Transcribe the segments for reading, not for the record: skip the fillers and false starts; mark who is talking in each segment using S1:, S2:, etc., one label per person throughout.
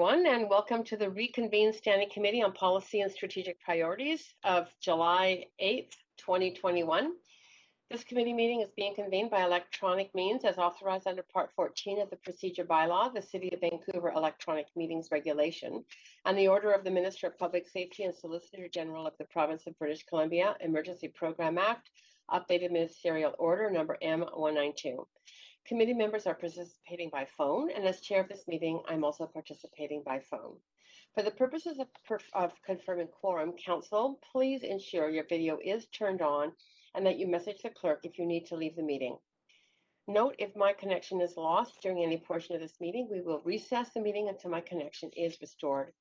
S1: everyone, and welcome to the Reconvene Standing Committee on Policy and Strategic Priorities of July 8th, 2021. This committee meeting is being convened by electronic means as authorized under Part 14 of the Procedure Bylaw, the City of Vancouver Electronic Meetings Regulation, and the order of the Minister of Public Safety and Solicitor General of the Province of British Columbia, Emergency Program Act, updated Ministerial Order number M192. Committee members are participating by phone, and as chair of this meeting, I'm also participating by phone. For the purposes of confirming quorum, Council, please ensure your video is turned on and that you message the clerk if you need to leave the meeting. Note, if my connection is lost during any portion of this meeting, we will recess the meeting until my connection is restored.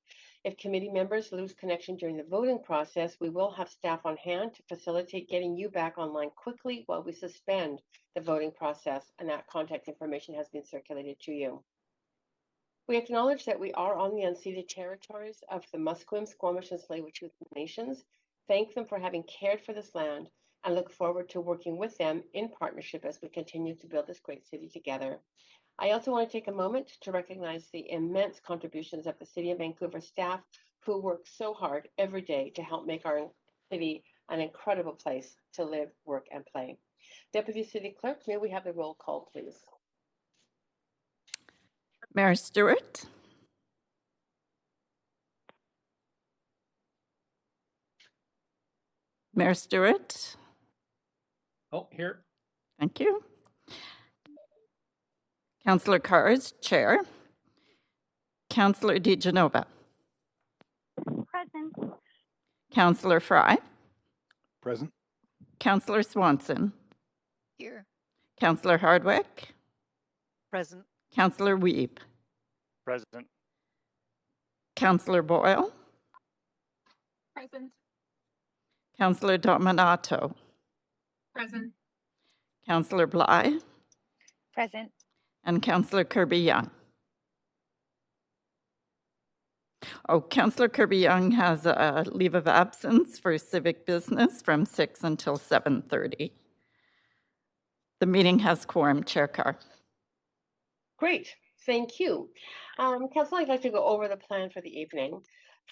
S1: If committee members lose connection during the voting process, we will have staff on hand to facilitate getting you back online quickly while we suspend the voting process, and that contact information has been circulated to you. We acknowledge that we are on the unceded territories of the Musqueam, Squamish, and Tsleil-Waututh nations. Thank them for having cared for this land and look forward to working with them in partnership as we continue to build this great city together. I also want to take a moment to recognize the immense contributions of the City of Vancouver staff who work so hard every day to help make our city an incredible place to live, work, and play. Deputy City Clerk, may we have the roll call, please?
S2: Mayor Stewart. Mayor Stewart.
S3: Oh, here.
S2: Thank you. Councillor Carrs, Chair. Councillor DiGenova.
S4: Present.
S2: Councillor Fry.
S3: Present.
S2: Councillor Swanson.
S4: Here.
S2: Councillor Hardwick.
S5: Present.
S2: Councillor Weeb.
S3: Present.
S2: Councillor Boyle.
S4: Present.
S2: Councillor Dominato.
S4: Present.
S2: Councillor Bly.
S4: Present.
S2: And Councillor Kirby-Young. Oh, Councillor Kirby-Young has a leave of absence for civic business from 6 until 7:30. The meeting has quorum, Chair Carr.
S1: Great, thank you. Council, I'd like to go over the plan for the evening.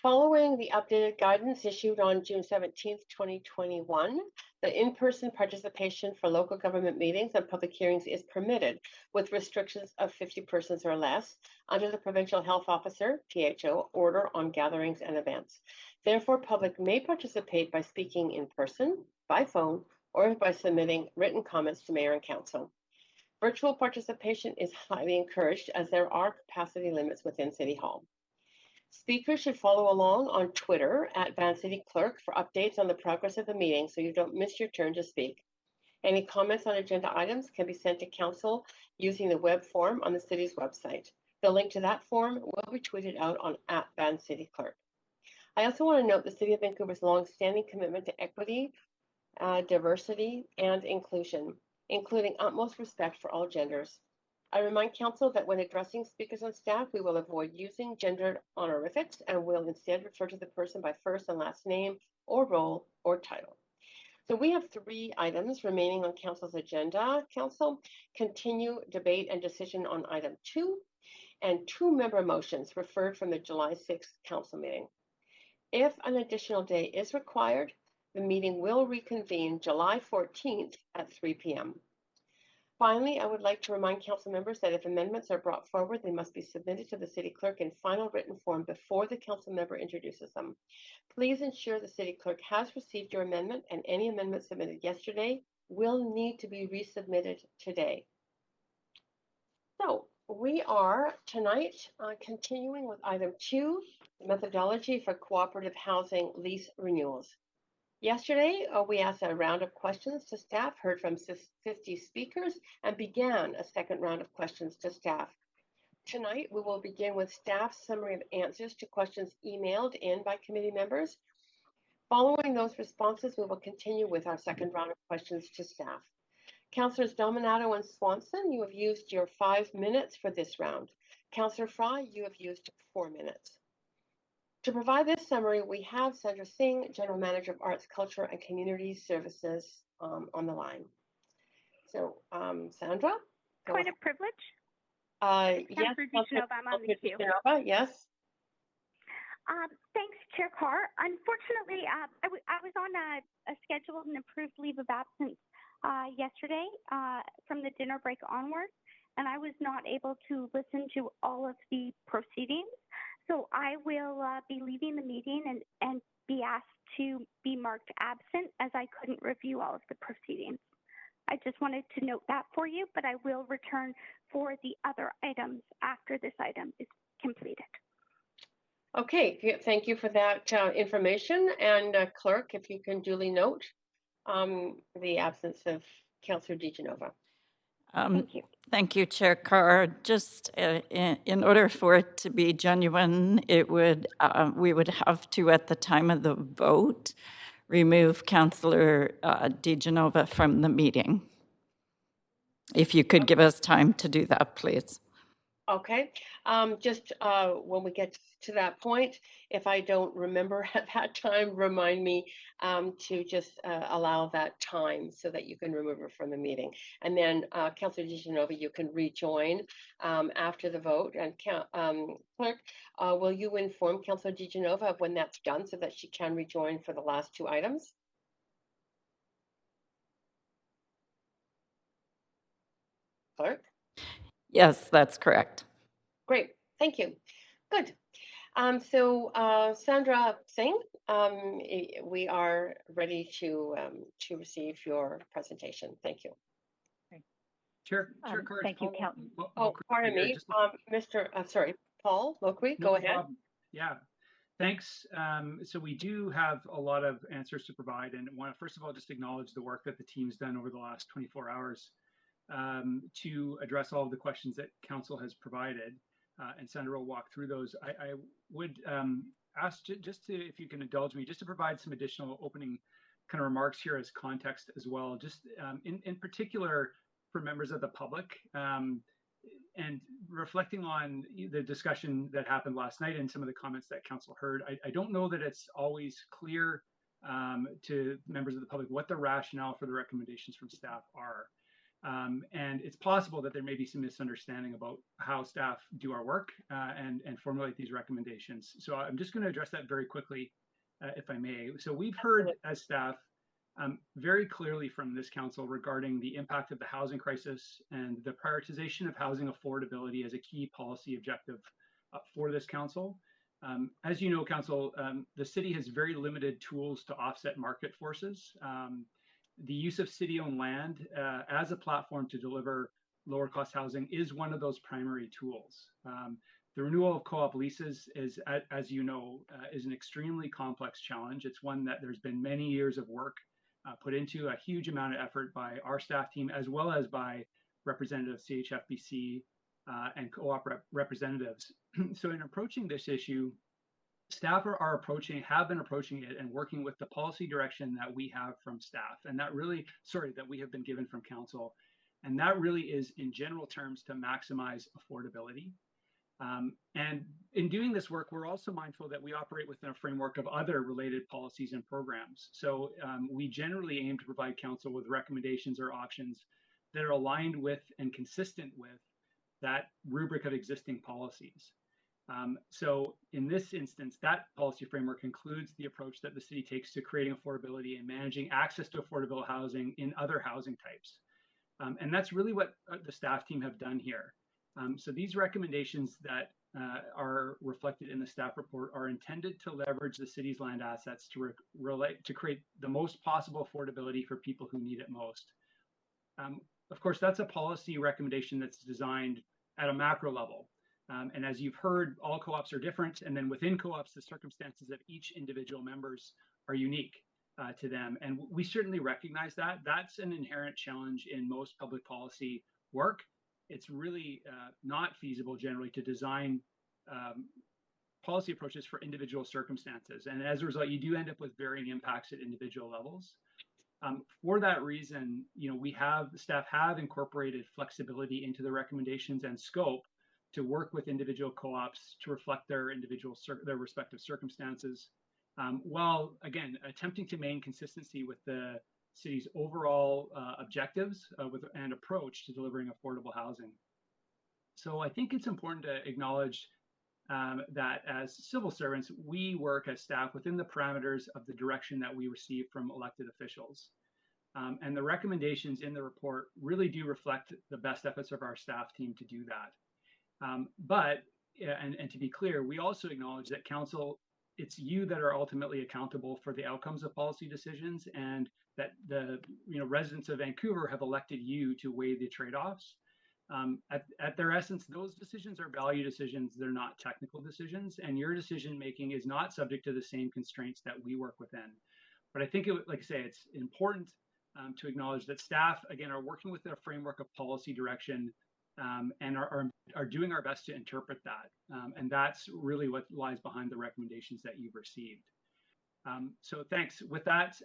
S1: Following the updated guidance issued on June 17th, 2021, the in-person participation for local government meetings and public hearings is permitted with restrictions of 50 persons or less under the Provincial Health Officer, PHO, order on gatherings and events. Therefore, public may participate by speaking in person, by phone, or by submitting written comments to Mayor and Council. Virtual participation is highly encouraged as there are capacity limits within City Hall. Speakers should follow along on Twitter at Van City Clerk for updates on the progress of the meeting so you don't miss your turn to speak. Any comments on agenda items can be sent to Council using the web form on the City's website. The link to that form will be tweeted out on Van City Clerk. I also want to note the City of Vancouver's long-standing commitment to equity, diversity, and inclusion, including utmost respect for all genders. I remind Council that when addressing speakers and staff, we will avoid using gendered honorifics and will instead refer to the person by first and last name or role or title. So we have 3 items remaining on Council's agenda. Council, continue debate and decision on item 2 and 2 member motions referred from the July 6th Council meeting. If an additional day is required, the meeting will reconvene July 14th at 3 p.m. Finally, I would like to remind Council members that if amendments are brought forward, they must be submitted to the City Clerk in final written form before the Council member introduces them. Please ensure the City Clerk has received your amendment, and any amendment submitted yesterday will need to be resubmitted today. So we are tonight continuing with item 2, methodology for cooperative housing lease renewals. Yesterday, we asked a round of questions to staff, heard from 50 speakers, and began a second round of questions to staff. Tonight, we will begin with staff's summary of answers to questions emailed in by committee members. Following those responses, we will continue with our second round of questions to staff. Councillors Dominato and Swanson, you have used your 5 minutes for this round. Councillor Fry, you have used 4 minutes. To provide this summary, we have Sandra Singh, General Manager of Arts, Culture and Community Services on the line. So, Sandra?
S4: Point of privilege?
S1: Yes.
S4: I'm on the queue.
S1: Yes.
S5: Thanks, Chair Carr. Unfortunately, I was on a scheduled and approved leave of absence yesterday from the dinner break onwards, and I was not able to listen to all of the proceedings. So I will be leaving the meeting and be asked to be marked absent as I couldn't review all of the proceedings. I just wanted to note that for you, but I will return for the other items after this item is completed.
S1: Okay, thank you for that information. And Clerk, if you can duly note the absence of Councillor DeGenova.
S5: Thank you.
S2: Thank you, Chair Carr. Just in order for it to be genuine, it would we would have to, at the time of the vote, remove Councillor DeGenova from the meeting. If you could give us time to do that, please.
S1: Okay, just when we get to that point, if I don't remember at that time, remind me to just allow that time so that you can remove her from the meeting. And then Councillor DeGenova, you can rejoin after the vote. And Clerk, will you inform Councillor DeGenova of when that's done so that she can rejoin for the last two items? Clerk?
S2: Yes, that's correct.
S1: Great, thank you. Good. So Sandra Singh, we are ready to receive your presentation. Thank you.
S3: Chair Carr.
S4: Thank you, Count.
S1: Oh, pardon me, Mr. Sorry, Paul Lokri, go ahead.
S6: Problem. Yeah, thanks. So we do have a lot of answers to provide, and want to first of all just acknowledge the work that the team's done over the last 24 hours to address all of the questions that Council has provided. And Sandra will walk through those. I would ask just to, if you can indulge me, just to provide some additional opening kind of remarks here as context as well, just in particular for members of the public, and reflecting on the discussion that happened last night and some of the comments that Council heard. I don't know that it's always clear to members of the public what the rationale for the recommendations from staff are. And it's possible that there may be some misunderstanding about how staff do our work and formulate these recommendations. So I'm just going to address that very quickly, if I may. So we've heard as staff very clearly from this council regarding the impact of the housing crisis and the prioritization of housing affordability as a key policy objective for this council. As you know, council, the city has very limited tools to offset market forces. The use of city-owned land as a platform to deliver lower cost housing is one of those primary tools. The renewal of co-op leases is, as you know, is an extremely complex challenge. It's one that there's been many years of work put into, a huge amount of effort by our staff team, as well as by representatives CHFBC and co-op representatives. So in approaching this issue, staff have been approaching it and working with the policy direction that we have from staff, and that we have been given from council. And that really is, in general terms, to maximize affordability. And in doing this work, we're also mindful that we operate within a framework of other related policies and programs. So we generally aim to provide council with recommendations or options that are aligned with and consistent with that rubric of existing policies. So in this instance, that policy framework includes the approach that the city takes to creating affordability and managing access to affordable housing in other housing types. And that's really what the staff team have done here. So these recommendations that are reflected in the staff report are intended to leverage the city's land assets to create the most possible affordability for people who need it most. Of course, that's a policy recommendation that's designed at a macro level. And as you've heard, all co-ops are different. And then within co-ops, the circumstances of each individual members are unique to them. And we certainly recognize that. That's an inherent challenge in most public policy work. It's really not feasible generally to design policy approaches for individual circumstances. And as a result, you do end up with varying impacts at individual levels. For that reason, staff have incorporated flexibility into the recommendations and scope to work with individual co-ops to reflect their respective circumstances, while again attempting to maintain consistency with the city's overall objectives and approach to delivering affordable housing. So I think it's important to acknowledge that as civil servants, we work as staff within the parameters of the direction that we receive from elected officials. And the recommendations in the report really do reflect the best efforts of our staff team to do that. But to be clear, we also acknowledge that council, it's you that are ultimately accountable for the outcomes of policy decisions, and that the residents of Vancouver have elected you to weigh the trade-offs. At their essence, those decisions are value decisions. They're not technical decisions, and your decision making is not subject to the same constraints that we work within. But I think, like I say, it's important to acknowledge that staff, again, are working within a framework of policy direction, and are doing our best to interpret that. And that's really what lies behind the recommendations that you've received. So thanks. With that,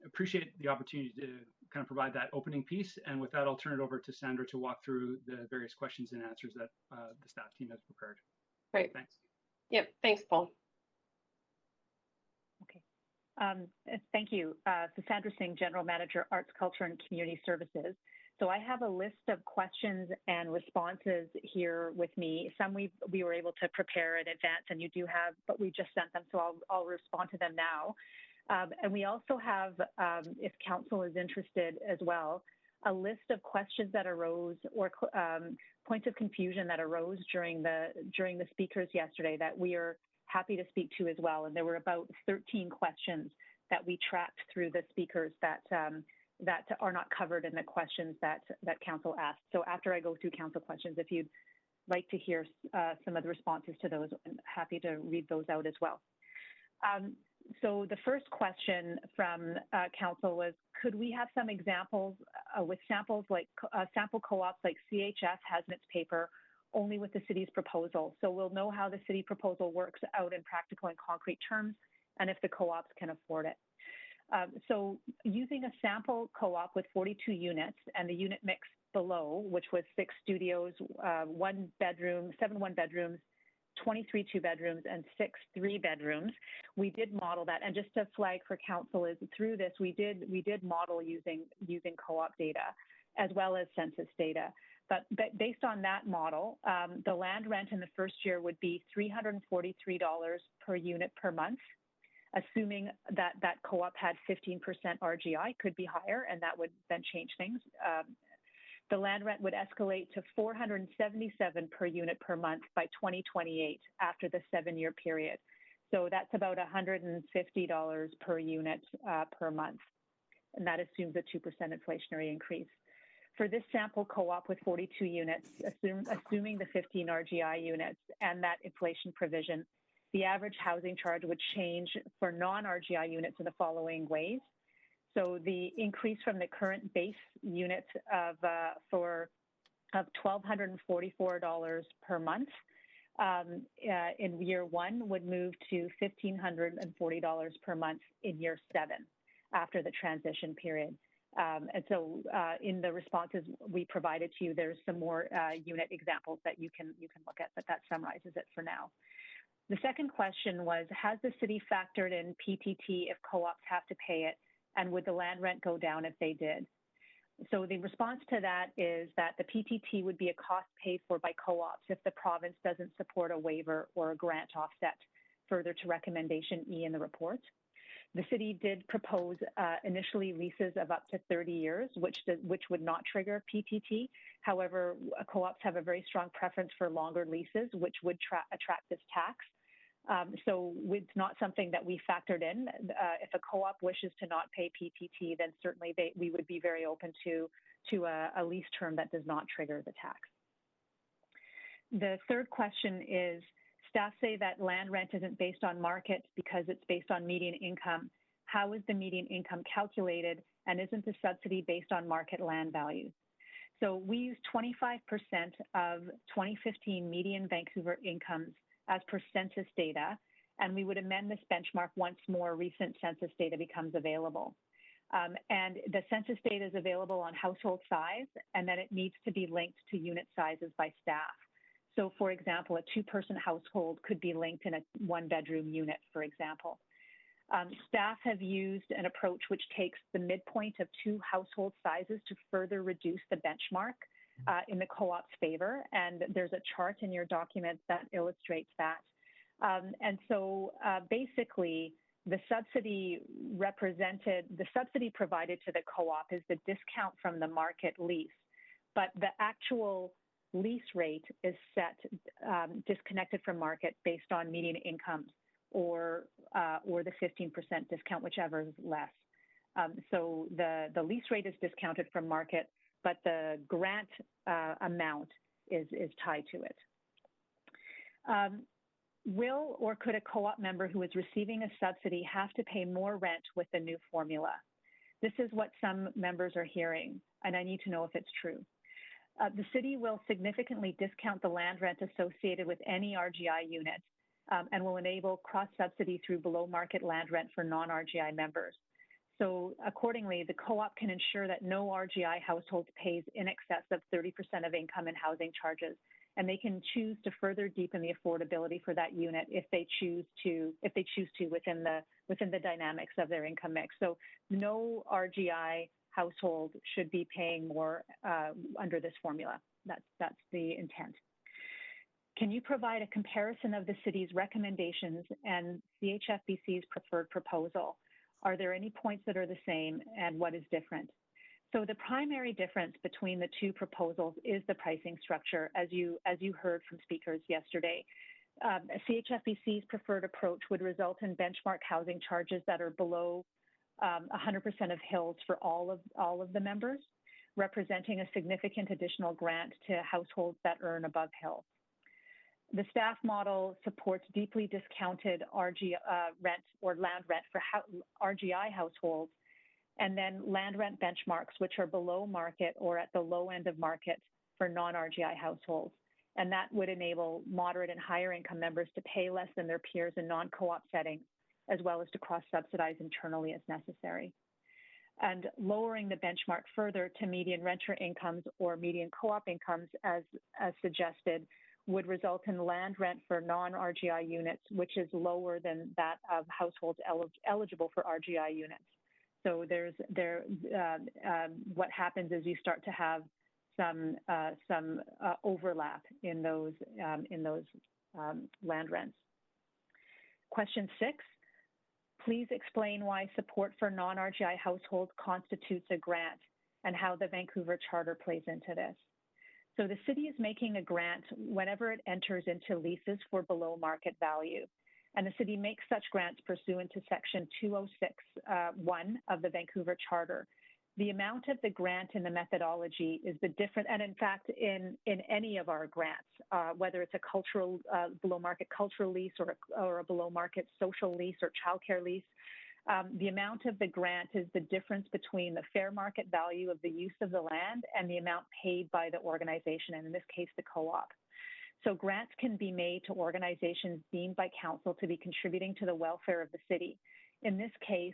S6: appreciate the opportunity to kind of provide that opening piece. And with that, I'll turn it over to Sandra to walk through the various questions and answers that the staff team has prepared.
S1: Great.
S6: Thanks.
S1: Yep. Thanks, Paul.
S7: Okay. Thank you. So Sandra Singh, General Manager, Arts, Culture, and Community Services. So I have a list of questions and responses here with me. Some we were able to prepare in advance, and you do have, but we just sent them, so I'll respond to them now. And we also have, if council is interested as well, a list of questions that arose or points of confusion that arose during the speakers yesterday that we are happy to speak to as well. And there were about 13 questions that we tracked through the speakers that are not covered in the questions that council asked. So after I go through council questions, if you'd like to hear some of the responses to those, I'm happy to read those out as well. So the first question from council was, could we have some examples with samples like sample co-ops like CHS has in its paper only with the city's proposal? So we'll know how the city proposal works out in practical and concrete terms, and if the co-ops can afford it. So using a sample co-op with 42 units and the unit mix below, which was 6 studios, 1 bedroom, 7 one-bedrooms, 23 two-bedrooms, and 6 three-bedrooms, we did model that. And just to flag for council is through this, we did model using co-op data as well as census data. But based on that model, the land rent in the first year would be $343 per unit per month, assuming that co-op had 15% RGI, could be higher, and that would then change things. The land rent would escalate to $477 per unit per month by 2028 after the 7-year period. So that's about $150 per unit per month, and that assumes a 2% inflationary increase. For this sample co-op with 42 units, assuming the 15 RGI units and that inflation provision, the average housing charge would change for non-RGI units in the following ways. So the increase from the current base unit of $1,244 per month in year 1 would move to $1,540 per month in year 7 after the transition period. And so in the responses we provided to you, there's some more unit examples that you can look at, but that summarizes it for now. The second question was, has the city factored in PTT if co-ops have to pay it, and would the land rent go down if they did? So the response to that is that the PTT would be a cost paid for by co-ops if the province doesn't support a waiver or a grant offset, further to recommendation E in the report. The city did propose initially leases of up to 30 years, which would not trigger PTT. However, co-ops have a very strong preference for longer leases, which would attract this tax. So it's not something that we factored in. If a co-op wishes to not pay PTT, then certainly we would be very open to a lease term that does not trigger the tax. The third question is, staff say that land rent isn't based on market because it's based on median income. How is the median income calculated, and isn't the subsidy based on market land values? So we use 25% of 2015 median Vancouver incomes as per census data, and we would amend this benchmark once more recent census data becomes available. And the census data is available on household size, and then it needs to be linked to unit sizes by staff. So for example, a 2-person household could be linked in a 1-bedroom unit, for example. Staff have used an approach which takes the midpoint of 2 household sizes to further reduce the benchmark in the co-op's favor, and there's a chart in your document that illustrates that. And so basically, the subsidy provided to the co-op is the discount from the market lease, but the actual lease rate is set disconnected from market based on median incomes or the 15% discount, whichever is less. So the lease rate is discounted from market, but the grant amount is tied to it. Will or could a co-op member who is receiving a subsidy have to pay more rent with the new formula? This is what some members are hearing, and I need to know if it's true. The city will significantly discount the land rent associated with any RGI unit and will enable cross-subsidy through below-market land rent for non-RGI members. So accordingly, the co-op can ensure that no RGI household pays in excess of 30% of income in housing charges, and they can choose to further deepen the affordability for that unit if they choose to within the dynamics of their income mix. So no RGI household should be paying more under this formula. That's the intent. Can you provide a comparison of the city's recommendations and CHFBC's preferred proposal? Are there any points that are the same, and what is different? So the primary difference between the two proposals is the pricing structure, as you heard from speakers yesterday. CHFBC's preferred approach would result in benchmark housing charges that are below 100% of HILS for all of the members, representing a significant additional grant to households that earn above HILS. The staff model supports deeply discounted rent or land rent for RGI households, and then land rent benchmarks, which are below market or at the low end of market for non-RGI households. And that would enable moderate and higher income members to pay less than their peers in non-co-op settings, as well as to cross-subsidize internally as necessary. And lowering the benchmark further to median renter incomes or median co-op incomes, as suggested, would result in land rent for non-RGI units, which is lower than that of households eligible for RGI units. So what happens is you start to have some overlap in those land rents. Question 6, please explain why support for non-RGI households constitutes a grant and how the Vancouver Charter plays into this. So the city is making a grant whenever it enters into leases for below market value. And the city makes such grants pursuant to Section 206(1) of the Vancouver Charter. The amount of the grant and the methodology is the different, and in fact, in any of our grants, whether it's a cultural, below market cultural lease or a below market social lease or childcare lease, the amount of the grant is the difference between the fair market value of the use of the land and the amount paid by the organization, and in this case, the co-op. So grants can be made to organizations deemed by council to be contributing to the welfare of the city. In this case,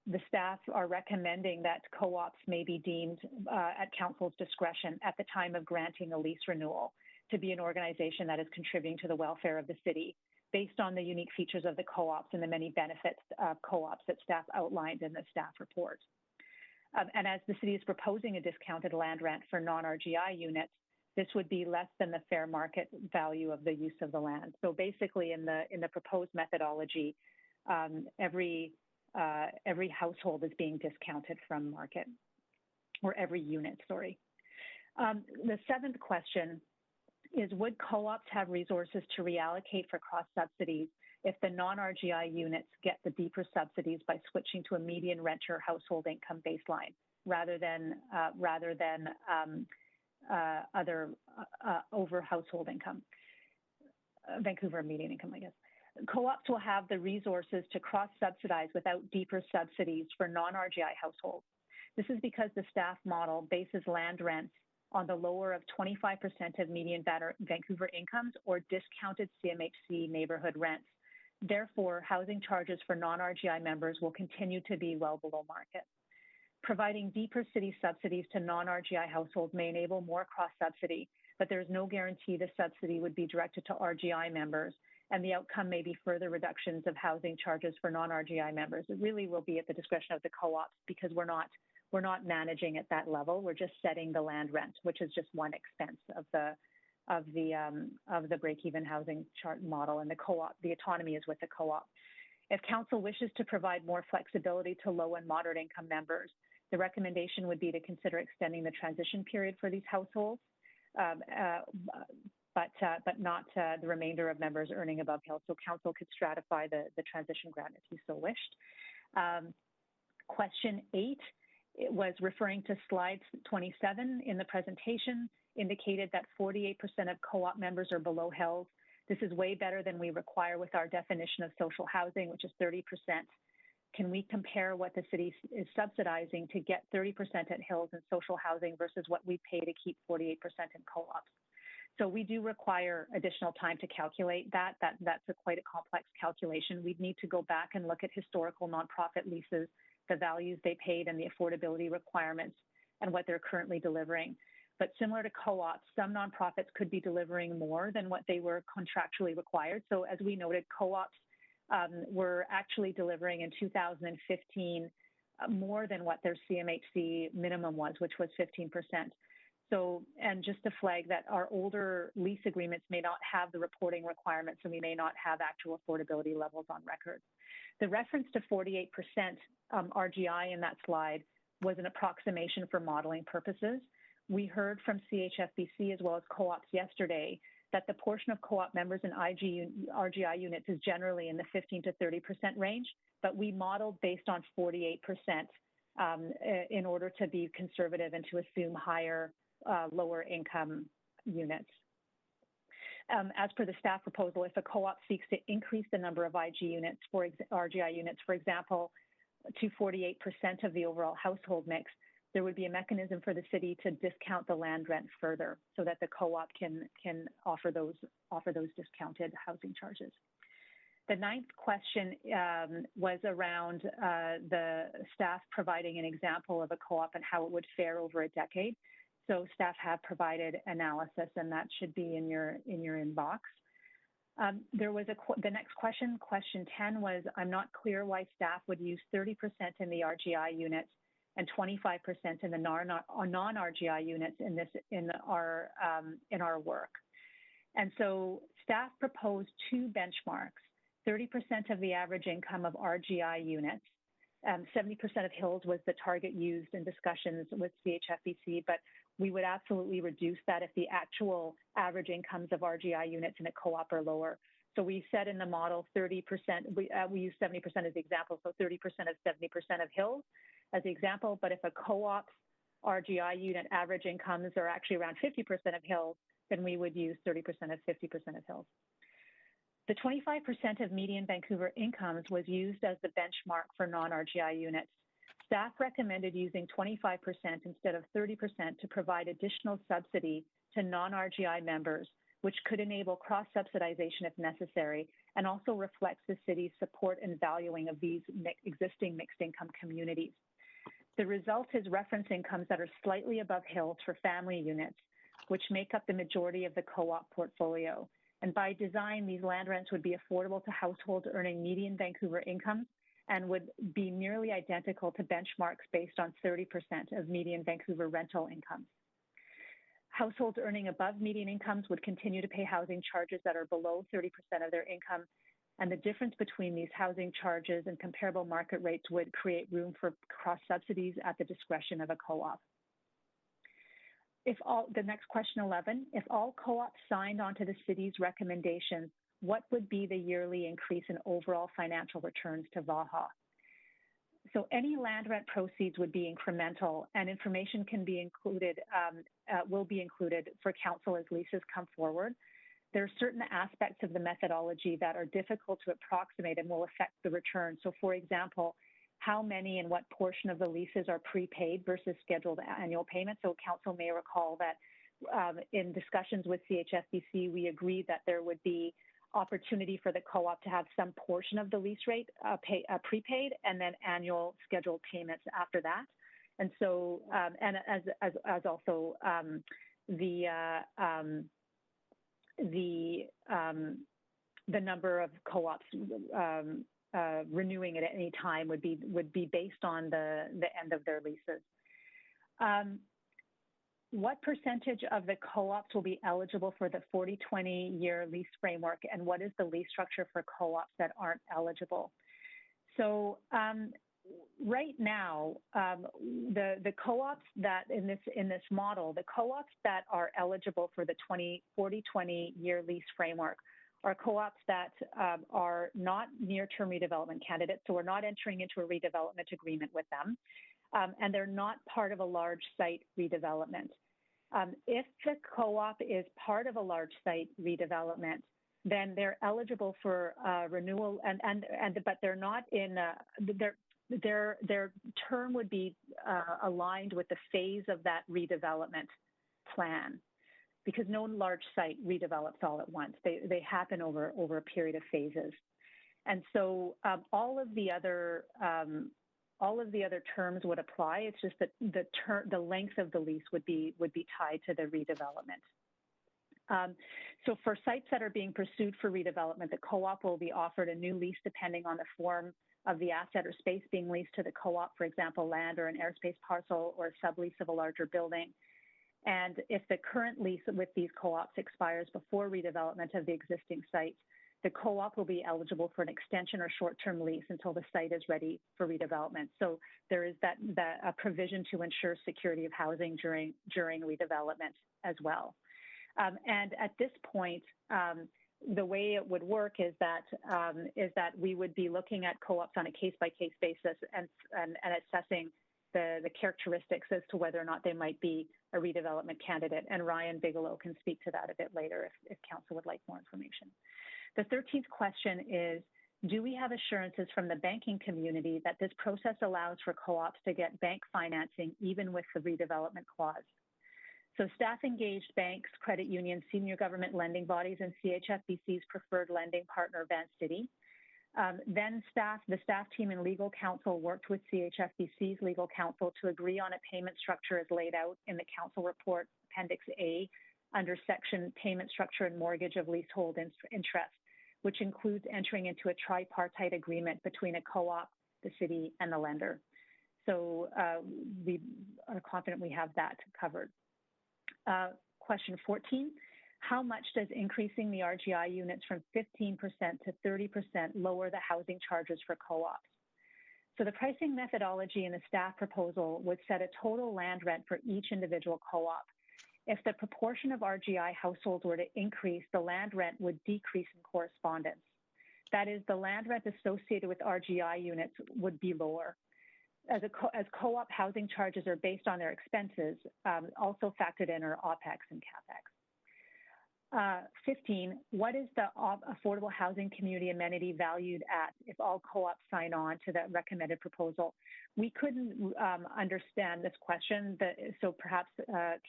S7: the staff are recommending that co-ops may be deemed at council's discretion at the time of granting a lease renewal to be an organization that is contributing to the welfare of the city based on the unique features of the co-ops and the many benefits of co-ops that staff outlined in the staff report. And as the city is proposing a discounted land rent for non-RGI units, this would be less than the fair market value of the use of the land. So basically in the proposed methodology, every household is being discounted from market, or every unit, sorry. The 7th question is, would co-ops have resources to reallocate for cross subsidies if the non-RGI units get the deeper subsidies by switching to a median renter household income baseline rather than over household income, Vancouver median income, I guess. Co-ops will have the resources to cross-subsidize without deeper subsidies for non-RGI households. This is because the staff model bases land rents on the lower of 25% of median Vancouver incomes or discounted CMHC neighborhood rents. Therefore, housing charges for non-RGI members will continue to be well below market. Providing deeper city subsidies to non-RGI households may enable more cross-subsidy, but there is no guarantee the subsidy would be directed to RGI members, and the outcome may be further reductions of housing charges for non-RGI members. It really will be at the discretion of the co-ops because we're not we're not managing at that level. We're just setting the land rent, which is just one expense of the break-even housing chart model, and the co-op, the autonomy is with the co-op. If council wishes to provide more flexibility to low and moderate income members, the recommendation would be to consider extending the transition period for these households, but not the remainder of members earning above HILS. So council could stratify the transition grant if you so wished. Question 8, it was referring to slide 27 in the presentation, indicated that 48% of co-op members are below HILS. This is way better than we require with our definition of social housing, which is 30%. Can we compare what the city is subsidizing to get 30% at HILS in social housing versus what we pay to keep 48% in co-ops? So we do require additional time to calculate that. That's quite a complex calculation. We'd need to go back and look at historical nonprofit leases, the values they paid and the affordability requirements and what they're currently delivering. But similar to co-ops, some nonprofits could be delivering more than what they were contractually required. So as we noted, co-ops were actually delivering in 2015 more than what their CMHC minimum was, which was 15%. So, and just to flag that our older lease agreements may not have the reporting requirements, and we may not have actual affordability levels on record. The reference to 48% RGI in that slide was an approximation for modeling purposes. We heard from CHFBC as well as co-ops yesterday that the portion of co-op members in RGI units is generally in the 15 to 30% range, but we modeled based on 48% in order to be conservative and to assume higher, lower income units. As per the staff proposal, if a co-op seeks to increase the number of RGI units, for example, to 48% of the overall household mix, there would be a mechanism for the city to discount the land rent further so that the co-op can offer those discounted housing charges. The 9th question was around the staff providing an example of a co-op and how it would fare over a decade. So staff have provided analysis, and that should be in your inbox. There was the next question, question 10, was I'm not clear why staff would use 30% in the RGI units and 25% in the non-RGI units in our work. And so staff proposed 2 benchmarks: 30% of the average income of RGI units. 70% of HILS was the target used in discussions with CHFBC, but we would absolutely reduce that if the actual average incomes of RGI units in a co-op are lower. So we said in the model 30%, we use 70% as the example, so 30% of 70% of HILS as the example, but if a co-op's RGI unit average incomes are actually around 50% of HILS, then we would use 30% of 50% of HILS. The 25% of median Vancouver incomes was used as the benchmark for non-RGI units. Staff recommended using 25% instead of 30% to provide additional subsidy to non-RGI members, which could enable cross-subsidization if necessary, and also reflects the city's support and valuing of these existing mixed income communities. The result is reference incomes that are slightly above HILS for family units, which make up the majority of the co-op portfolio. And by design, these land rents would be affordable to households earning median Vancouver incomes and would be nearly identical to benchmarks based on 30% of median Vancouver rental incomes. Households earning above median incomes would continue to pay housing charges that are below 30% of their income, and the difference between these housing charges and comparable market rates would create room for cross-subsidies at the discretion of a co-op. The next question 11, if all co-ops signed onto the city's recommendations, what would be the yearly increase in overall financial returns to VAHA? So any land rent proceeds would be incremental, and information can be included, will be included for council as leases come forward. There are certain aspects of the methodology that are difficult to approximate and will affect the return. So for example, how many and what portion of the leases are prepaid versus scheduled annual payments. So council may recall that in discussions with CHFBC, we agreed that there would be opportunity for the co-op to have some portion of the lease rate prepaid and then annual scheduled payments after that. And so, and as also the number of co-ops renewing at any time would be based on the end of their leases. What percentage of the co-ops will be eligible for the 40-20 year lease framework, and what is the lease structure for co-ops that aren't eligible? So right now, the co-ops that in this model, the co-ops that are eligible for the 40-20 year lease framework are co-ops that are not near-term redevelopment candidates, so we're not entering into a redevelopment agreement with them, and they're not part of a large site redevelopment. If the co-op is part of a large site redevelopment, then they're eligible for renewal, but they're not in their term would be aligned with the phase of that redevelopment plan, because no large site redevelops all at once. They happen over a period of phases, and so all of the other terms would apply. It's just that the length of the lease would be tied to the redevelopment. So for sites that are being pursued for redevelopment, the co-op will be offered a new lease depending on the form of the asset or space being leased to the co-op, for example, land or an airspace parcel or a sublease of a larger building. And if the current lease with these co-ops expires before redevelopment of the existing site, the co-op will be eligible for an extension or short-term lease until the site is ready for redevelopment. So there is that a provision to ensure security of housing during redevelopment as well. And at this point, the way it would work is that we would be looking at co-ops on a case-by-case basis and assessing the characteristics as to whether or not they might be a redevelopment candidate. And Ryan Bigelow can speak to that a bit later if council would like more information. The 13th question is, do we have assurances from the banking community that this process allows for co-ops to get bank financing even with the redevelopment clause? So staff engaged banks, credit unions, senior government lending bodies, and CHFBC's preferred lending partner, Vancity. Then the staff team and legal counsel worked with CHFBC's legal counsel to agree on a payment structure as laid out in the council report, Appendix A, under section Payment Structure and Mortgage of Leasehold Interest, which includes entering into a tripartite agreement between a co-op, the city, and the lender. So we are confident we have that covered. Question 14, how much does increasing the RGI units from 15% to 30% lower the housing charges for co-ops? So the pricing methodology in the staff proposal would set a total land rent for each individual co-op. If the proportion of RGI households were to increase, the land rent would decrease in correspondence. That is, the land rent associated with RGI units would be lower. As co-op housing charges are based on their expenses, also factored in are OPEX and CAPEX. 15, what is the affordable housing community amenity valued at if all co-ops sign on to the recommended proposal? We couldn't understand this question, so perhaps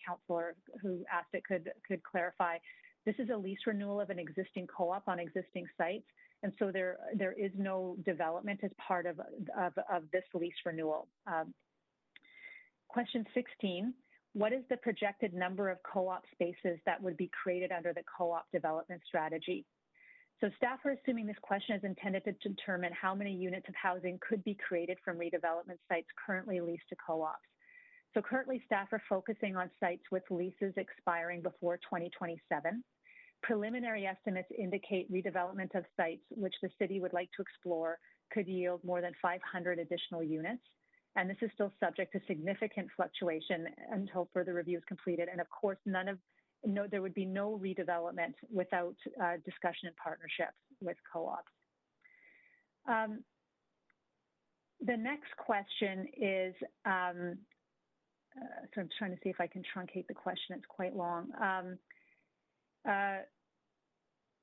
S7: councillor who asked it could clarify. This is a lease renewal of an existing co-op on existing sites, and so there is no development as part of this lease renewal. Question 16, what is the projected number of co-op spaces that would be created under the co-op development strategy? So staff are assuming this question is intended to determine how many units of housing could be created from redevelopment sites currently leased to co-ops. So currently staff are focusing on sites with leases expiring before 2027. Preliminary estimates indicate redevelopment of sites which the city would like to explore could yield more than 500 additional units. And this is still subject to significant fluctuation until further review is completed. And of course, there would be no redevelopment without discussion and partnership with co-ops. The next question is, so I'm trying to see if I can truncate the question, it's quite long.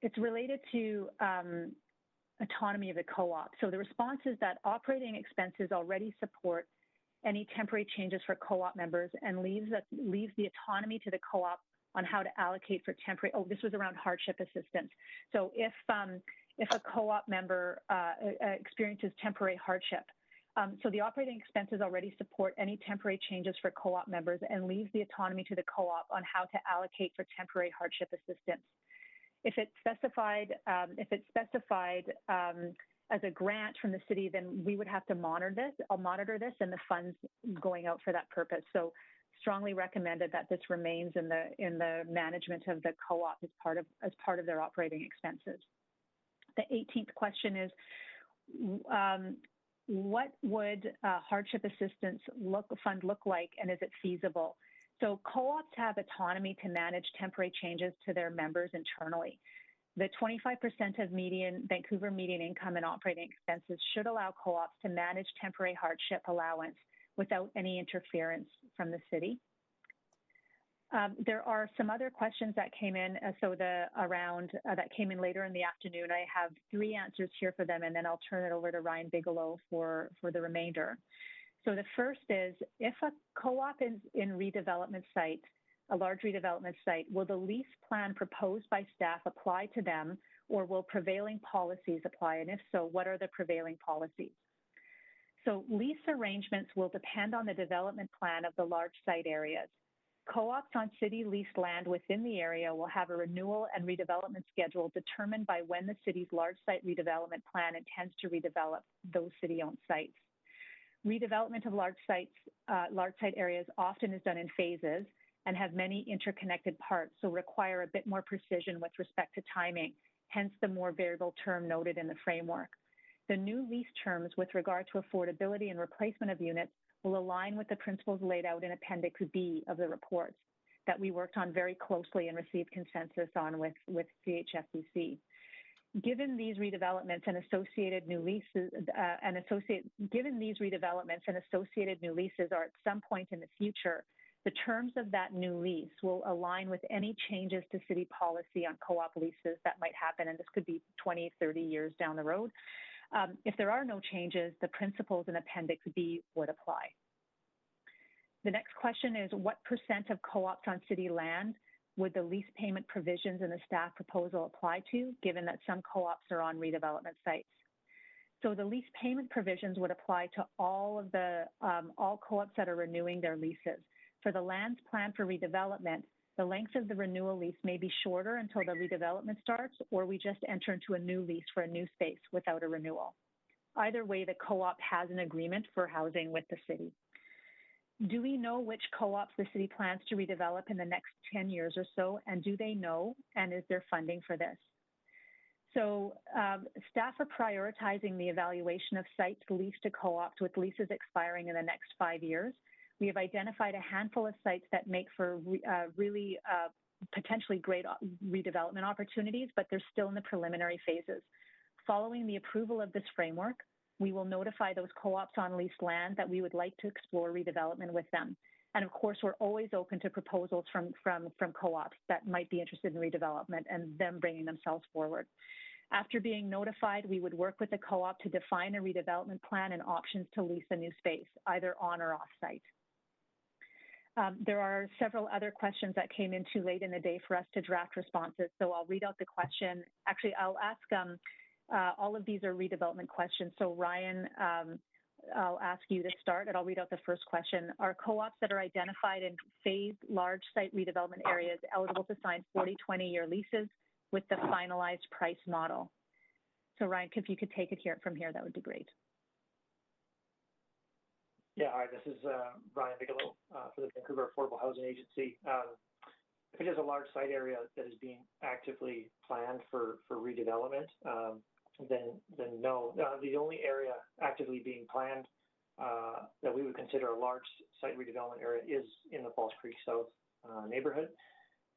S7: It's related to autonomy of the co-op. So the response is that operating expenses already support any temporary changes for co-op members and leaves the autonomy to the co-op on how to allocate for temporary, this was around hardship assistance. So if a co-op member experiences temporary hardship, so the operating expenses already support any temporary changes for co-op members and leaves the autonomy to the co-op on how to allocate for temporary hardship assistance. If it's specified as a grant from the city, then we would have to monitor this and the funds going out for that purpose. So strongly recommended that this remains in the management of the co-op as part of their operating expenses. The 18th question is, what would hardship assistance fund look like, and is it feasible? So co-ops have autonomy to manage temporary changes to their members internally. The 25% of Vancouver median income and operating expenses should allow co-ops to manage temporary hardship allowance without any interference from the city. There are some other questions that came in, that came in later in the afternoon. I have 3 answers here for them, and then I'll turn it over to Ryan Bigelow for the remainder. So the first is, if a co-op is in redevelopment site, a large redevelopment site, will the lease plan proposed by staff apply to them, or will prevailing policies apply? And if so, what are the prevailing policies? So lease arrangements will depend on the development plan of the large site areas. Co-ops on city leased land within the area will have a renewal and redevelopment schedule determined by when the city's large site redevelopment plan intends to redevelop those city-owned sites. Redevelopment of large site areas often is done in phases and have many interconnected parts, so require a bit more precision with respect to timing, hence the more variable term noted in the framework. The new lease terms with regard to affordability and replacement of units will align with the principles laid out in Appendix B of the reports that we worked on very closely and received consensus on with CHFDC. Given these redevelopments and associated new leases, given these redevelopments and associated new leases are at some point in the future, the terms of that new lease will align with any changes to city policy on co-op leases that might happen, and this could be 20, 30 years down the road. If there are no changes, the principles in Appendix B would apply. The next question is, what % of co-ops on city land would the lease payment provisions in the staff proposal apply to, given that some co-ops are on redevelopment sites? So the lease payment provisions would apply to all co-ops that are renewing their leases. For the lands planned for redevelopment, the length of the renewal lease may be shorter until the redevelopment starts, or we just enter into a new lease for a new space without a renewal. Either way, the co-op has an agreement for housing with the city. Do we know which co-ops the city plans to redevelop in the next 10 years or so, and do they know, and is there funding for this? So staff are prioritizing the evaluation of sites leased to co-ops with leases expiring in the next 5 years. We have identified a handful of sites that make for really potentially great redevelopment opportunities, but they're still in the preliminary phases. Following the approval of this framework, we will notify those co-ops on leased land that we would like to explore redevelopment with them. And of course, we're always open to proposals from co-ops that might be interested in redevelopment and them bringing themselves forward. After being notified, we would work with the co-op to define a redevelopment plan and options to lease a new space, either on or off site. There are several other questions that came in too late in the day for us to draft responses, so I'll read out the question. Actually, I'll ask, all of these are redevelopment questions, so Ryan, I'll ask you to start, and I'll read out the first question. Are co-ops that are identified in phased large site redevelopment areas eligible to sign 40, 20-year leases with the finalized price model? So Ryan, if you could take it from here, that would be great.
S8: Yeah, hi, this is Ryan Bigelow for the Vancouver Affordable Housing Agency. If it is a large site area that is being actively planned for redevelopment, then no. The only area actively being planned that we would consider a large site redevelopment area is in the Falls Creek South neighborhood.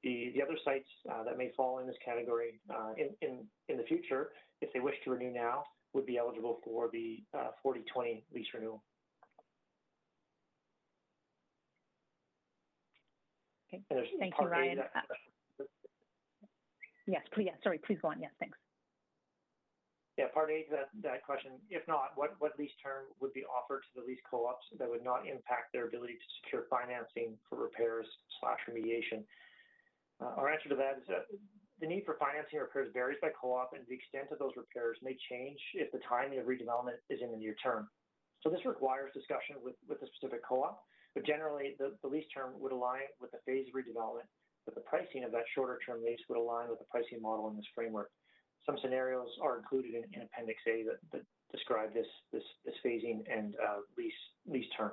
S8: The other sites that may fall in this category in the future, if they wish to renew now, would be eligible for the 40-20 lease renewal.
S7: Okay. Thank you, Ryan. Yes, please. Yeah, sorry, please go on. Yes, thanks.
S8: Yeah, part A to that question. If not, what lease term would be offered to the lease co-ops that would not impact their ability to secure financing for repairs / remediation? Our answer to that is that the need for financing repairs varies by co-op, and the extent of those repairs may change if the timing of redevelopment is in the near term. So this requires discussion with the specific co-op, but generally the lease term would align with the phased redevelopment, but the pricing of that shorter term lease would align with the pricing model in this framework. Some scenarios are included in Appendix A that describe this phasing and lease term.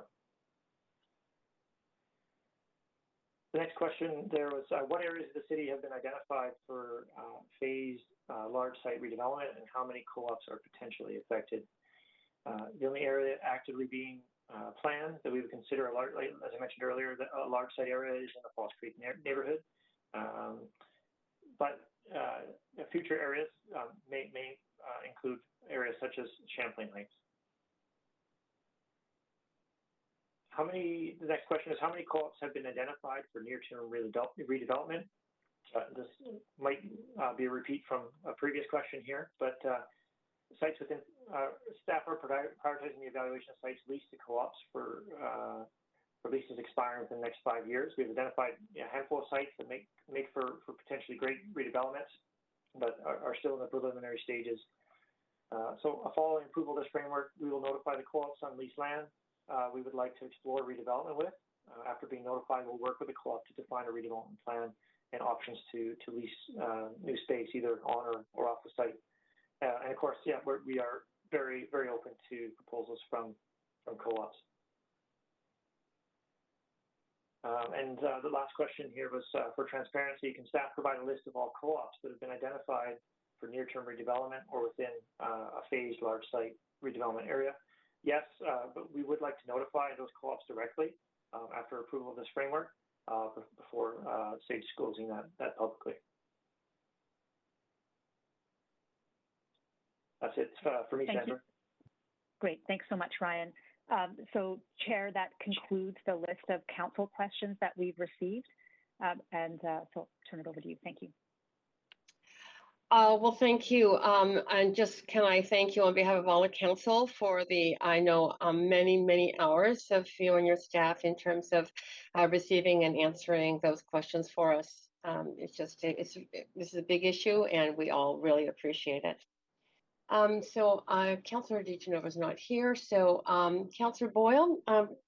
S8: The next question there was, what areas of the city have been identified for phased large site redevelopment, and how many co-ops are potentially affected? The only area actively being planned that we would consider a large, as I mentioned earlier, a large site area is in the Falls Creek neighborhood. But future areas may include areas such as Champlain Heights. The next question is, how many co-ops have been identified for near-term redevelopment? This might be a repeat from a previous question here, but sites within staff are prioritizing the evaluation of sites leased to co-ops for leases expiring within the next 5 years. We've identified a handful of sites that make for potentially great redevelopments, but are still in the preliminary stages. So following approval of this framework, we will notify the co-ops on leased land we would like to explore redevelopment with. After being notified, we'll work with the co-op to define a redevelopment plan and options to lease new space either on or off the site. And of course, yeah, we are very, very open to proposals from co-ops. And the last question here was for transparency, can staff provide a list of all co-ops that have been identified for near-term redevelopment or within a phased large site redevelopment area? Yes, but we would like to notify those co-ops directly after approval of this framework before, say, disclosing that publicly. That's it for me, Sandra.
S7: Great, thanks so much, Ryan. So, Chair, that concludes the list of council questions that we've received. And so I'll turn it over to you. Thank you.
S1: Well, thank you. And just can I thank you on behalf of all the council for the, I know, many, many hours of you and your staff in terms of receiving and answering those questions for us. This is a big issue and we all really appreciate it. So Councillor DeGenova is not here. So Councillor Boyle,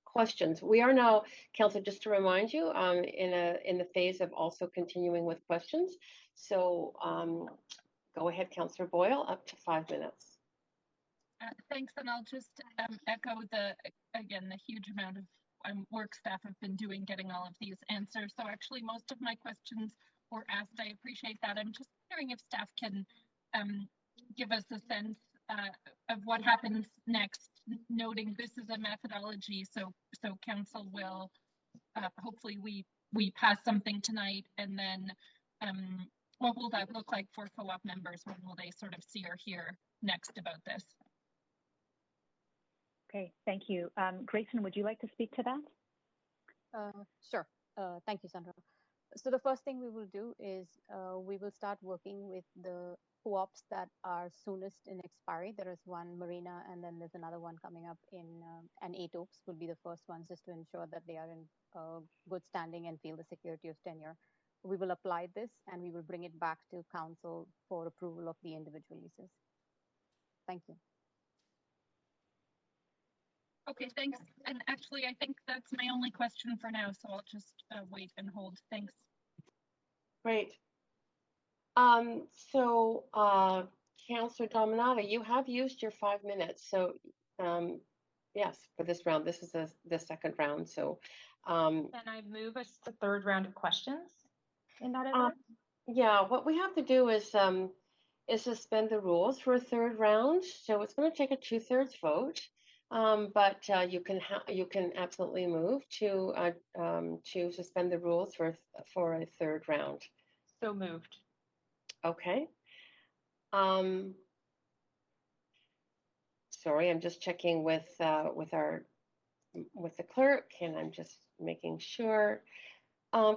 S1: questions. We are now, Councillor, just to remind you, in the phase of also continuing with questions. So go ahead, Councillor Boyle, up to 5 minutes.
S4: Thanks, and I'll just echo the huge amount of work staff have been doing getting all of these answers. So actually most of my questions were asked. I appreciate that. I'm just wondering if staff can give us a sense of what happens next, noting this is a methodology, so council will hopefully we pass something tonight, and then what will that look like for co-op members? When will they sort of see or hear next about this?
S7: Okay, thank you. Grayson, would you like to speak to that?
S9: Sure. Thank you, Sandra. So the first thing we will do is we will start working with the co-ops that are soonest in expiry. There is one Marina, and then there's another one coming up in and 8 Oaks will be the first ones, just to ensure that they are in good standing and feel the security of tenure. We will apply this and we will bring it back to council for approval of the individual leases. Thank you.
S4: Okay, thanks. And actually, I think that's my only question for now, so I'll just wait and hold. Thanks.
S1: Great. So Councillor Dominato, you have used your 5 minutes. So yes, for this round, this is the second round. So
S10: can I move us to the third round of questions in that event?
S1: Yeah, what we have to do is suspend the rules for a third round. So it's going to take a 2/3 vote. But you can absolutely move to suspend the rules for a third round.
S10: So moved.
S1: Okay. Sorry, I'm just checking with the clerk, and I'm just making sure.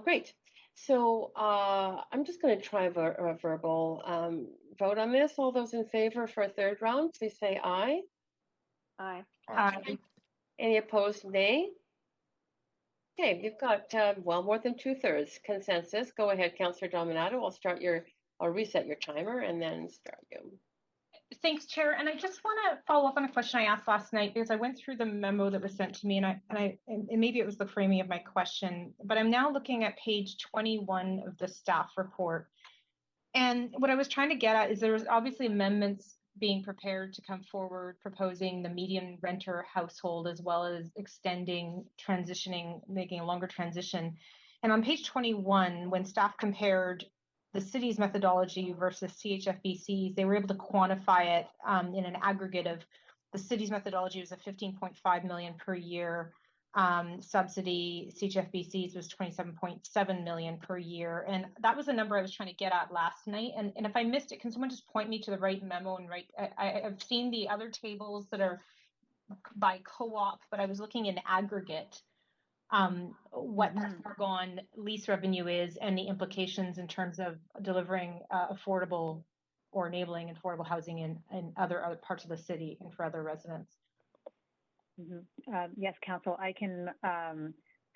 S1: Great. So I'm just going to try a verbal vote on this. All those in favor for a third round, please say aye.
S9: Aye.
S10: Aye.
S1: Any opposed, nay? Okay, you've got well more than 2/3 consensus. Go ahead, Councillor Dominato. I'll reset your timer and then start you.
S10: Thanks, Chair. And I just want to follow up on a question I asked last night, because I went through the memo that was sent to me, and maybe it was the framing of my question, but I'm now looking at page 21 of the staff report. And what I was trying to get at is there was obviously amendments being prepared to come forward, proposing the median renter household, as well as extending, transitioning, making a longer transition. And on page 21, when staff compared the city's methodology versus CHFBC's, they were able to quantify it in an aggregate of the city's methodology was a 15.5 million per year subsidy. CHFBC's was 27.7 million per year. And that was the number I was trying to get at last night. And if I missed it, can someone just point me to the right memo and I've seen the other tables that are by co-op, but I was looking in aggregate what that foregone lease revenue is and the implications in terms of delivering affordable or enabling affordable housing in other parts of the city and for other residents.
S7: Yes, Council, I can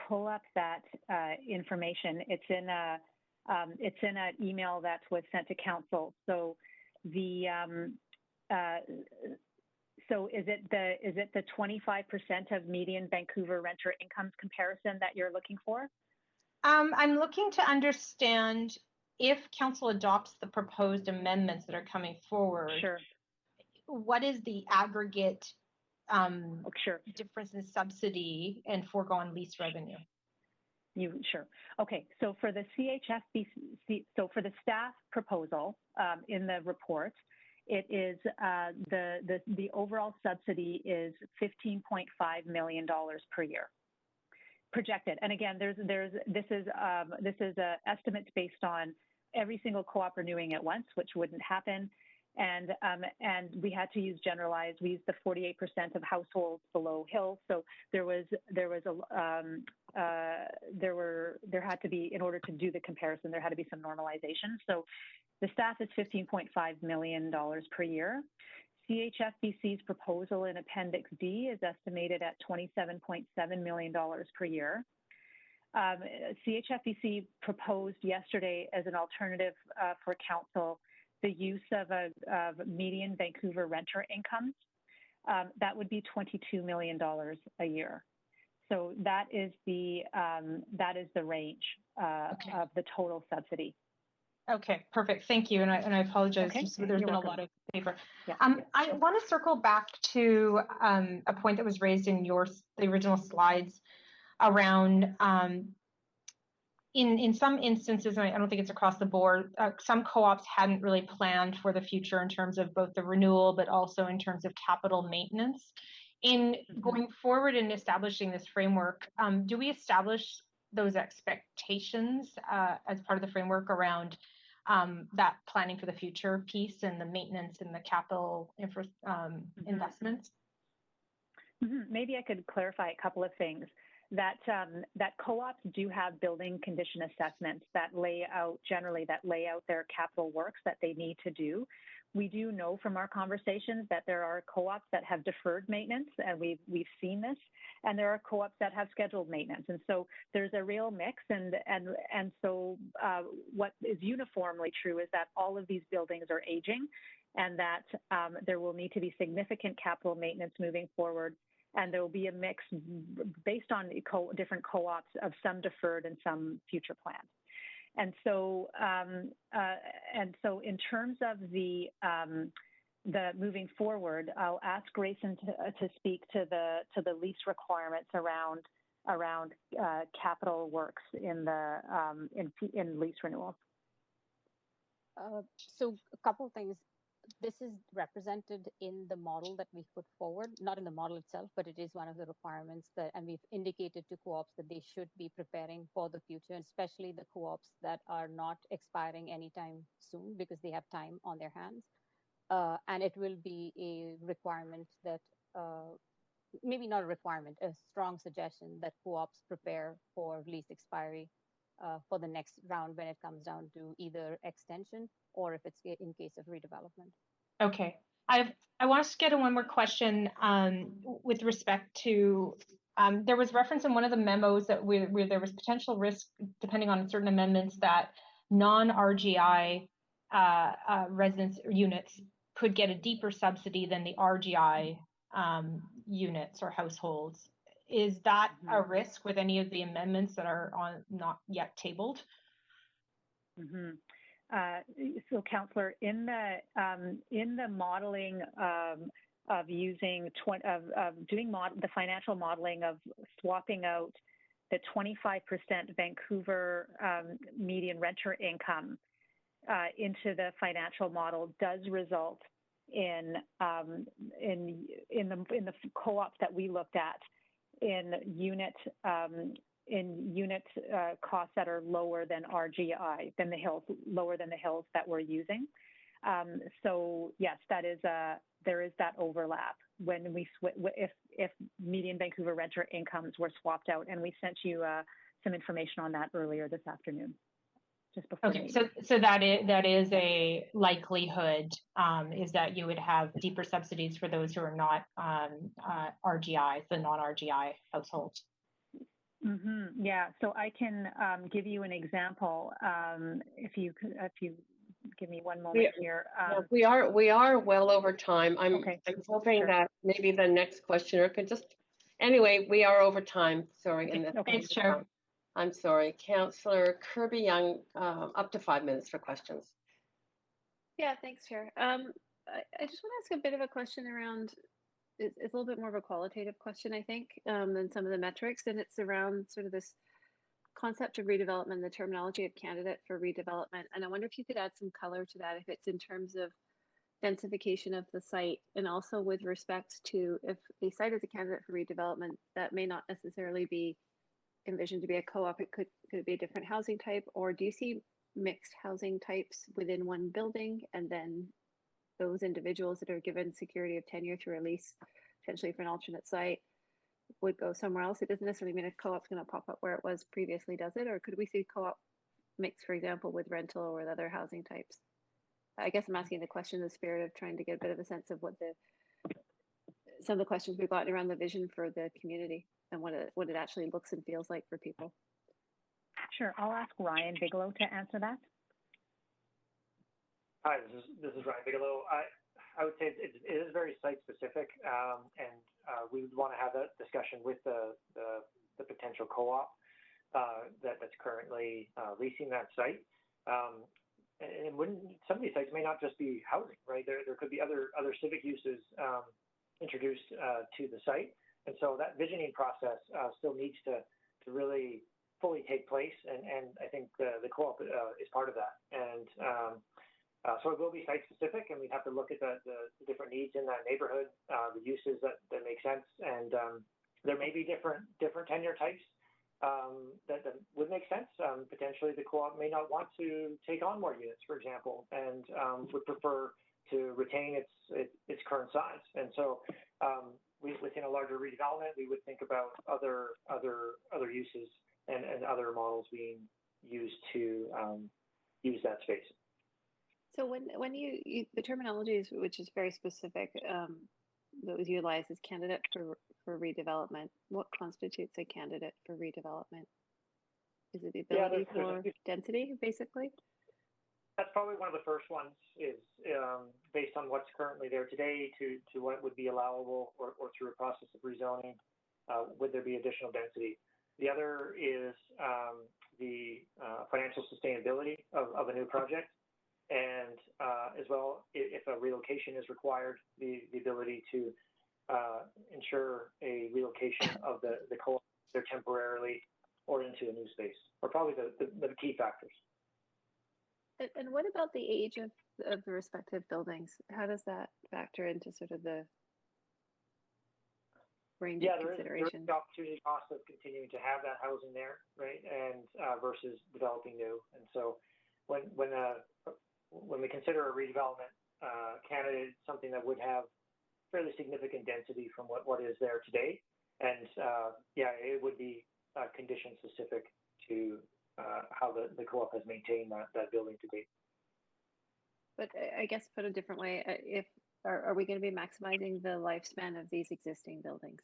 S7: pull up that information. It's in an email that was sent to Council. So the so is it the 25% of median Vancouver renter incomes comparison that you're looking for?
S10: I'm looking to understand if Council adopts the proposed amendments that are coming forward.
S7: Sure.
S10: What is the aggregate difference in subsidy and foregone lease revenue?
S7: Sure. Okay. So for the CHFBC, so for the staff proposal in the report, it is the overall subsidy is $15.5 million per year projected. And again, this is estimates based on every single co-op renewing at once, which wouldn't happen. And we had to use generalized. We used the 48% of households below Hill. So there had to be, in order to do the comparison, there had to be some normalization. So the staff is $15.5 million per year. CHFBC's proposal in Appendix D is estimated at $27.7 million per year. CHFBC proposed yesterday as an alternative for council the use of median Vancouver renter income. That would be $22 million a year. So that is the range of the total subsidy.
S10: Okay, perfect. Thank you. And I apologize.
S7: Okay.
S10: There's been a lot of paper.
S7: Yeah.
S10: I want to circle back to a point that was raised in the original slides around in some instances, and I don't think it's across the board, some co-ops hadn't really planned for the future in terms of both the renewal, but also in terms of capital maintenance. In going forward and establishing this framework, do we establish those expectations as part of the framework around that planning for the future piece and the maintenance and the capital investments?
S7: Maybe I could clarify a couple of things. That co-ops do have building condition assessments that lay out their capital works that they need to do. We do know from our conversations that there are co-ops that have deferred maintenance, and we've seen this, and there are co-ops that have scheduled maintenance, and so there's a real mix. And so what is uniformly true is that all of these buildings are aging, and that there will need to be significant capital maintenance moving forward. And there will be a mix based on different co-ops of some deferred and some future planned. And so in terms of the moving forward, I'll ask Grayson to speak to the lease requirements around capital works in lease renewals.
S9: So a couple of things. This is represented in the model that we've put forward, not in the model itself, but it is one of the requirements and we've indicated to co-ops that they should be preparing for the future, especially the co-ops that are not expiring anytime soon because they have time on their hands. And it will be a requirement that, maybe not a requirement, a strong suggestion that co-ops prepare for lease expiry for the next round when it comes down to either extension or if it's in case of redevelopment.
S10: Okay. I want to get in one more question with respect to, there was reference in one of the memos that where there was potential risk, depending on certain amendments, that non-RGI residence units could get a deeper subsidy than the RGI units or households. Is that a risk with any of the amendments that are not yet tabled?
S7: So, Councillor, in the modeling of using the financial modeling of swapping out the 25% Vancouver median renter income into the financial model does result in the co-op that we looked at in unit costs that are lower than RGI, than the hills, lower than the hills that we're using. So yes, there is that overlap when if median Vancouver renter incomes were swapped out, and we sent you some information on that earlier this afternoon, just before.
S10: Okay, so that is a likelihood, is that you would have deeper subsidies for those who are not RGI, the non-RGI households.
S7: Mm-hmm. Yeah, so I can give you an example. If you give me one moment here.
S1: We are well over time. I'm hoping
S7: sure.
S1: that maybe the next questioner could just. Anyway, we are over time. Sorry.
S10: Thanks, Chair.
S1: I'm sorry, Councillor Kirby Young. Up to 5 minutes for questions.
S11: Yeah, thanks, Chair. I just want to ask a bit of a question around. It's a little bit more of a qualitative question, I think, than some of the metrics, and it's around sort of this concept of redevelopment, the terminology of candidate for redevelopment. And I wonder if you could add some color to that, if it's in terms of densification of the site, and also with respect to if a site is a candidate for redevelopment, that may not necessarily be envisioned to be a co-op. It could be a different housing type, or do you see mixed housing types within one building, and then those individuals that are given security of tenure through a lease, potentially for an alternate site, would go somewhere else? It doesn't necessarily mean a co-op's going to pop up where it was previously, does it? Or could we see co-op mix, for example, with rental or with other housing types? I guess I'm asking the question in the spirit of trying to get a bit of a sense of what some of the questions we've gotten around the vision for the community and what it actually looks and feels like for people.
S7: Sure, I'll ask Ryan Bigelow to answer that.
S8: Hi, this is Ryan Bigelow. I would say it is very site specific, and we would want to have that discussion with the potential co-op that's currently leasing that site. And some of these sites may not just be housing, right? There could be other civic uses introduced to the site, and so that visioning process still needs to really fully take place, and I think the co-op is part of that. And so it will be site specific, and we'd have to look at the different needs in that neighborhood, the uses that make sense, and there may be different tenure types that would make sense. Potentially the co-op may not want to take on more units, for example, and would prefer to retain its current size. And so within a larger redevelopment, we would think about other uses and other models being used to use that space.
S11: So when you the terminology which is very specific, that was utilized as candidate for redevelopment, what constitutes a candidate for redevelopment? Is it the ability for density, basically?
S8: That's probably one of the first ones, is based on what's currently there today to what would be allowable, or through a process of rezoning, would there be additional density? The other is the financial sustainability of a new project. And as well, if a relocation is required, the ability to ensure a relocation of the co-op there temporarily or into a new space are probably the key factors.
S11: And what about the age of the respective buildings? How does that factor into sort of the range of considerations?
S8: There's the opportunity cost of continuing to have that housing there, right? And versus developing new. And so when we consider a redevelopment candidate, something that would have fairly significant density from what is there today, and it would be condition specific to how the co-op has maintained that building to date.
S11: But I guess put a different way, are we going to be maximizing the lifespan of these existing buildings?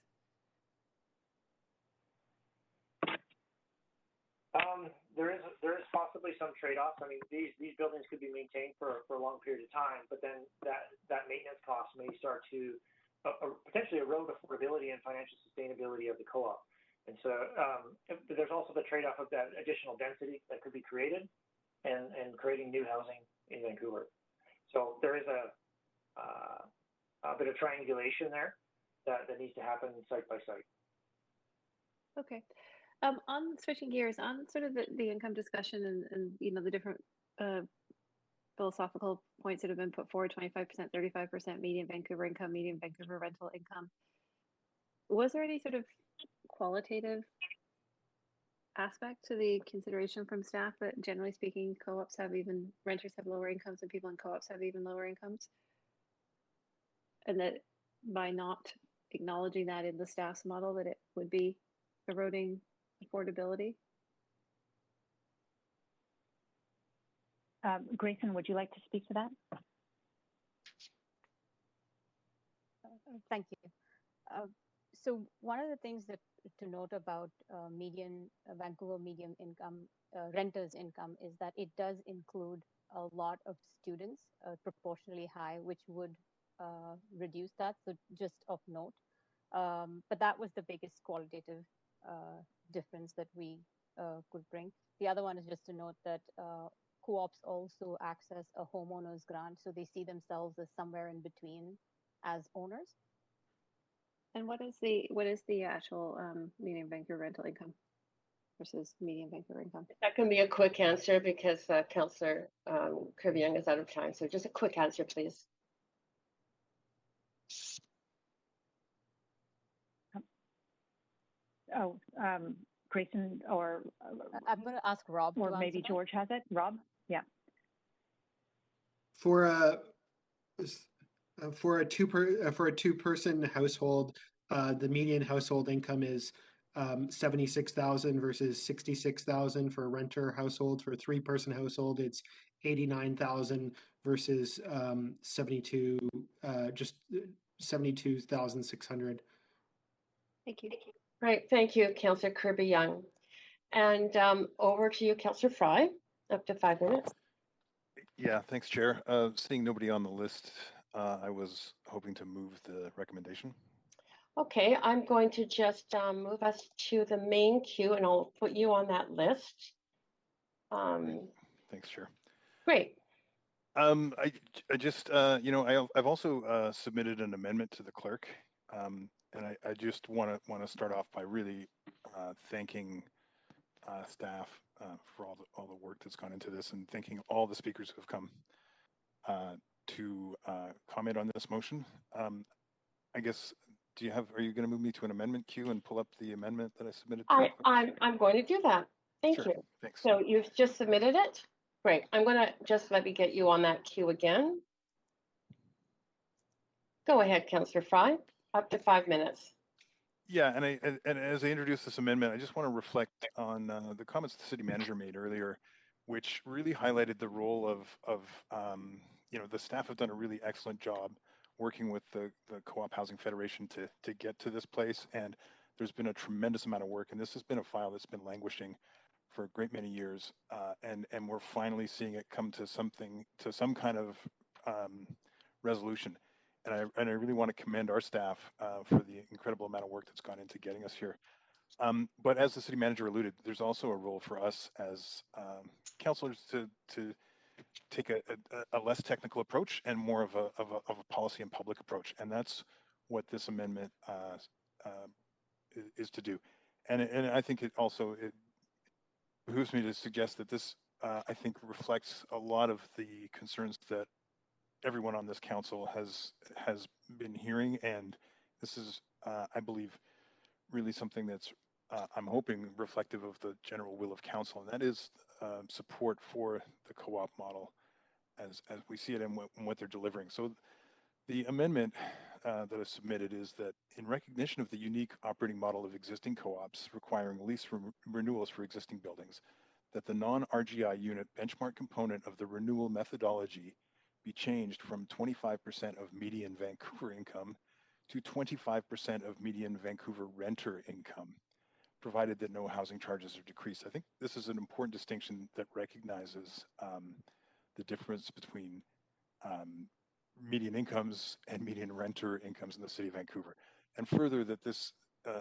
S8: There is possibly some trade-offs. I mean, these buildings could be maintained for a long period of time, but then that maintenance cost may start to potentially erode affordability and financial sustainability of the co-op. And so there's also the trade-off of that additional density that could be created and creating new housing in Vancouver. So there is a bit of triangulation there that needs to happen site by site.
S11: Okay. On switching gears, on sort of the income discussion and you know the different philosophical points that have been put forward, 25%, 35% median Vancouver income, median Vancouver rental income. Was there any sort of qualitative aspect to the consideration from staff that generally speaking, co-ops have even, renters have lower incomes and people in co-ops have even lower incomes? And that by not acknowledging that in the staff's model, that it would be eroding affordability?
S7: Grayson, would you like to speak to that?
S9: Thank you. So one of the things that to note about median Vancouver median income renters income is that it does include a lot of students, proportionally high, which would reduce that. So just of note. But that was the biggest qualitative difference that we could bring. The other one is just to note that co-ops also access a homeowners grant, so they see themselves as somewhere in between as owners.
S11: And what is the actual median Vancouver rental income versus median Vancouver income?
S1: That can be a quick answer because Councillor Kirby-Young is out of time. So just a quick answer, please.
S7: Oh, Grayson or
S9: I'm going to ask Rob.
S7: Or maybe George has it. Rob, yeah.
S12: For a two-person household, the median household income is 76,000 versus 66,000 for a renter household. For a three-person household, it's 89,000 versus 72,600.
S11: Thank you.
S1: Right, thank you, Councillor Kirby-Young. And over to you, Councillor Fry, up to 5 minutes.
S13: Yeah, thanks, Chair. Seeing nobody on the list, I was hoping to move the recommendation.
S1: Okay, I'm going to just move us to the main queue and I'll put you on that list.
S13: Thanks, Chair.
S1: Great.
S13: I just, I've also submitted an amendment to the clerk, and I just want to start off by really thanking staff for all the work that's gone into this, and thanking all the speakers who have come to comment on this motion. I guess, are you going to move me to an amendment queue and pull up the amendment that I submitted?
S1: I'm going to do that. Thank you.
S13: Thanks.
S1: So you've just submitted it? Great. I'm going to just let me get you on that queue again. Go ahead, Councillor Fry, up to 5 minutes.
S13: Yeah, and as I introduce this amendment, I just want to reflect on the comments the city manager made earlier, which really highlighted the role of the staff have done a really excellent job working with the Co-op Housing Federation to get to this place, and there's been a tremendous amount of work, and this has been a file that's been languishing for a great many years, and we're finally seeing it come to some kind of resolution. And I really want to commend our staff for the incredible amount of work that's gone into getting us here. But as the city manager alluded, there's also a role for us as councillors to take a less technical approach and more of a policy and public approach, and that's what this amendment is to do. And I think it behooves me to suggest that this I think reflects a lot of the concerns that everyone on this council has been hearing, and this is I believe really something that's I'm hoping reflective of the general will of council, and that is support for the co-op model as we see it and what they're delivering. So the amendment that is submitted is that in recognition of the unique operating model of existing co-ops requiring lease renewals for existing buildings, that the non-RGI unit benchmark component of the renewal methodology be changed from 25% of median Vancouver income to 25% of median Vancouver renter income, provided that no housing charges are decreased. I think this is an important distinction that recognizes the difference between median incomes and median renter incomes in the city of Vancouver. And further, that this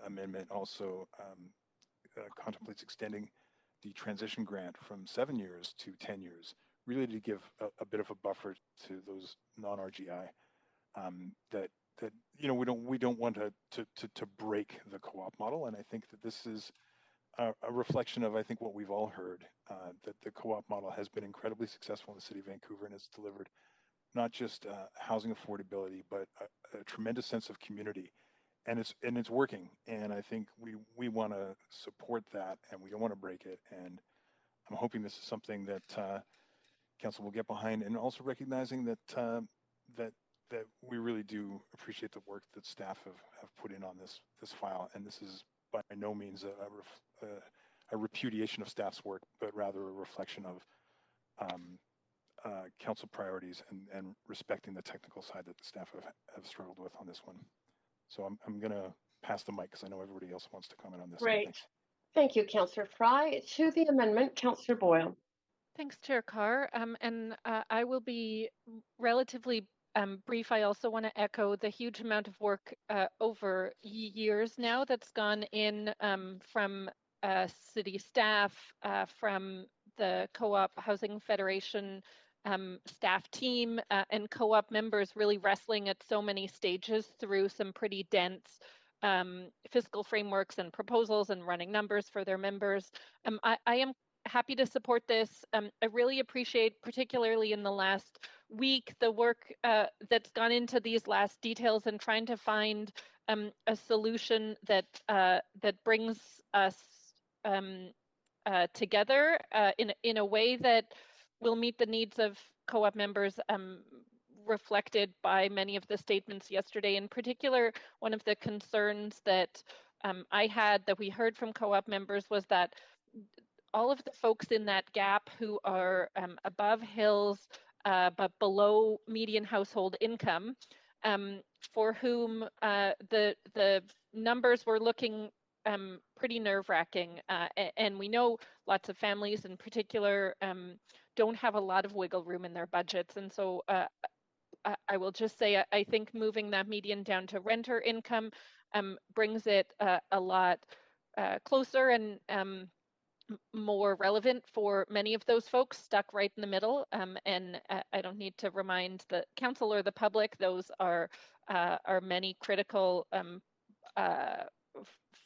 S13: amendment also contemplates extending the transition grant from 7 years to 10 years, really to give a bit of a buffer to those non-RGI that we don't want to break the co-op model. And I think that this is a reflection of, I think, what we've all heard, that the co-op model has been incredibly successful in the city of Vancouver and has delivered not just housing affordability, but a tremendous sense of community, and it's working. And I think we want to support that, and we don't want to break it. And I'm hoping this is something that council will get behind, and also recognizing that that we really do appreciate the work that staff have put in on this file. And this is by no means a repudiation of staff's work, but rather a reflection of council priorities and respecting the technical side that the staff have struggled with on this one. So I'm going to pass the mic because I know everybody else wants to comment on this.
S1: Great.
S13: Thanks.
S1: Thank you, Councillor Fry. To the amendment, Councillor Boyle.
S4: Thanks, Chair Carr. I will be relatively brief. I also want to echo the huge amount of work over years now that's gone in from city staff, from the Co-op Housing Federation staff team, and co-op members really wrestling at so many stages through some pretty dense fiscal frameworks and proposals and running numbers for their members. I am happy to support this. I really appreciate, particularly in the last week, the work that's gone into these last details and trying to find a solution that that brings us together in a way that will meet the needs of co-op members, reflected by many of the statements yesterday. In particular, one of the concerns that I had, that we heard from co-op members, was that all of the folks in that gap who are above hills but below median household income, for whom the numbers were looking pretty nerve-wracking, and we know lots of families in particular don't have a lot of wiggle room in their budgets. And so I will just say, I think moving that median down to renter income brings it a lot closer and more relevant for many of those folks stuck right in the middle. And I don't need to remind the council or the public, those are many critical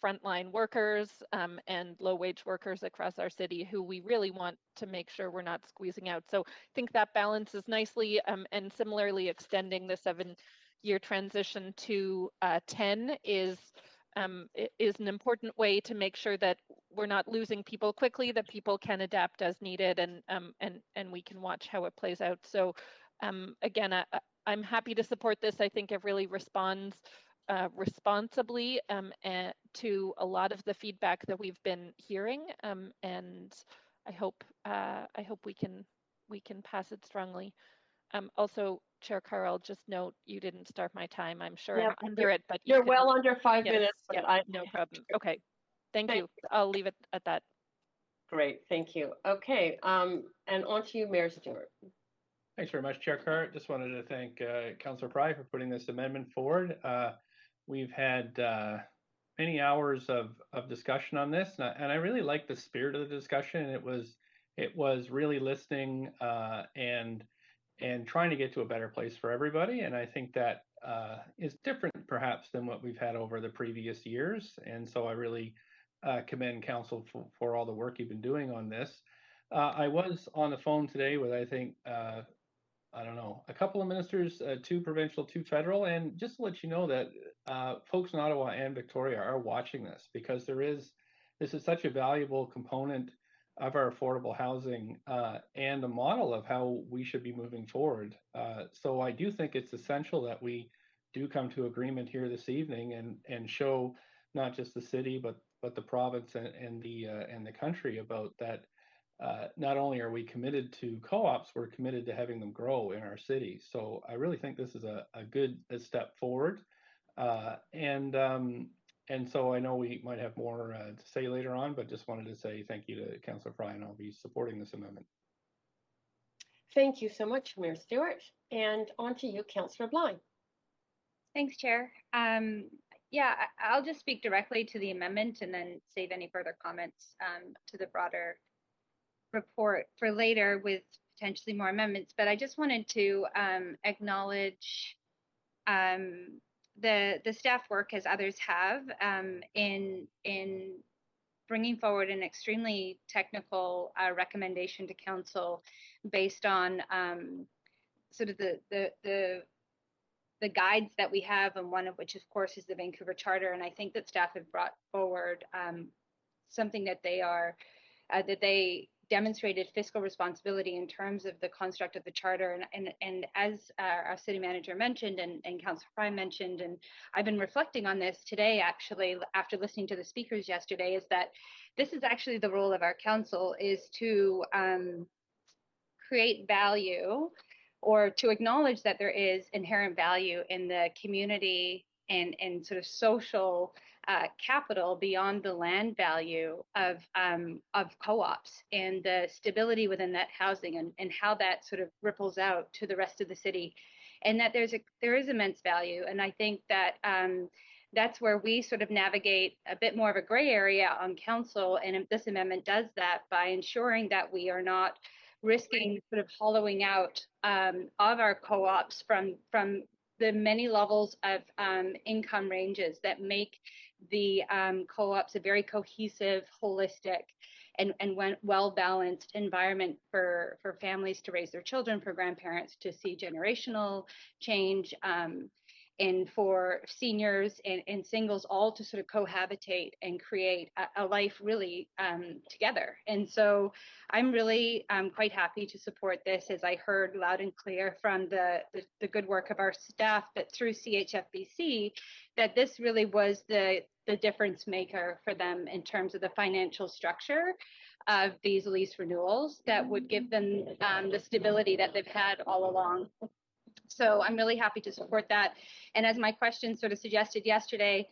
S4: frontline workers and low-wage workers across our city who we really want to make sure we're not squeezing out. So I think that balances nicely, and similarly extending the 7-year transition to 10 is an important way to make sure that we're not losing people quickly, that people can adapt as needed, and we can watch how it plays out. So again, I'm happy to support this. I think it really responds responsibly to a lot of the feedback that we've been hearing, and I hope we can pass it strongly. Also, Chair Carr, I'll just note you didn't start my time. I'm sure I'm under it, but
S1: you're well under 5
S4: yes,
S1: minutes.
S4: But no problem. Okay, thank you. I'll leave it at that.
S1: Great, thank you. Okay, and on to you, Mayor Stewart.
S3: Thanks very much, Chair Carr. Just wanted to thank Councillor Fry for putting this amendment forward. We've had many hours of discussion on this, and I really like the spirit of the discussion. It was really listening and trying to get to a better place for everybody. And I think that is different perhaps than what we've had over the previous years. And so I really commend council for all the work you've been doing on this. I was on the phone today with, I think, I don't know, a couple of ministers, 2 provincial, 2 federal, and just to let you know that folks in Ottawa and Victoria are watching this, because this is such a valuable component of our affordable housing and a model of how we should be moving forward. So I do think it's essential that we do come to agreement here this evening and show not just the city but the province and the country about that. Not only are we committed to co-ops, we're committed to having them grow in our city. So I really think this is a good step forward. And so I know we might have more to say later on, but just wanted to say thank you to Councillor Fry, and I'll be supporting this amendment.
S1: Thank you so much, Mayor Stewart. And on to you, Councillor Blind.
S14: Thanks, Chair. Yeah, I'll just speak directly to the amendment and then save any further comments to the broader report for later with potentially more amendments. But I just wanted to acknowledge the staff work, as others have, in bringing forward an extremely technical recommendation to council based on sort of the guides that we have, and one of which, of course, is the Vancouver Charter. And I think that staff have brought forward something that they demonstrated fiscal responsibility in terms of the construct of the charter. And as our city manager mentioned, and Councillor Prime mentioned, and I've been reflecting on this today, actually, after listening to the speakers yesterday, is that this is actually the role of our council, is to create value, or to acknowledge that there is inherent value in the community and sort of social capital beyond the land value of co-ops, and the stability within that housing, and how that sort of ripples out to the rest of the city, and that there is immense value. And I think that that's where we sort of navigate a bit more of a gray area on council, and this amendment does that by ensuring that we are not risking sort of hollowing out of our co-ops from the many levels of income ranges that make the co-ops a very cohesive, holistic, and well-balanced environment for families to raise their children, for grandparents to see generational change, and for seniors and singles all to sort of cohabitate and create a life really together. And so I'm really quite happy to support this, as I heard loud and clear from the good work of our staff, but through CHFBC, that this really was the difference maker for them in terms of the financial structure of these lease renewals that would give them the stability that they've had all along. So I'm really happy to support that. And as my question sort of suggested yesterday,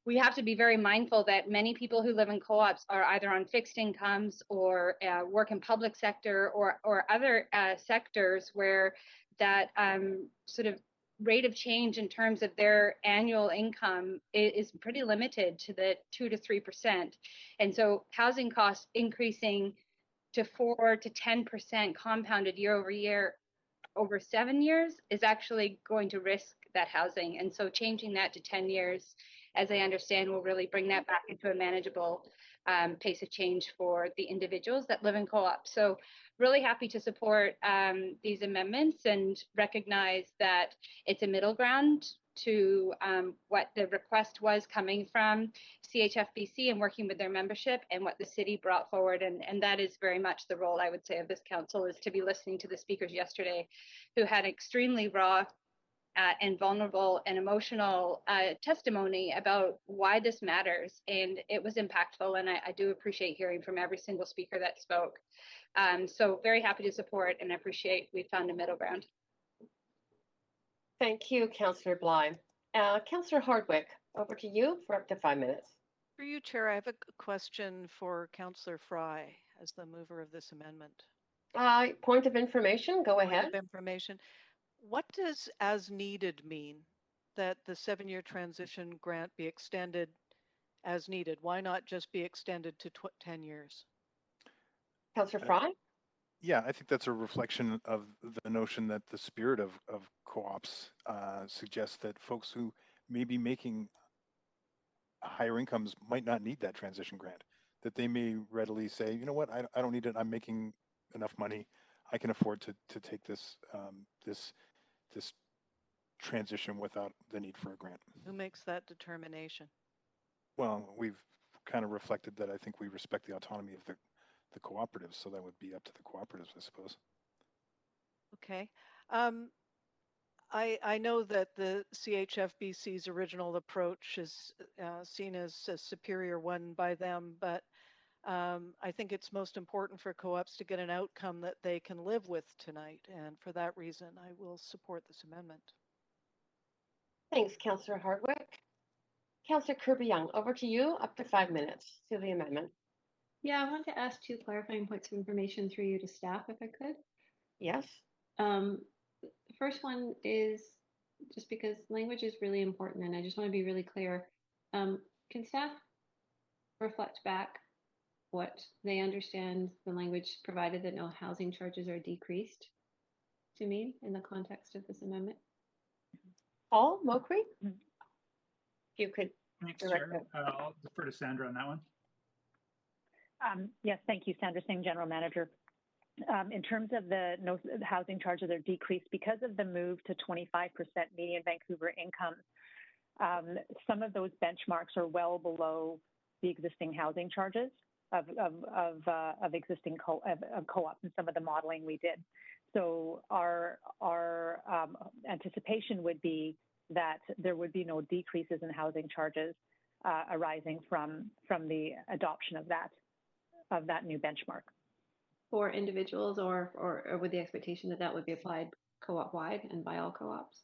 S14: we have to be very mindful that many people who live in co-ops are either on fixed incomes or work in public sector or other sectors where that sort of rate of change in terms of their annual income is pretty limited to the 2 to 3%. And so housing costs increasing to 4 to 10% compounded year over year over 7 years is actually going to risk that housing. And so changing that to 10 years, as I understand, will really bring that back into a manageable pace of change for the individuals that live in co-ops. So really happy to support these amendments and recognize that it's a middle ground to what the request was coming from CHFBC and working with their membership, and what the city brought forward. And that is very much the role, I would say, of this council, is to be listening to the speakers yesterday who had extremely raw and vulnerable and emotional testimony about why this matters. And it was impactful, and I do appreciate hearing from every single speaker that spoke. So very happy to support, and appreciate we found a middle ground.
S1: Thank you, Councillor Bly. Councillor Hardwick, over to you for up to 5 minutes.
S15: Through you, Chair, I have a question for Councillor Fry as the mover of this amendment.
S1: Point of information, go ahead.
S15: Point of information. What does as needed mean? That the 7-year transition grant be extended as needed? Why not just be extended to 10 years?
S1: Councillor Fry?
S13: Yeah, I think that's a reflection of the notion that the spirit of co-ops suggests that folks who may be making higher incomes might not need that transition grant, that they may readily say, you know what, I don't need it, I'm making enough money, I can afford to take this this transition without the need for a grant.
S15: Who makes that determination? Well,
S13: we've kind of reflected that I think we respect the autonomy of the cooperatives, so that would be up to the cooperatives, I suppose.
S15: Okay. I know that the CHFBC's original approach is seen as a superior one by them, but I think it's most important for co-ops to get an outcome that they can live with tonight. And for that reason, I will support this amendment.
S1: Thanks, Councillor Hardwick. Councillor Kirby-Young, over to you, up to 5 minutes to the amendment.
S16: Yeah, I wanted to ask 2 clarifying points of information through you to staff, if I could.
S1: Yes.
S16: The first one is just because language is really important, and I just want to be really clear. Can staff reflect back what they understand the language provided that no housing charges are decreased to mean in the context of this amendment?
S1: Paul Mokry? If you could.
S6: Thanks, Chair. I'll defer to Sandra on that one.
S7: Yes, thank you, Sandra Singh, General Manager. In terms of the housing charges are decreased because of the move to 25% median Vancouver income. Some of those benchmarks are well below the existing housing charges of existing co-ops and some of the modeling we did. So our anticipation would be that there would be no decreases in housing charges arising from the adoption of that new benchmark.
S16: For individuals or with the expectation that that would be applied co-op wide and by all co-ops?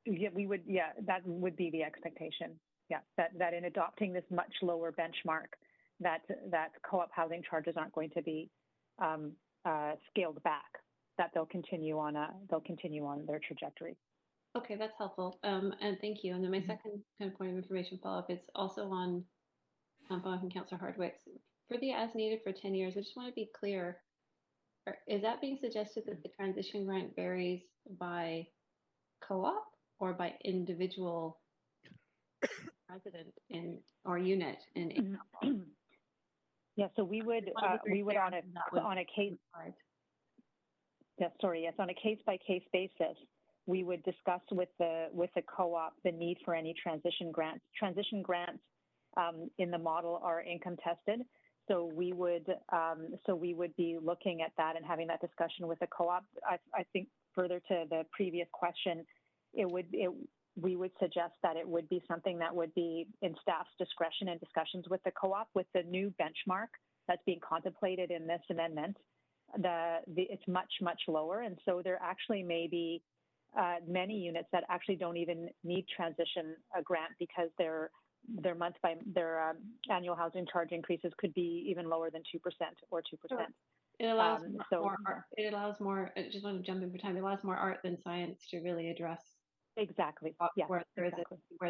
S7: Yeah, that would be the expectation. Yeah, that in adopting this much lower benchmark, that co-op housing charges aren't going to be scaled back. That they'll continue on their trajectory.
S16: Okay, that's helpful. And thank you. And then my second kind of point of information follow-up is also on following from Councillor Hardwick's. For the as needed for 10 years, I just want to be clear. Is that being suggested that the transition grant varies by co-op or by individual resident or unit in income?
S7: Yeah, so we would on a case. On a case by case basis, we would discuss with the co-op the need for any transition grants. Transition grants in the model are income tested, so we would be looking at that and having that discussion with the co-op. I think further to the previous question, we would suggest that it would be something that would be in staff's discretion and discussions with the co-op. With the new benchmark that's being contemplated in this amendment, it's much lower, and so there actually may be many units that actually don't even need transition grant because their annual housing charge increases could be even lower than 2% or 2%.
S16: Sure. It allows more. It allows more. I just want to jump in for time. It allows more art than science to really address.
S7: Exactly. Yeah.
S16: Where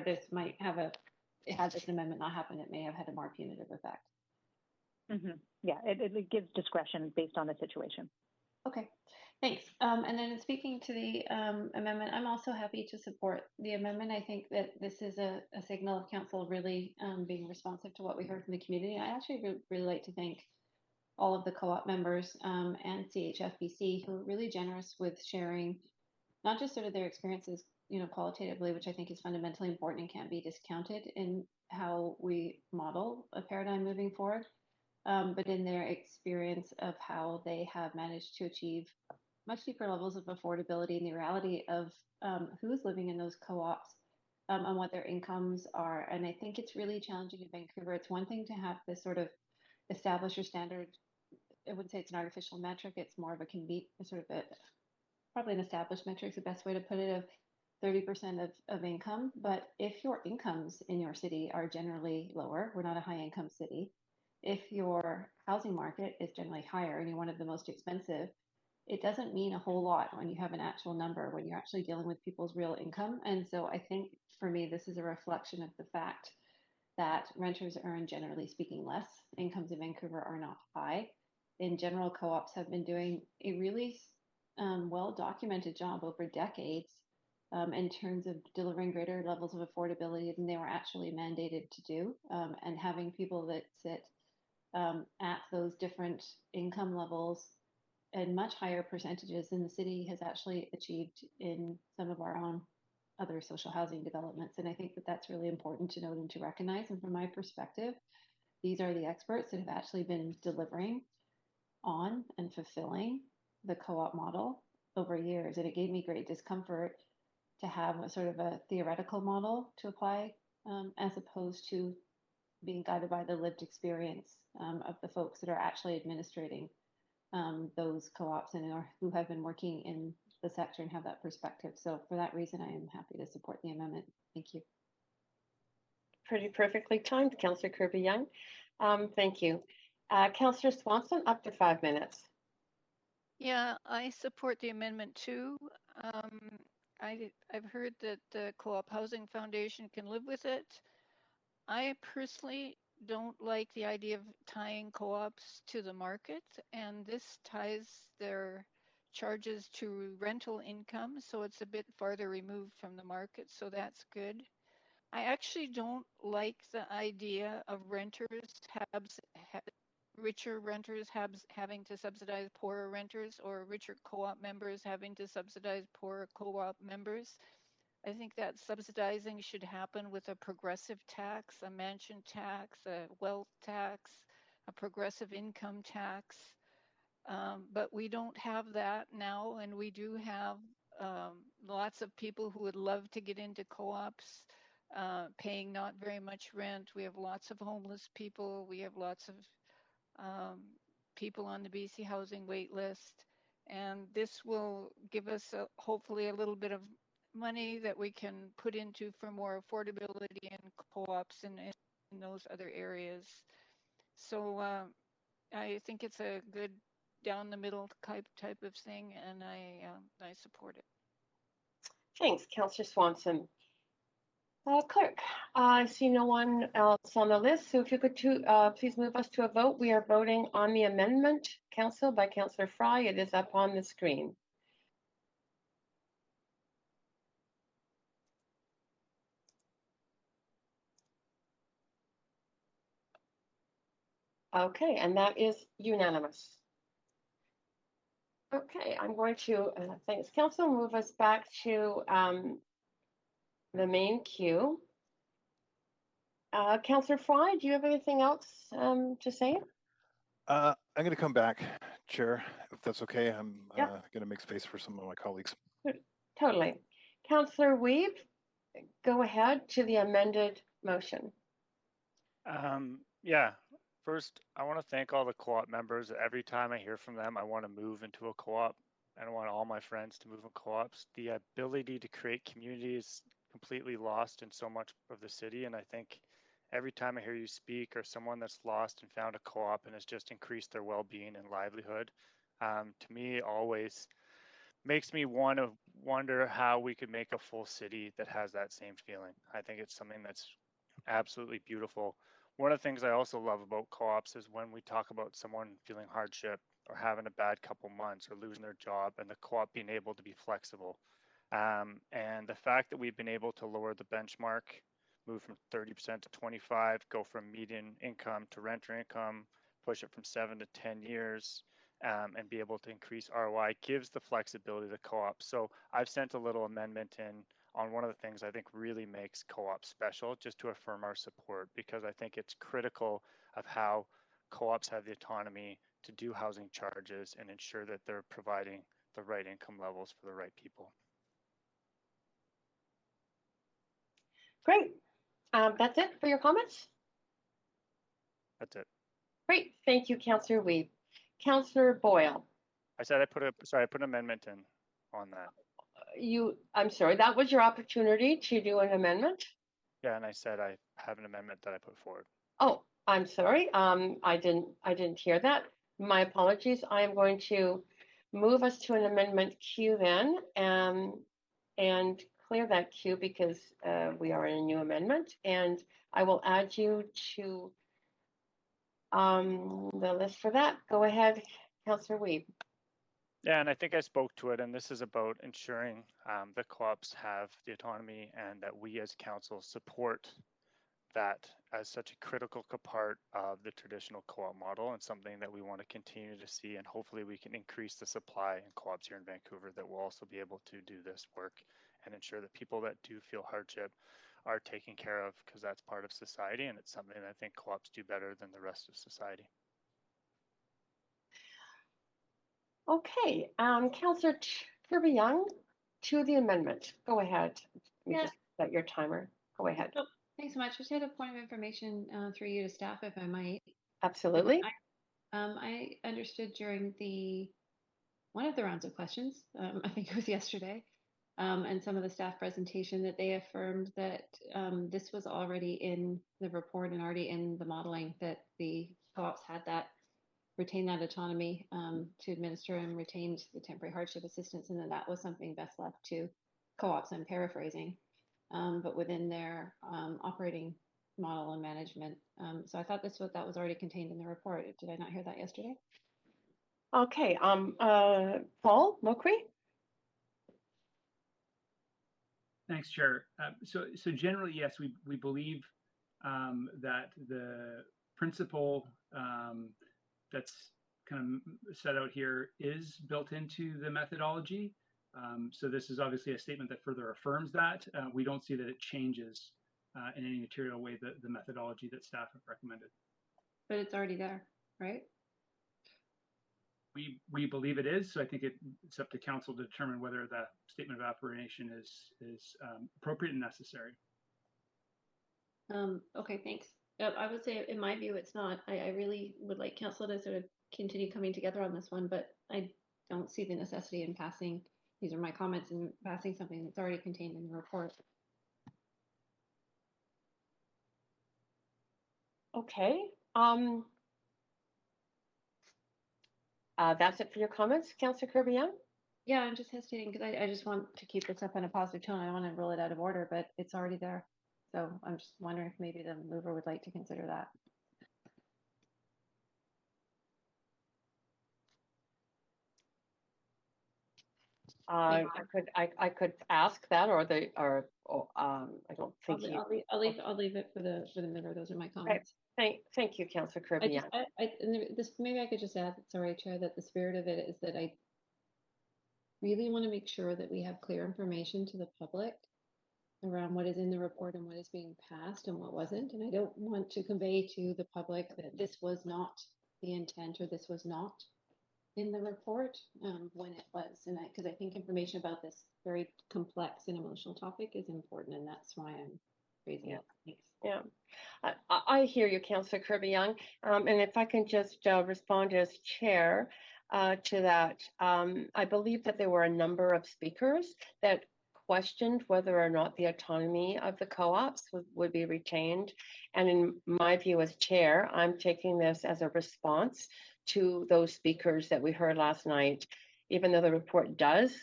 S16: this might have had this amendment not happen, it may have had a more punitive effect.
S7: Mm-hmm. Yeah, it gives discretion based on the situation.
S16: Okay, thanks. And then speaking to the amendment, I'm also happy to support the amendment. I think that this is a signal of council really being responsive to what we heard from the community. I actually really like to thank all of the co-op members and CHFBC who are really generous with sharing not just sort of their experiences, qualitatively, which I think is fundamentally important and can't be discounted in how we model a paradigm moving forward, but in their experience of how they have managed to achieve much deeper levels of affordability and the reality of who's living in those co-ops and what their incomes are. And I think it's really challenging in Vancouver. It's one thing to have this sort of establish your standard. I wouldn't say it's an artificial metric. It's more of probably an established metric is the best way to put it, of 30% of income. But if your incomes in your city are generally lower, we're not a high income city. If your housing market is generally higher and you're one of the most expensive, it doesn't mean a whole lot when you have an actual number, when you're actually dealing with people's real income. And so I think for me, this is a reflection of the fact that renters earn, generally speaking, less. Incomes in Vancouver are not high. In general, co-ops have been doing a really well-documented job over decades in terms of delivering greater levels of affordability than they were actually mandated to do, and having people that sit at those different income levels and much higher percentages than the city has actually achieved in some of our own other social housing developments. And I think that that's really important to note and to recognize. And from my perspective, these are the experts that have actually been delivering on and fulfilling the co-op model over years. And it gave me great discomfort to have a sort of a theoretical model to apply as opposed to being guided by the lived experience of the folks that are actually administrating those co-ops and who have been working in the sector and have that perspective. So for that reason, I am happy to support the amendment. Thank you.
S1: Pretty perfectly timed, Councillor Kirby-Yung. Thank you. Councillor Swanson, up to 5 minutes.
S15: Yeah, I support the amendment too. I've heard that the Co-op Housing Foundation can live with it. I personally don't like the idea of tying co-ops to the market, and this ties their charges to rental income, so it's a bit farther removed from the market, so that's good.
S17: I actually don't like the idea of richer renters having to subsidize poorer renters, or richer co-op members having to subsidize poorer co-op members. I think that subsidizing should happen with a progressive tax, a mansion tax, a wealth tax, a progressive income tax. But we don't have that now, and we do have lots of people who would love to get into co-ops, paying not very much rent. We have lots of homeless people. We have lots of people on the BC housing wait list. And this will give us hopefully a little bit of money that we can put into for more affordability in co-ops and in those other areas. So I think it's a good down the middle type of thing, and I support it.
S1: Thanks, Councillor Swanson. Clerk, I see no one else on the list, so if you could please move us to a vote. We are voting on the amendment, Council, by Councillor Fry. It is up on the screen. Okay, and that is unanimous. Okay, I'm going to, thanks, Council, move us back to the main queue. Councillor Fry, do you have anything else to say?
S13: I'm going to come back, Chair, if that's okay. I'm going to make space for some of my colleagues.
S1: Totally. Councillor Weeb, go ahead to the amended motion.
S18: Yeah, first, I want to thank all the co-op members. Every time I hear from them, I want to move into a co-op, and I want all my friends to move in co-ops. The ability to create community is completely lost in so much of the city, and I think every time I hear you speak, or someone that's lost and found a co-op and has just increased their well-being and livelihood, to me, always makes me want to wonder how we could make a full city that has that same feeling. I think it's something that's absolutely beautiful. One of the things I also love about co-ops is when we talk about someone feeling hardship or having a bad couple months or losing their job, and the co-op being able to be flexible. And the fact that we've been able to lower the benchmark, move from 30% to 25, go from median income to renter income, push it from 7 to 10 years, and be able to increase ROI gives the flexibility to co-op. So I've sent a little amendment in on one of the things I think really makes co-op special, just to affirm our support, because I think it's critical of how co-ops have the autonomy to do housing charges and ensure that they're providing the right income levels for the right people.
S1: Great. That's it for your comments?
S18: That's it.
S1: Great. Thank you, Councillor Weeb. Councillor Boyle.
S18: I said I put an amendment in on that.
S1: I'm sorry, that was your opportunity to do an amendment?
S18: Yeah, and I said I have an amendment that I put forward.
S1: Oh, I'm sorry. I didn't hear that. My apologies. I am going to move us to an amendment queue then, and clear that queue because we are in a new amendment, and I will add you to the list for that. Go ahead, Councillor Weeb.
S18: Yeah, and I think I spoke to it, and this is about ensuring that co-ops have the autonomy and that we as council support that as such a critical part of the traditional co-op model, and something that we want to continue to see, and hopefully we can increase the supply in co-ops here in Vancouver that will also be able to do this work and ensure that people that do feel hardship are taken care of, because that's part of society, and it's something that I think co-ops do better than the rest of society.
S1: Okay, Councillor Kirby-Young, to the amendment. Go ahead. Let me just set your timer. Go ahead.
S16: Oh, thanks so much. Just had a point of information through you to staff, if I might.
S1: Absolutely.
S16: I understood during one of the rounds of questions, I think it was yesterday, and some of the staff presentation, that they affirmed that this was already in the report and already in the modeling, that the co-ops had retained that autonomy to administer and retained the temporary hardship assistance, and that was something best left to co-ops. I'm paraphrasing, but within their operating model and management. So I thought that was already contained in the report. Did I not hear that yesterday?
S1: Okay, Paul Mokri.
S6: Thanks, Chair. So generally, yes, we believe that the principle that's kind of set out here is built into the methodology. So this is obviously a statement that further affirms that. We don't see that it changes in any material way the methodology that staff have recommended.
S16: But it's already there, right?
S6: We believe it is, so I think it's up to council to determine whether the statement of affirmation is appropriate and necessary.
S16: Okay, thanks. I would say, in my view, it's not. I really would like council to sort of continue coming together on this one, but I don't see the necessity in passing. These are my comments in passing something that's already contained in the report.
S1: Okay. That's it for your comments, Councillor Kirby-Young?
S16: Yeah, I'm just hesitating because I just want to keep this up in a positive tone. I don't want to roll it out of order, but it's already there. So I'm just wondering if maybe the mover would like to consider that.
S1: I could ask that, or I don't think
S16: I'll leave it for the mover. Those are my comments.
S1: Thank you, Councillor Kirby.
S16: This maybe I could just add, sorry, Chair, that the spirit of it is that I really want to make sure that we have clear information to the public around what is in the report and what is being passed and what wasn't. And I don't want to convey to the public that this was not the intent or this was not in the report when it was. And because I think information about this very complex and emotional topic is important, and that's why I'm raising it. Thanks.
S1: Yeah, I hear you, Councillor Kirby-Young. And if I can just respond as chair to that, I believe that there were a number of speakers that questioned whether or not the autonomy of the co-ops would be retained. And in my view as chair, I'm taking this as a response to those speakers that we heard last night, even though the report does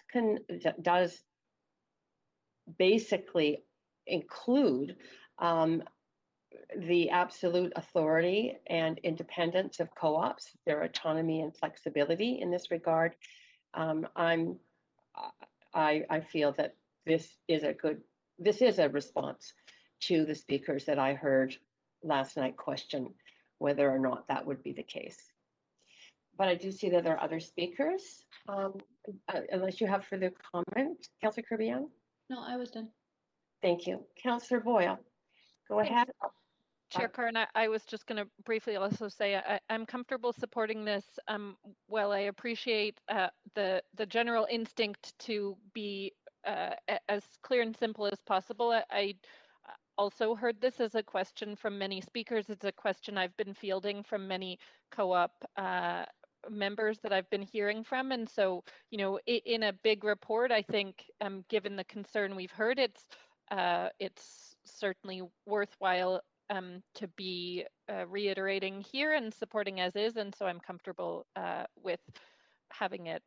S1: basically include the absolute authority and independence of co-ops, their autonomy and flexibility in this regard. I feel that this is a response to the speakers that I heard last night question whether or not that would be the case. But I do see that there are other speakers. Unless you have further comment, Councillor Kirby-Young?
S16: No, I was done.
S1: Thank you. Councillor Boyle, go ahead.
S4: Chair Kern, I was just going to briefly also say I'm comfortable supporting this. While I appreciate the general instinct to be as clear and simple as possible, I also heard this as a question from many speakers. It's a question I've been fielding from many co-op members that I've been hearing from. And so, you know, in a big report, I think given the concern we've heard, it's certainly worthwhile to be reiterating here and supporting as is, and so I'm comfortable with having it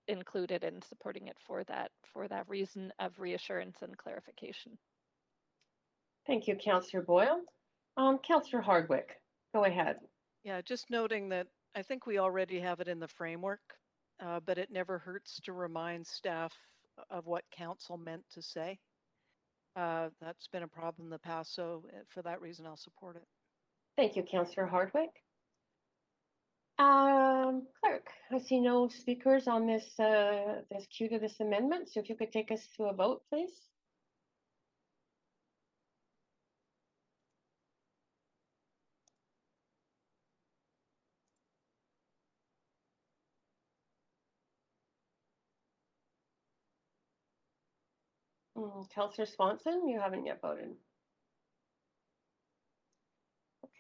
S4: included and supporting it for that reason of reassurance and clarification.
S1: Thank you, Councillor Boyle. Councillor Hardwick, go ahead.
S15: Yeah, just noting that I think we already have it in the framework, but it never hurts to remind staff of what council meant to say. That's been a problem in the past, so for that reason, I'll support it.
S1: Thank you, Councillor Hardwick. Clerk, I see no speakers on this queue to this amendment, so if you could take us to a vote, please. Councillor Swanson, you haven't yet voted.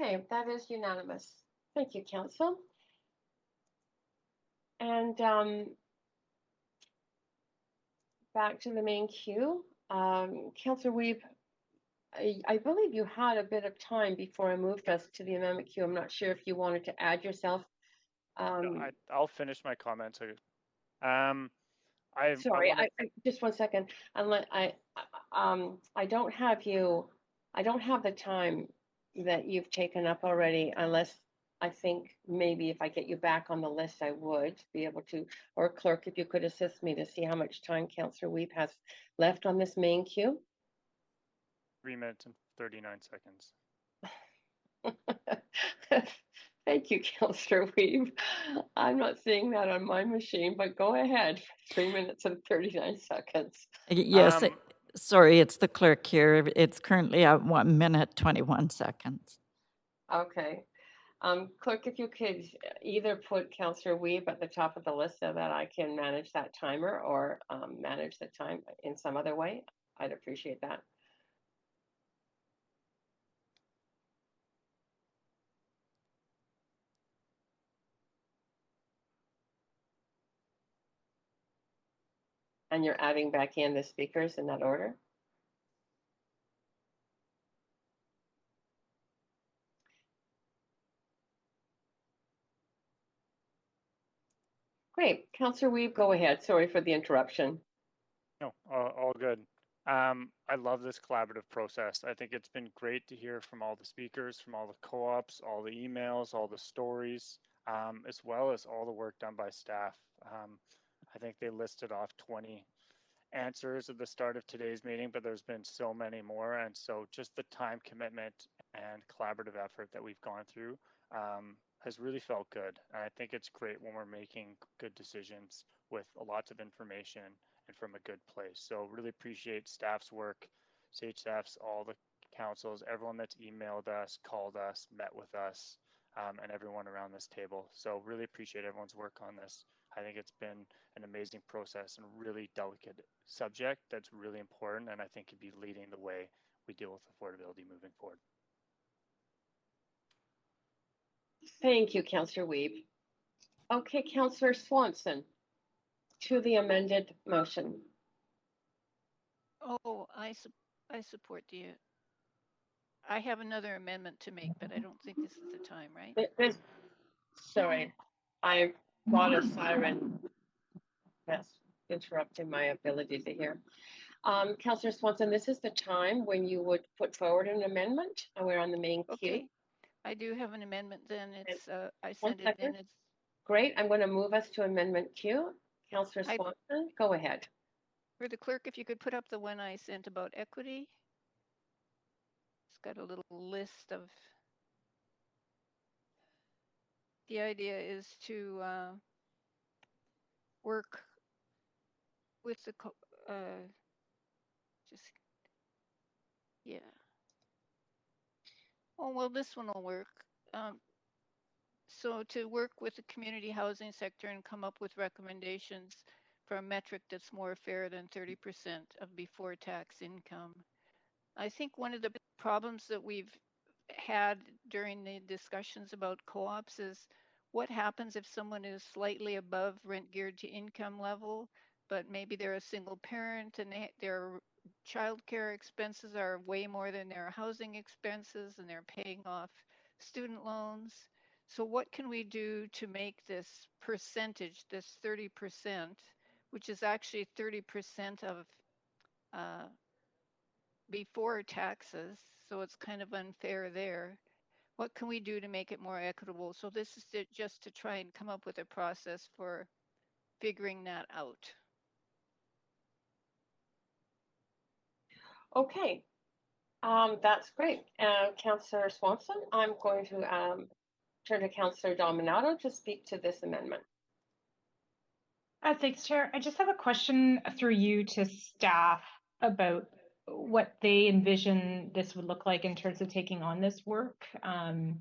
S1: Okay, that is unanimous. Thank you, Council. And back to the main queue. Councillor Weeb, I believe you had a bit of time before I moved us to the amendment queue. I'm not sure if you wanted to add yourself.
S18: No, I'll finish my comments.
S1: Sorry, just 1 second. I don't have the time that you've taken up already, unless I think maybe if I get you back on the list, I would be able to, or clerk, if you could assist me to see how much time Councillor Weep has left on this main queue.
S18: 3 minutes and 39 seconds.
S1: Thank you, Councillor Weep. I'm not seeing that on my machine, but go ahead. 3 minutes and 39 seconds.
S2: Yes, sorry, it's the clerk here. It's currently at 1 minute, 21 seconds.
S1: Okay. Clerk, if you could either put Councillor Weeb at the top of the list so that I can manage that timer, or manage the time in some other way, I'd appreciate that. And you're adding back in the speakers in that order? Great. Councillor Weeb, go ahead. Sorry for the interruption.
S18: No, all good. I love this collaborative process. I think it's been great to hear from all the speakers, from all the co-ops, all the emails, all the stories, as well as all the work done by staff. I think they listed off 20 answers at the start of today's meeting, but there's been so many more. And so just the time commitment and collaborative effort that we've gone through has really felt good. And I think it's great when we're making good decisions with lots of information and from a good place. So really appreciate staff's work, SAGE staffs, all the councils, everyone that's emailed us, called us, met with us, and everyone around this table. So really appreciate everyone's work on this. I think it's been an amazing process and really delicate subject that's really important, and I think could be leading the way we deal with affordability moving forward.
S1: Thank you, Councillor Weeb. Okay, Councillor Swanson, to the amended motion.
S17: Oh, I support the. I have another amendment to make, but I don't think this is the time, right?
S1: Sorry, I got a siren. That's interrupting my ability to hear. Councillor Swanson, this is the time when you would put forward an amendment, and we're on the main queue.
S17: Okay, I do have an amendment then. It's, I sent it in. It's
S1: great. I'm going to move us to amendment queue. Councillor Swanson, go ahead.
S17: For the clerk, if you could put up the one I sent about equity. It's got a little list of, the idea is to work with the, yeah. Oh, well, this one will work. So to work with the community housing sector and come up with recommendations for a metric that's more fair than 30% of before tax income. I think one of the problems that we've had during the discussions about co-ops is what happens if someone is slightly above rent geared to income level, but maybe they're a single parent and their childcare expenses are way more than their housing expenses and they're paying off student loans. So what can we do to make this percentage, this 30%, which is actually 30% of before taxes, so it's kind of unfair there. What can we do to make it more equitable? So this is just to try and come up with a process for figuring that out.
S1: Okay, that's great. Councillor Swanson, I'm going to turn to Councillor Dominato to speak to this amendment.
S10: Thanks, Chair. I just have a question through you to staff about what they envision this would look like in terms of taking on this work, and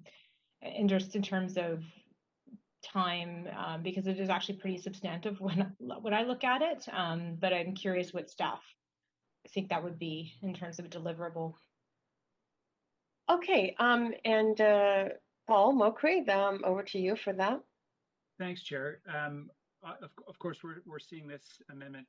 S10: just in terms of time, because it is actually pretty substantive when I look at it. But I'm curious what staff think that would be in terms of a deliverable.
S1: Okay, and Paul Mokry, over to you for that.
S6: Thanks, Chair. Of course, we're seeing this amendment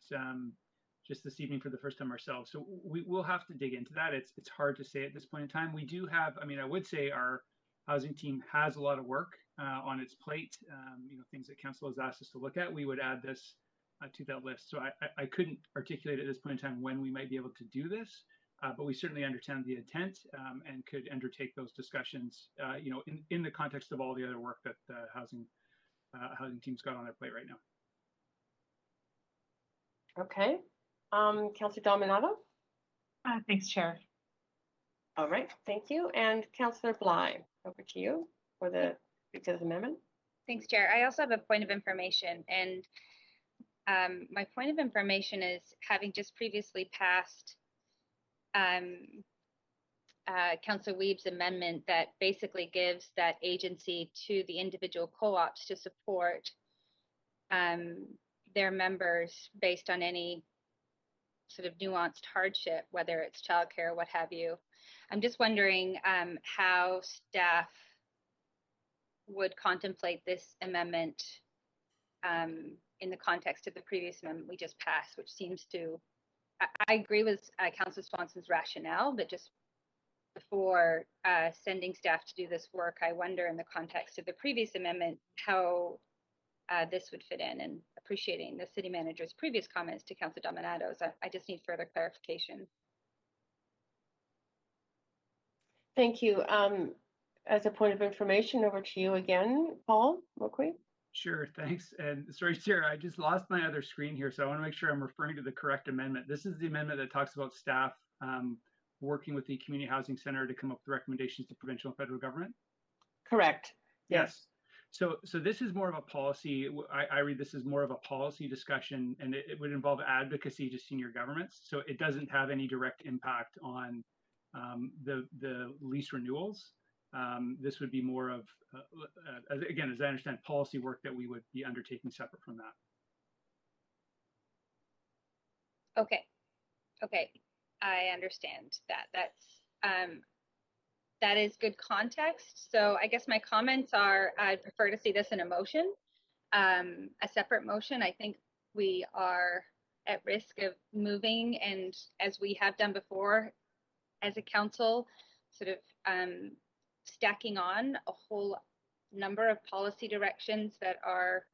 S6: just this evening for the first time ourselves, so we'll have to dig into that. It's hard to say at this point in time. We do have, I mean, I would say our housing team has a lot of work on its plate. You know, things that council has asked us to look at. We would add this to that list. So I couldn't articulate at this point in time when we might be able to do this. but we certainly understand the intent and could undertake those discussions, in the context of all the other work that the housing team's got on their plate right now.
S1: Okay. Councillor Dominato?
S10: Thanks, Chair.
S1: All right, thank you. And Councillor Bly, over to you for the Fixed Amendment.
S14: Thanks, Chair. I also have a point of information, and my point of information is having just previously passed Councillor Weeb's amendment that basically gives that agency to the individual co-ops to support their members based on any sort of nuanced hardship, whether it's childcare or what have you. I'm just wondering how staff would contemplate this amendment in the context of the previous amendment we just passed, which seems to, I agree with Councillor Swanson's rationale, but just before sending staff to do this work, I wonder in the context of the previous amendment how this would fit in, and appreciating the city manager's previous comments to Councillor Dominato's. I just need further clarification.
S1: Thank you. As a point of information, over to you again, Paul Mulqueen.
S6: Sure, thanks. And sorry, Chair, I just lost my other screen here, so I want to make sure I'm referring to the correct amendment. This is the amendment that talks about staff working with the Community Housing Center to come up with recommendations to provincial and federal government.
S1: Correct.
S6: Yes. So this is more of a policy. I read this as more of a policy discussion, and it would involve advocacy to senior governments. So it doesn't have any direct impact on the lease renewals. This would be more of, again, as I understand, policy work that we would be undertaking separate from that.
S14: Okay. I understand that. That is good context. So I guess my comments are, I'd prefer to see this in a motion, a separate motion. I think we are at risk of moving, and as we have done before as a council, sort of stacking on a whole number of policy directions that are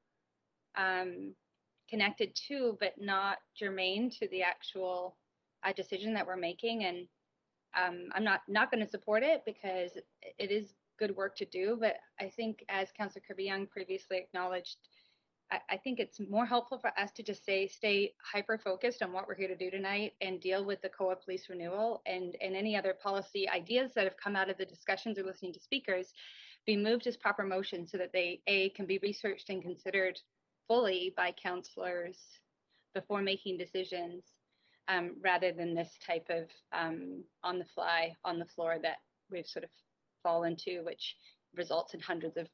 S14: connected to, but not germane to the actual decision that we're making. And I'm not going to support it because it is good work to do, but I think, as Councillor Kirby-Young previously acknowledged, I think it's more helpful for us to just stay hyper-focused on what we're here to do tonight and deal with the co-op lease renewal and any other policy ideas that have come out of the discussions or listening to speakers be moved as proper motions so that they, can be researched and considered fully by councillors before making decisions. Rather than this type of on the fly, on the floor that we've sort of fallen to, which results in hundreds of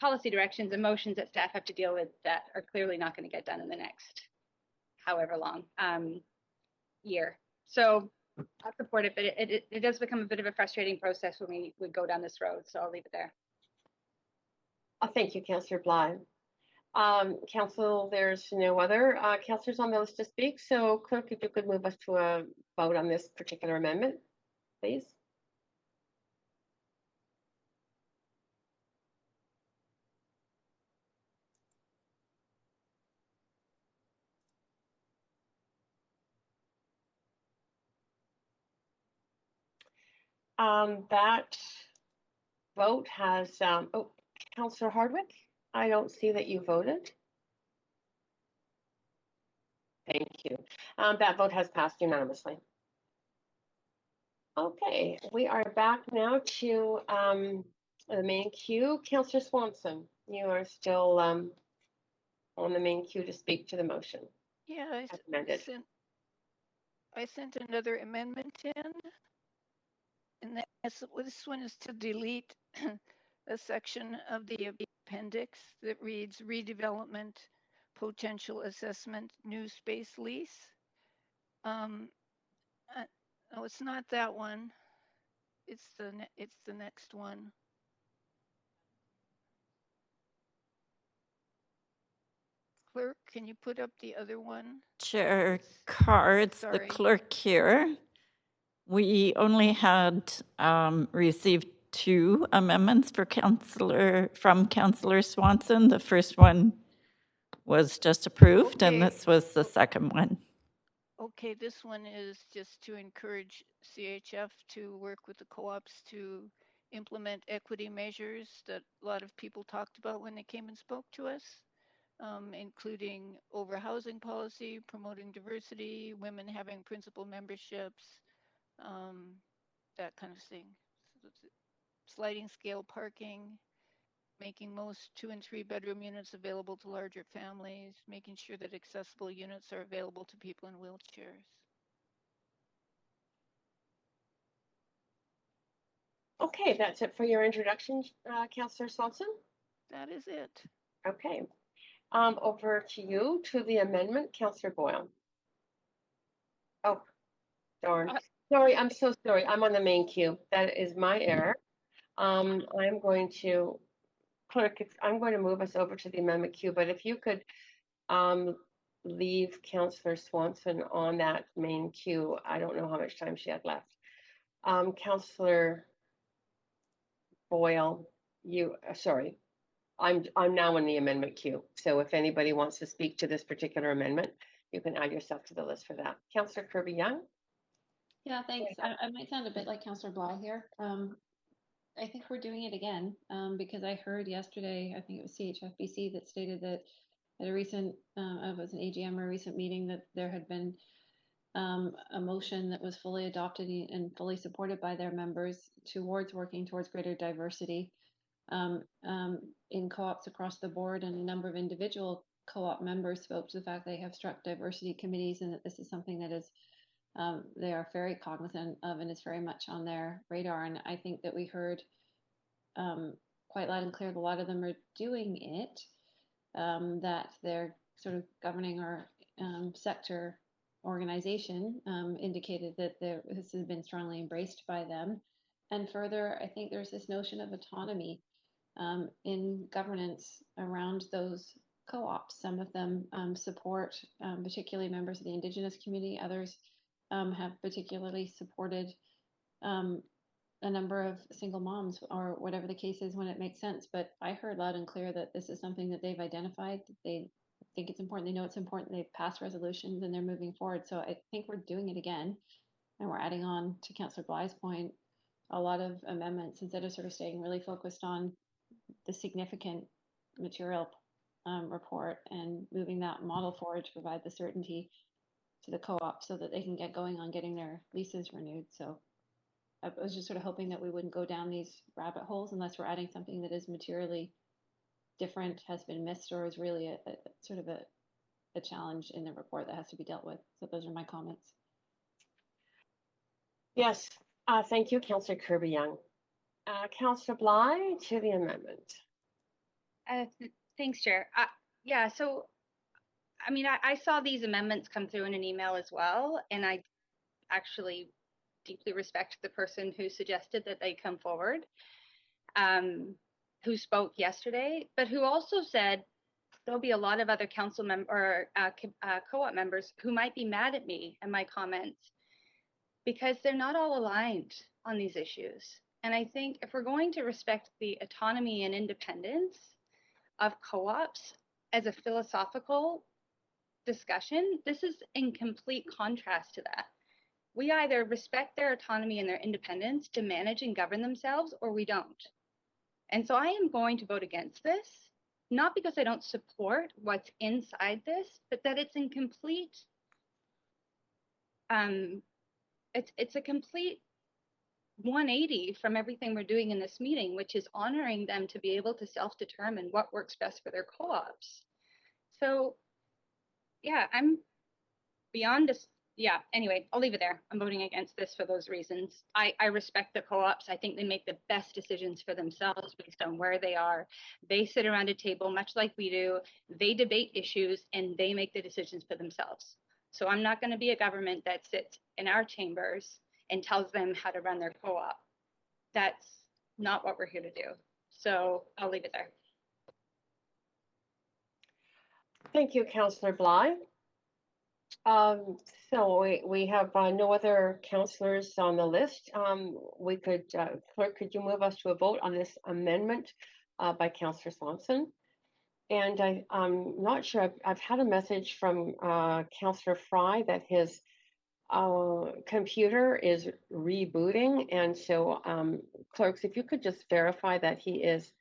S14: policy directions and motions that staff have to deal with that are clearly not going to get done in the next however long year. So I'll support it, but it does become a bit of a frustrating process when we go down this road. So I'll leave it there.
S1: Thank you, Councillor Bly. Council, there's no other councillors on the list to speak. So clerk, if you could move us to a vote on this particular amendment, please. That vote has, oh, Councillor Hardwick, I don't see that you voted. Thank you. That vote has passed unanimously. Okay, we are back now to the main queue. Councillor Swanson, you are still on the main queue to speak to the motion.
S17: Yeah, I sent another amendment in, and this one is to delete a section of the appendix that reads redevelopment potential assessment new space lease. Oh, it's not that one. It's the next one. Clerk, can you put up the other one?
S2: Chair Carr, it's the clerk here. We only had received 2 amendments from Councillor Swanson. The first one was just approved, and this was the second one.
S17: Okay, this one is just to encourage CHF to work with the co-ops to implement equity measures that a lot of people talked about when they came and spoke to us, including overhousing policy, promoting diversity, women having principal memberships, that kind of thing. So sliding scale parking, making most 2 and 3 bedroom units available to larger families, making sure that accessible units are available to people in wheelchairs.
S1: Okay, that's it for your introduction, Councillor Swanson.
S17: That is it.
S1: Okay. Over to you to the amendment, Councillor Boyle. Oh, darn. Sorry, I'm so sorry. I'm on the main queue. That is my error. I'm going to, clerk, I'm going to move us over to the amendment queue, but if you could leave Councillor Swanson on that main queue. I don't know how much time she had left. Councillor Boyle, sorry, I'm now in the amendment queue. So if anybody wants to speak to this particular amendment, you can add yourself to the list for that. Councillor Kirby-Yung.
S16: Yeah, thanks. I might sound a bit like Councillor Bly here. I think we're doing it again because I heard yesterday, I think it was CHFBC that stated that at a recent, it was an AGM or a recent meeting, that there had been a motion that was fully adopted and fully supported by their members towards working towards greater diversity in co-ops across the board, and a number of individual co-op members spoke to the fact they have struck diversity committees and that this is something that is they are very cognizant of and is very much on their radar. And I think that we heard quite loud and clear that a lot of them are doing it, that their sort of governing or sector organization indicated that this has been strongly embraced by them. And further, I think there's this notion of autonomy in governance around those co-ops. Some of them support particularly members of the Indigenous community. Others have particularly supported a number of single moms or whatever the case is when it makes sense. But I heard loud and clear that this is something that they've identified, that they think it's important, they know it's important, they've passed resolutions and they're moving forward. So I think we're doing it again. And we're adding on to Councillor Bly's point, a lot of amendments instead of sort of staying really focused on the significant material report and moving that model forward to provide the certainty to the co-op so that they can get going on getting their leases renewed. So I was just sort of hoping that we wouldn't go down these rabbit holes unless we're adding something that is materially different, has been missed, or is really a sort of a challenge in the report that has to be dealt with. So those are my comments.
S1: Yes, thank you, Councillor Kirby-Yung. Councillor Bly to the amendment.
S14: Thanks, Chair. Yeah, so I mean, I saw these amendments come through in an email as well, and I actually deeply respect the person who suggested that they come forward, who spoke yesterday, but who also said there'll be a lot of other council or co-op members who might be mad at me and my comments because they're not all aligned on these issues. And I think if we're going to respect the autonomy and independence of co-ops as a philosophical discussion, this is in complete contrast to that. We either respect their autonomy and their independence to manage and govern themselves, or we don't. And so I am going to vote against this, not because I don't support what's inside this, but that it's in complete, it's a complete 180 from everything we're doing in this meeting, which is honoring them to be able to self-determine what works best for their co-ops. So yeah, I'm beyond this. Yeah, anyway, I'll leave it there. I'm voting against this for those reasons. I respect the co-ops. I think they make the best decisions for themselves based on where they are. They sit around a table much like we do. They debate issues and they make the decisions for themselves. So I'm not going to be a government that sits in our chambers and tells them how to run their co-op. That's not what we're here to do. So I'll leave it there.
S1: Thank you, Councillor Bly. So we have no other councillors on the list. We could, clerk, could you move us to a vote on this amendment by Councillor Swanson? And I'm not sure, I've had a message from Councillor Fry that his computer is rebooting, and so clerks, if you could just verify that he is,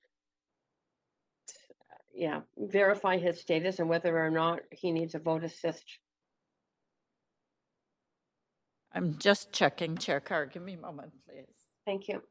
S1: verify his status and whether or not he needs a vote assist.
S2: I'm just checking, Chair Carr. Give me a moment, please.
S1: Thank you.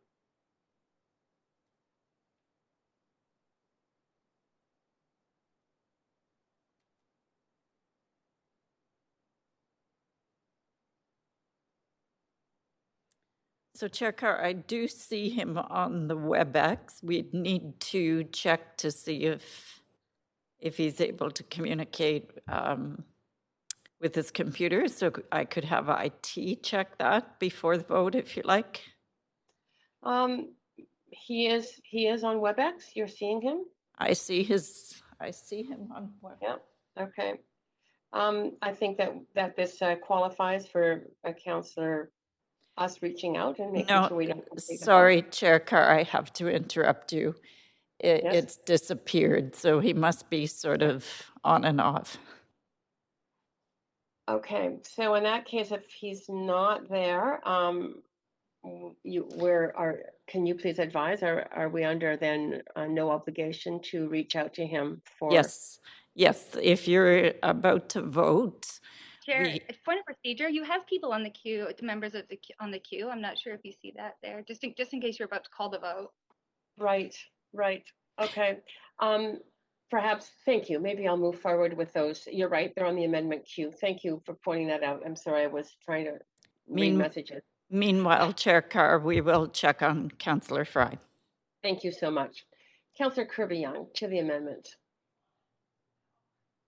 S2: So, Chair Carr, I do see him on the WebEx. We'd need to check to see if he's able to communicate with his computer. So I could have IT check that before the vote, if you like.
S1: He is on WebEx. You're seeing him?
S2: I see him on WebEx.
S1: Yeah. Okay. I think that this qualifies for a councillor us reaching out and making sure we don't complete the
S2: sorry,
S1: vote.
S2: Chair Carr, I have to interrupt you.
S1: Yes?
S2: It's disappeared, so he must be sort of on and off.
S1: Okay, so in that case, if he's not there, can you please advise, are we under then no obligation to reach out to him for?
S2: Yes, if you're about to vote.
S14: Chair, point of procedure, you have people on the queue, members of on the queue. I'm not sure if you see that there, just in case you're about to call the vote.
S1: Right. Okay. Perhaps, thank you. Maybe I'll move forward with those. You're right, they're on the amendment queue. Thank you for pointing that out. I'm sorry, I was trying to read messages.
S2: Meanwhile, Chair Carr, we will check on Councillor Fry.
S1: Thank you so much. Councillor Kirby-Young, to the amendment.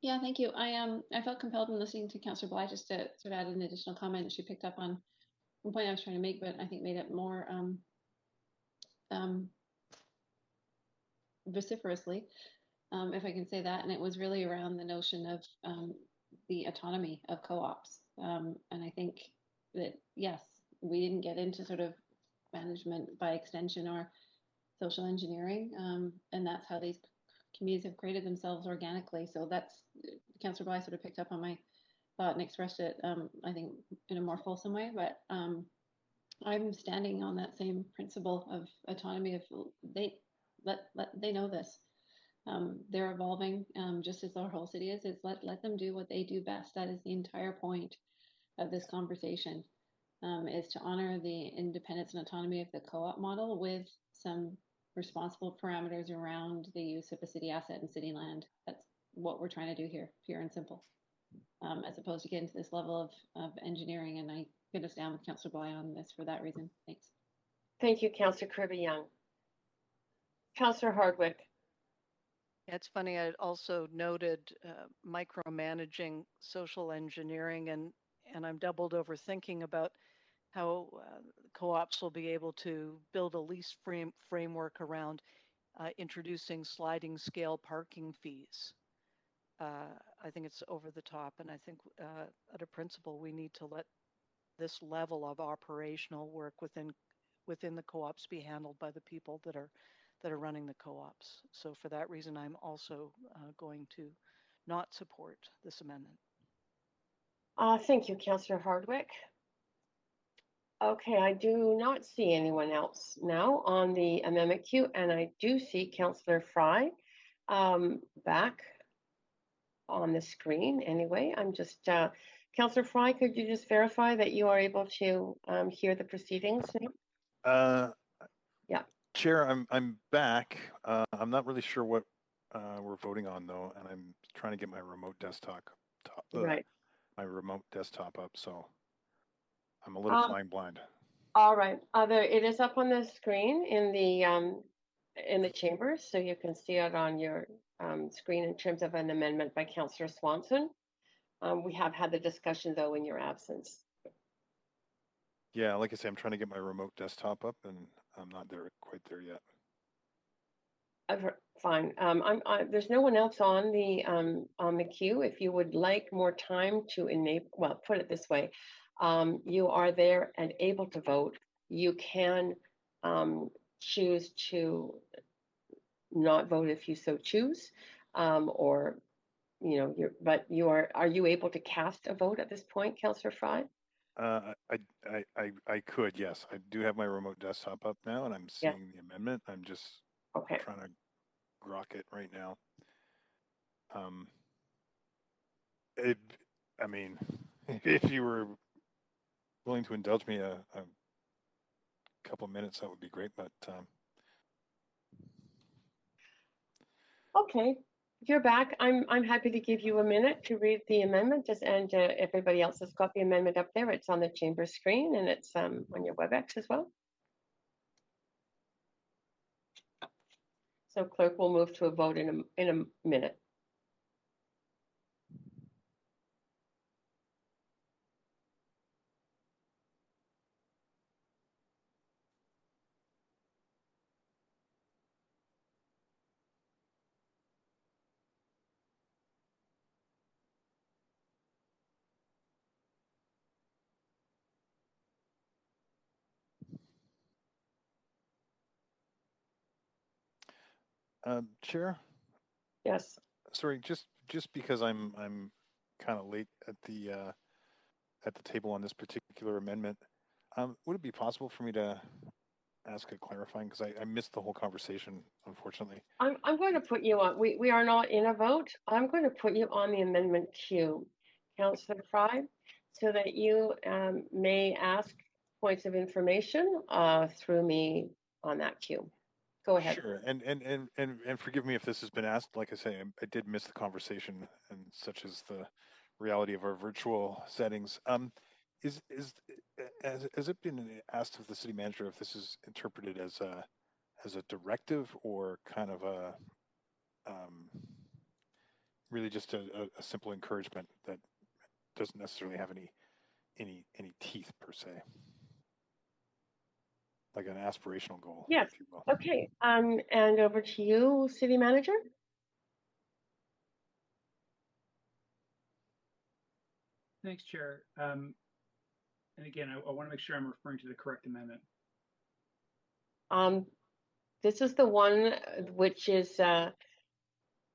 S16: Yeah, thank you. I felt compelled in listening to Councillor Bly just to sort of add an additional comment. She picked up on one point I was trying to make, but I think made it more vociferously, if I can say that. And it was really around the notion of the autonomy of co-ops. And I think that, yes, we didn't get into sort of management by extension or social engineering. And that's how these communities have created themselves organically. So that's, Councillor Bly sort of picked up on my thought and expressed it, I think, in a more fulsome way. But I'm standing on that same principle of autonomy. Of they know this. They're evolving, just as our whole city is. Let them do what they do best. That is the entire point of this conversation. Is to honor the independence and autonomy of the co-op model with some responsible parameters around the use of a city asset and city land. That's what we're trying to do here, pure and simple, as opposed to getting to this level of engineering. And I could stand with Councillor Bly on this for that reason. Thanks.
S1: Thank you, Councillor Kirby-Young. Councillor Hardwick.
S15: It's funny, I also noted micromanaging social engineering, and I'm doubled over thinking about how co-ops will be able to build a lease framework around introducing sliding scale parking fees. I think it's over the top, and I think at a principle we need to let this level of operational work within the co-ops be handled by the people that are running the co-ops. So for that reason, I'm also going to not support this amendment.
S1: Thank you, Councillor Hardwick. Okay, I do not see anyone else now on the amendment queue, and I do see Councillor Fry back on the screen. Anyway, I'm just, Councillor Fry, could you just verify that you are able to hear the proceedings now? Yeah.
S13: Chair, I'm back. I'm not really sure what we're voting on though, and I'm trying to get my remote desktop up, so I'm a little flying blind.
S1: All right. It is up on the screen in the chambers, so you can see it on your screen in terms of an amendment by Councillor Swanson. We have had the discussion though in your absence.
S13: Yeah, like I say, I'm trying to get my remote desktop up, and I'm not quite there yet.
S1: Fine. There's no one else on the queue. If you would like more time to enable, well, put it this way, you are there and able to vote. You can choose to not vote if you so choose, or but are you able to cast a vote at this point, Councillor Fry?
S13: I could, yes. I do have my remote desktop up now, and I'm
S1: Yeah.
S13: seeing the amendment. I'm just
S1: Okay.
S13: trying to grok it right now. I mean, if you were willing to indulge me a couple of minutes, that would be great. But
S1: Okay. You're back. I'm happy to give you a minute to read the amendment. Just and everybody else has got the amendment up there. It's on the chamber screen and it's on your WebEx as well. So clerk will move to a vote in a minute.
S13: Chair?
S1: Yes.
S13: Sorry, just because I'm kind of late at the table on this particular amendment, would it be possible for me to ask a clarifying, because I missed the whole conversation, unfortunately.
S1: I'm going to put you on. We are not in a vote. I'm going to put you on the amendment queue, Councillor Fry, so that you may ask points of information through me on that queue. Go ahead.
S13: Sure, and forgive me if this has been asked. Like I say, I did miss the conversation, and such is the reality of our virtual settings. Has it been asked of the city manager if this is interpreted as a directive or kind of a really just a simple encouragement that doesn't necessarily have any teeth per se, like an aspirational goal,
S1: Yes.
S13: if you will.
S1: Okay. And over to you, city manager.
S6: Thanks, Chair. And again, I want to make sure I'm referring to the correct amendment.
S1: This is the one which is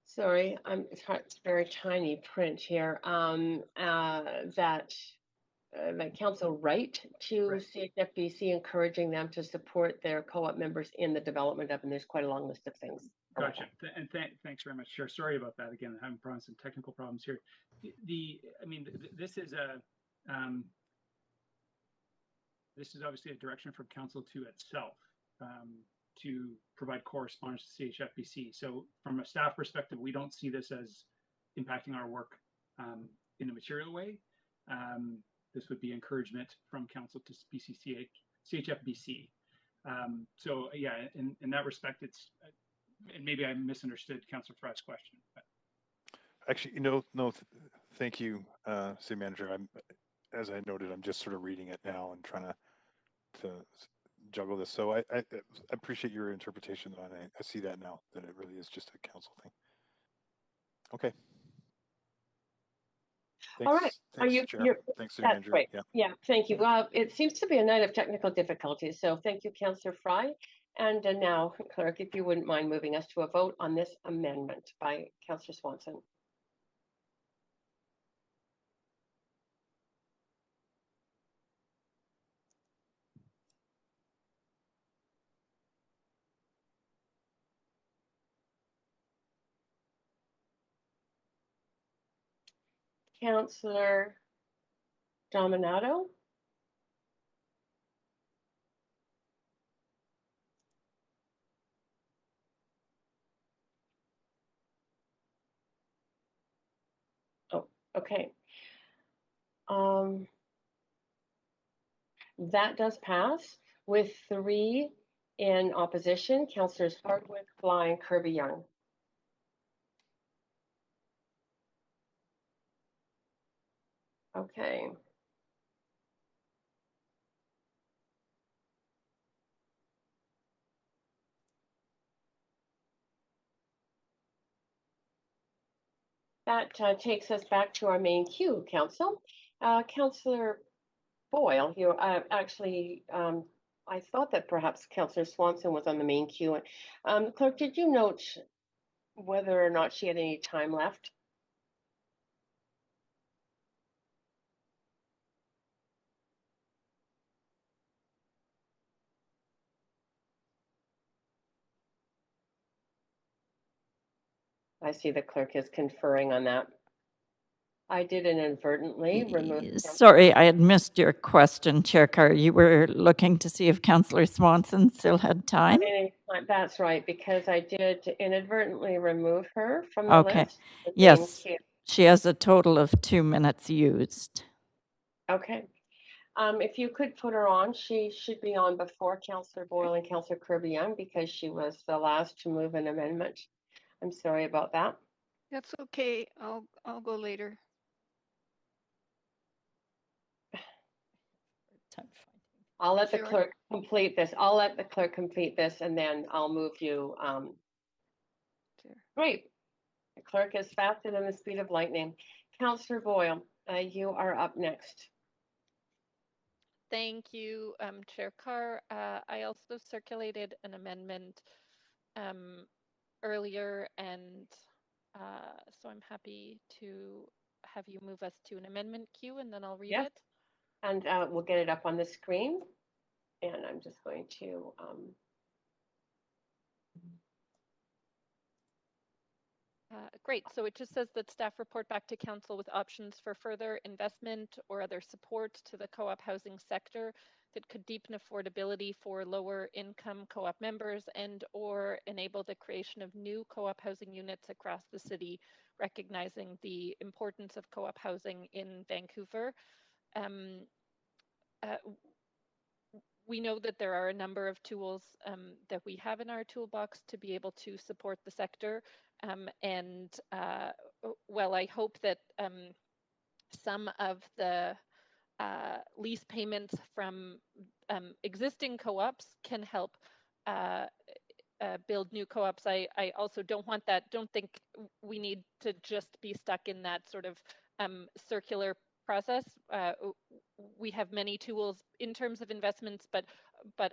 S1: sorry, it's very tiny print here. That council right to CHFBC, encouraging them to support their co-op members in the development of, and there's quite a long list of things.
S6: Gotcha. And thanks very much, Chair. Sorry about that. Again, I'm having some technical problems here. This is this is obviously a direction from council to itself to provide correspondence to CHFBC. So from a staff perspective, we don't see this as impacting our work in a material way. This would be encouragement from council to CHFBC. So yeah, in that respect, it's, and maybe I misunderstood Councillor Fry's question. But.
S13: Actually, thank you, city manager. As I noted, I'm just sort of reading it now and trying to juggle this. So I appreciate your interpretation, and I see that now, that it really is just a council thing. Okay. Thanks,
S1: all right.
S13: Thanks, Chair. Thanks, city manager.
S1: Great. Yeah, thank you. Well, it seems to be a night of technical difficulties. So thank you, Councillor Fry. And now, clerk, if you wouldn't mind moving us to a vote on this amendment by Councillor Swanson. Councillor Dominato. Oh, okay. That does pass with 3 in opposition. Councillors Hardwick, Bly, and Kirby-Young. Okay. That takes us back to our main queue, Council. Councillor Boyle, you actually, I thought that perhaps Councillor Swanson was on the main queue. Clerk, did you note whether or not she had any time left? I see the clerk is conferring on that. I did inadvertently remove.
S2: Sorry, I had missed your question, Chair Carr. You were looking to see if Councillor Swanson still had time?
S1: That's right, because I did inadvertently remove her from the
S2: Okay.
S1: list. Thank
S2: Yes,
S1: you.
S2: she has a total of 2 minutes used.
S1: Okay. If you could put her on, she should be on before Councillor Boyle and Councillor Kirby-Young because she was the last to move an amendment. I'm sorry about that.
S17: That's okay. I'll go later.
S1: I'll let the clerk complete this. I'll let the clerk complete this and then I'll move you. Great. The clerk is faster than the speed of lightning. Councillor Boyle, you are up next.
S19: Thank you, Chair Carr. I also circulated an amendment earlier, and so I'm happy to have you move us to an amendment queue, and then I'll read it.
S1: And we'll get it up on the screen. And I'm just going to
S19: Great. So it just says that staff report back to council with options for further investment or other support to the co-op housing sector that could deepen affordability for lower income co-op members and or enable the creation of new co-op housing units across the city, recognizing the importance of co-op housing in Vancouver. We know that there are a number of tools that we have in our toolbox to be able to support the sector. Well, I hope that some of the lease payments from existing co-ops can help build new co-ops. I also don't think we need to just be stuck in that sort of circular process. We have many tools in terms of investments, but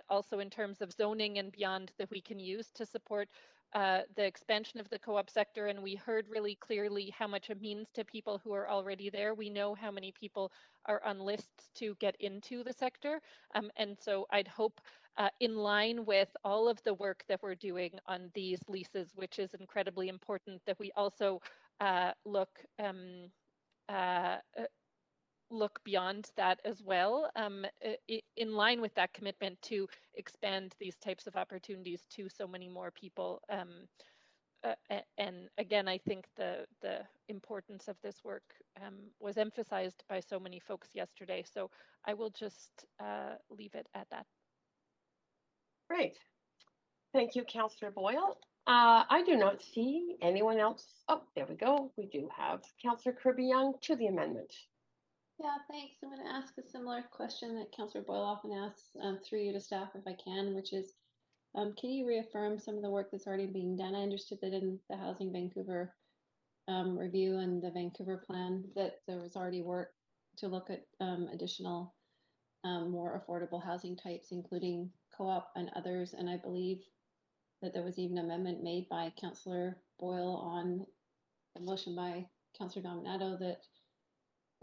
S19: also in terms of zoning and beyond that we can use to support the expansion of the co-op sector. And we heard really clearly how much it means to people who are already there. We know how many people are on lists to get into the sector. And so I'd hope in line with all of the work that we're doing on these leases, which is incredibly important, that we also look beyond that as well, in line with that commitment to expand these types of opportunities to so many more people. And again, I think the importance of this work was emphasized by so many folks yesterday. So I will just leave it at that.
S1: Great. Thank you, Councillor Boyle. I do not see anyone else. Oh, there we go. We do have Councillor Kirby-Young to the amendment.
S16: Yeah, thanks. I'm going to ask a similar question that Councillor Boyle often asks through you to staff if I can, which is, can you reaffirm some of the work that's already being done? I understood that in the Housing Vancouver review and the Vancouver plan that there was already work to look at additional more affordable housing types, including co-op and others. And I believe that there was even an amendment made by Councillor Boyle on a motion by Councillor Dominato that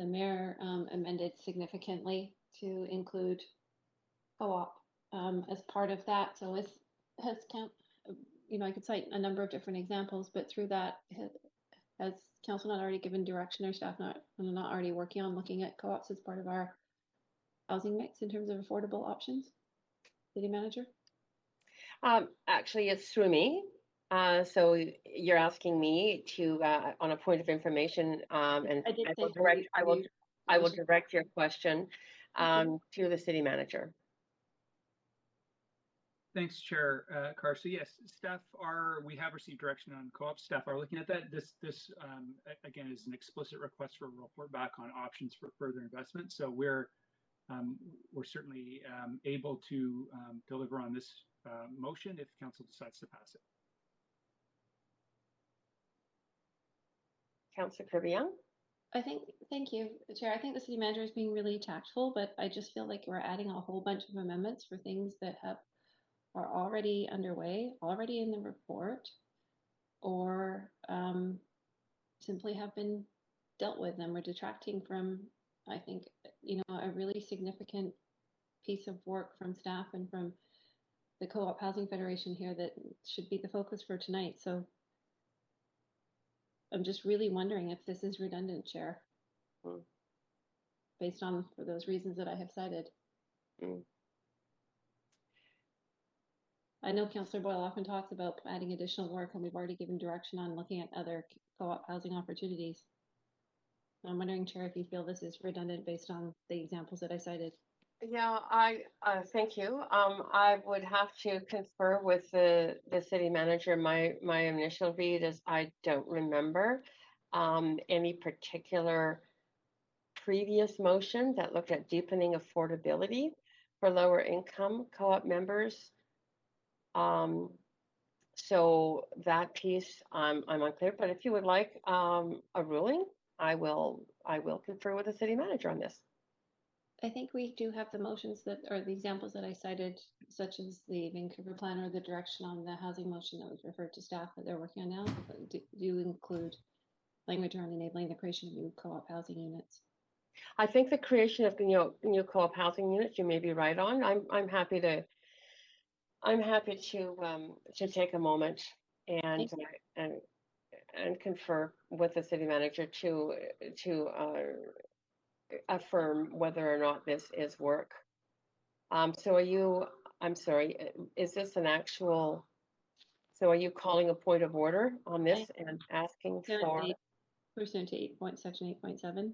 S16: the mayor amended significantly to include co-op as part of that. So I could cite a number of different examples, but through that, has council not already given direction or staff not already working on looking at co-ops as part of our housing mix in terms of affordable options? City manager?
S1: Actually, it's through me. So you're asking me to, on a point of information, and I will direct your question to the city manager.
S6: Thanks, Chair Carr. So yes, we have received direction on co-op. Staff are looking at that. This again is an explicit request for a report back on options for further investment. So we're certainly able to deliver on this motion if council decides to pass it.
S1: Councillor Kirby-Young?
S16: Thank you, Chair. I think the city manager is being really tactful, but I just feel like we're adding a whole bunch of amendments for things that are already underway, already in the report, or simply have been dealt with, and we're detracting from, I think, a really significant piece of work from staff and from the Co-op Housing Federation here that should be the focus for tonight. So I'm just really wondering if this is redundant, Chair, based on for those reasons that I have cited. I know Councillor Boyle often talks about adding additional work, and we've already given direction on looking at other co-op housing opportunities. I'm wondering, Chair, if you feel this is redundant based on the examples that I cited.
S1: Yeah, I thank you. I would have to confer with the city manager. My initial read is I don't remember any particular previous motion that looked at deepening affordability for lower income co-op members. So that piece I'm unclear, but if you would like a ruling, I will confer with the city manager on this.
S16: I think we do have the motions that, or the examples that I cited, such as the Vancouver plan or the direction on the housing motion that was referred to staff that they're working on now, do include language around enabling the creation of new co-op housing units.
S1: I think the creation of new co-op housing units, you may be right on. I'm happy to take a moment and confer with the city manager to affirm whether or not this is work. So are you, I'm sorry, is this an actual, so are you calling a point of order on this and asking for?
S16: Pursuant to section 8.7,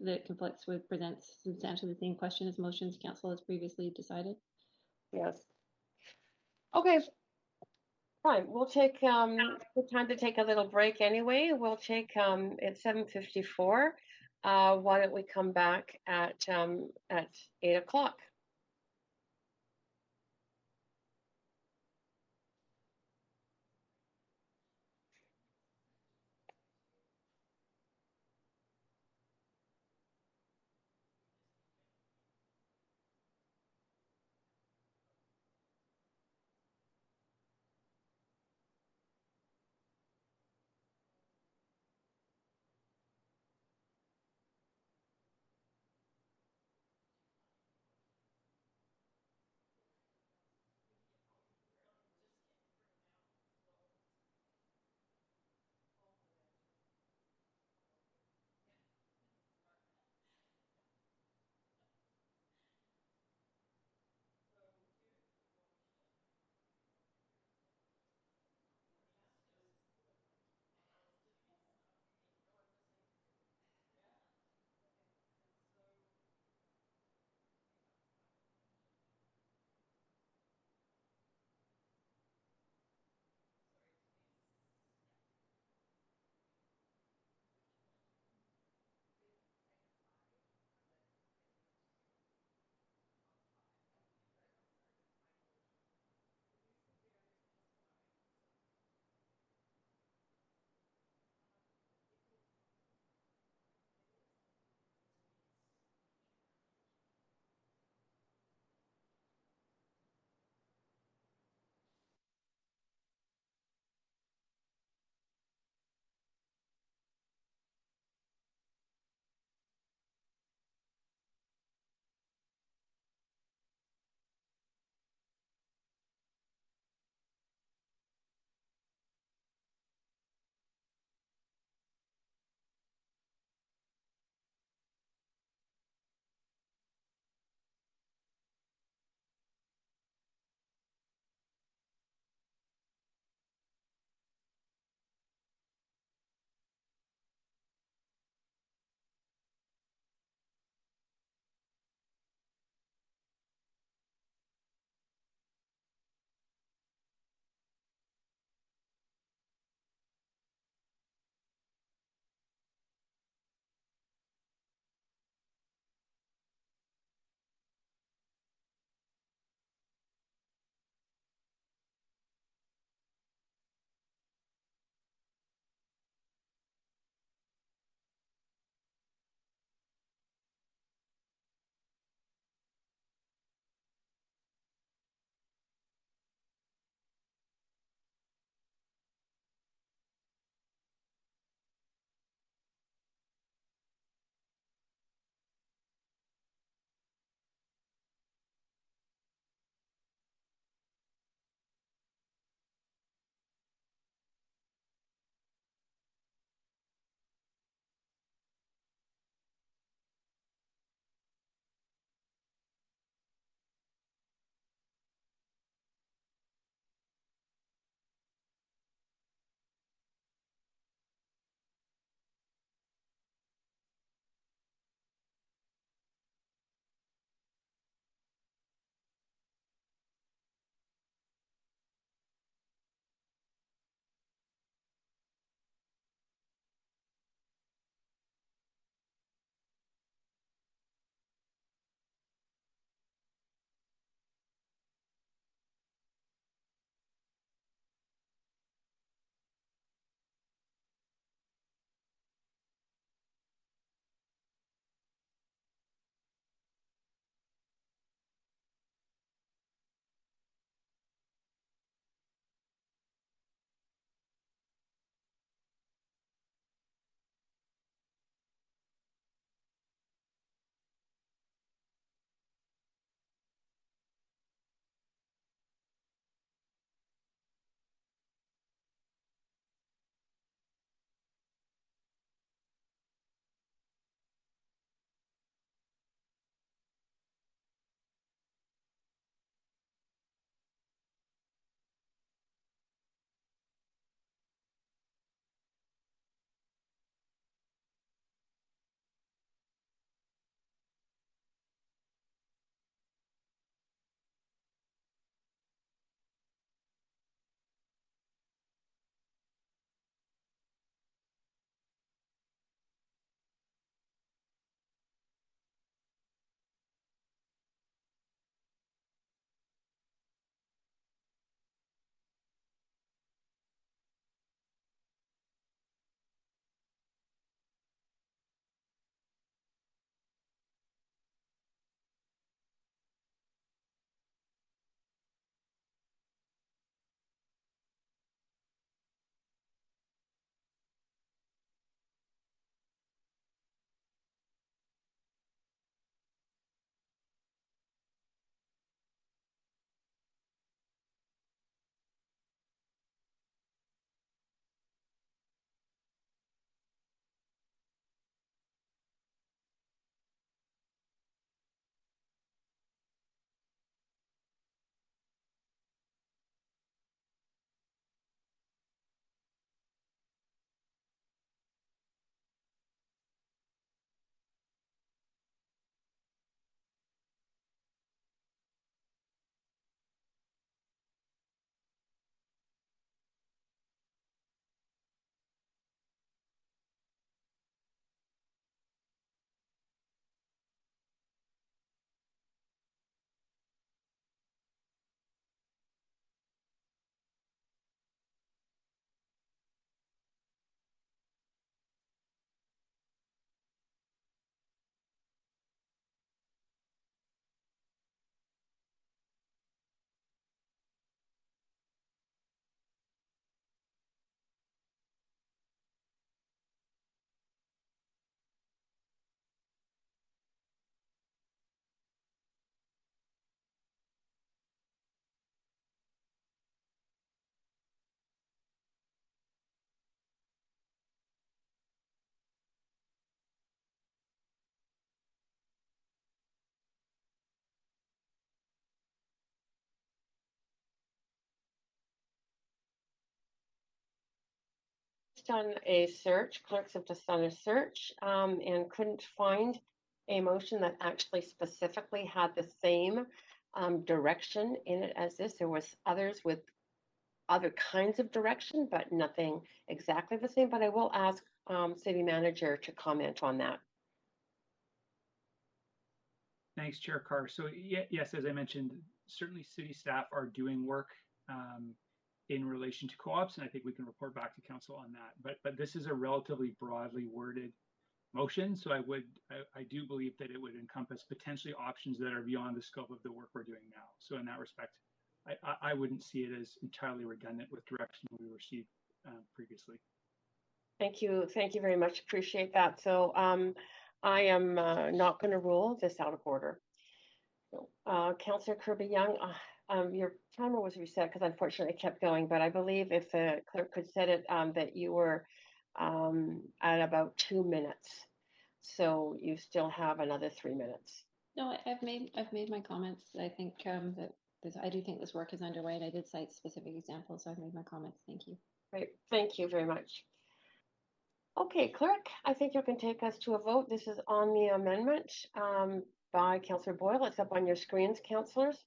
S16: that conflicts with, presents substantially the same question as motions council has previously decided?
S1: Yes. Okay. Fine, we'll take the time to take a little break anyway. We'll take it's 7:54. Why don't we come back at 8 o'clock? done a search, clerks have just done a search and couldn't find a motion that actually specifically had the same direction in it as this. There was others with other kinds of direction, but nothing exactly the same. But I will ask City Manager to comment on that.
S6: Thanks, Chair Carr. So yes, as I mentioned, certainly city staff are doing work in relation to co-ops, and I think we can report back to council on that. But this is a relatively broadly worded motion, so I do believe that it would encompass potentially options that are beyond the scope of the work we're doing now. So in that respect, I wouldn't see it as entirely redundant with direction we received previously.
S1: Thank you very much. Appreciate that. So I am not going to rule this out of order. So, Councillor Kirby-Young, your timer was reset because unfortunately it kept going, but I believe if the clerk could set it that you were at about 2 minutes. So you still have another 3 minutes.
S16: No, I've made my comments. I think that I do think this work is underway, and I did cite specific examples, so I've made my comments. Thank you.
S1: Great, thank you very much. Okay, clerk, I think you can take us to a vote. This is on the amendment by Councillor Boyle. It's up on your screens, councillors.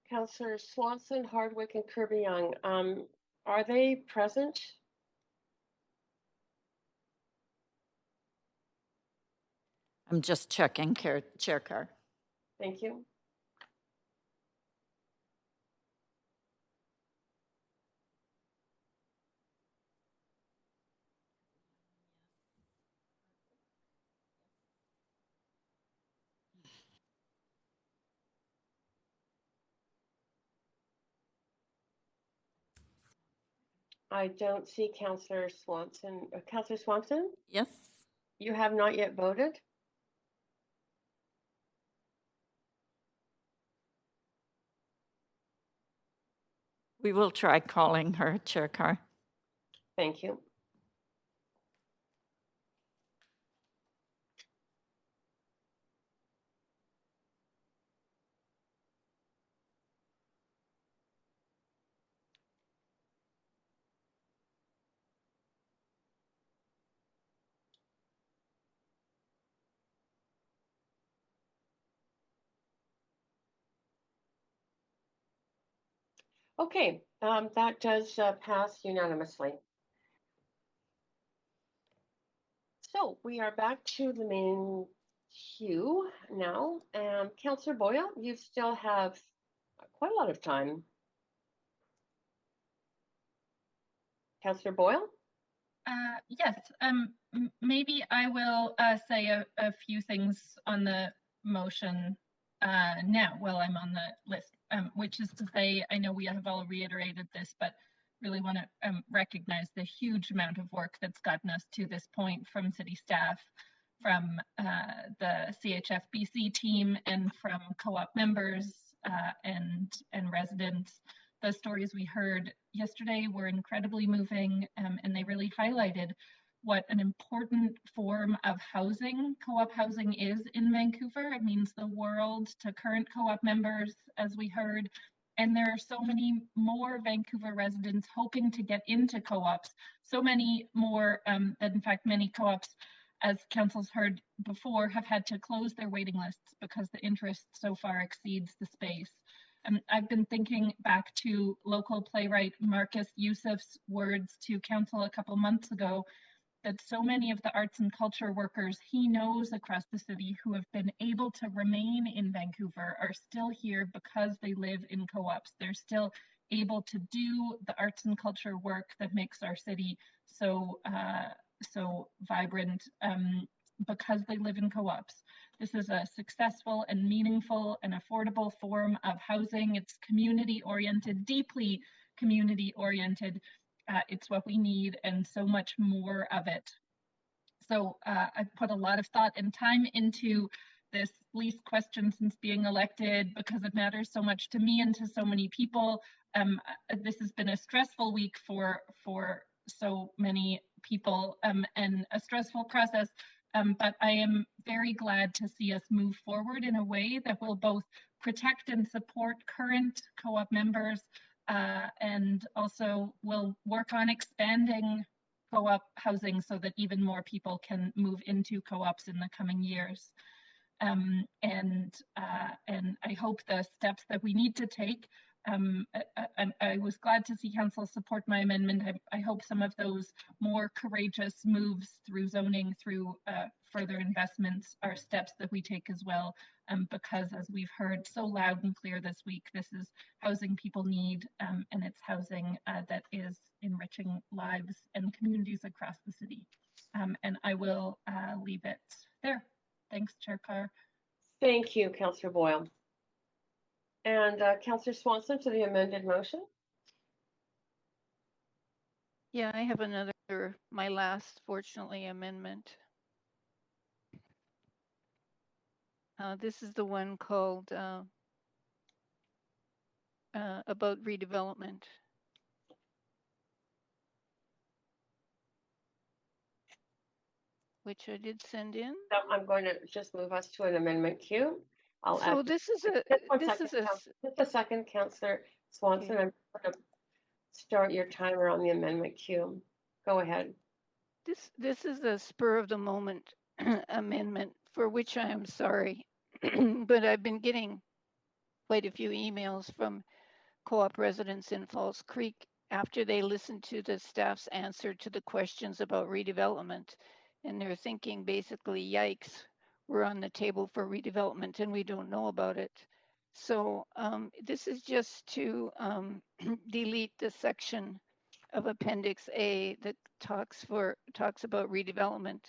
S1: Councillor Swanson, Hardwick, and Kirby-Young, are they present?
S2: I'm just checking, Chair Carr.
S1: Thank you. I don't see Councillor Swanson. Councillor Swanson?
S2: Yes.
S1: You have not yet voted?
S2: We will try calling her, Chair Carr.
S1: Thank you. Okay, that does pass unanimously. So we are back to the main queue now. Councillor Boyle, you still have quite a lot of time. Councillor Boyle?
S4: Yes, maybe I will say a few things on the motion now while I'm on the list, which is to say, I know we have all reiterated this, but really want to recognize the huge amount of work that's gotten us to this point from city staff, from the CHFBC team, and from co-op members and residents. The stories we heard yesterday were incredibly moving, and they really highlighted what an important form of housing co-op housing is in Vancouver. It means the world to current co-op members, as we heard, and there are so many more Vancouver residents hoping to get into co-ops, so many more that in fact many co-ops, as council's heard before, have had to close their waiting lists because the interest so far exceeds the space. I've been thinking back to local playwright Marcus Yusuf's words to council a couple months ago, that so many of the arts and culture workers he knows across the city who have been able to remain in Vancouver are still here because they live in co-ops. They're still able to do the arts and culture work that makes our city so vibrant because they live in co-ops. This is a successful and meaningful and affordable form of housing. It's community-oriented, deeply community-oriented. It's what we need and so much more of it. So I've put a lot of thought and time into this least question since being elected because it matters so much to me and to so many people. this has been a stressful week for so many people and a stressful process. But I am very glad to see us move forward in a way that will both protect and support current co-op members and also will work on expanding co-op housing so that even more people can move into co-ops in the coming years. And I hope the steps that we need to take. I was glad to see council support my amendment. I hope some of those more courageous moves through zoning, through further investments are steps that we take as well, because as we've heard so loud and clear this week, this is housing people need, and it's housing that is enriching lives and communities across the city. And I will leave it there. Thanks, Chair Carr.
S1: Thank you, Councillor Boyle. And Councillor Swanson to the amended motion.
S17: Yeah, I have another, my last, fortunately, amendment. This is the one called about redevelopment. Which I did send in.
S1: So I'm going to just move us to an amendment queue.
S17: So this is a
S1: just a second, Councillor Swanson. Okay. I'm going to start your timer on the amendment queue. Go ahead.
S17: This is a spur of the moment amendment for which I am sorry, but I've been getting quite a few emails from co-op residents in Falls Creek after they listened to the staff's answer to the questions about redevelopment. And they're thinking basically, yikes, we're on the table for redevelopment and we don't know about it. So this is just to delete the section of Appendix A that talks about redevelopment,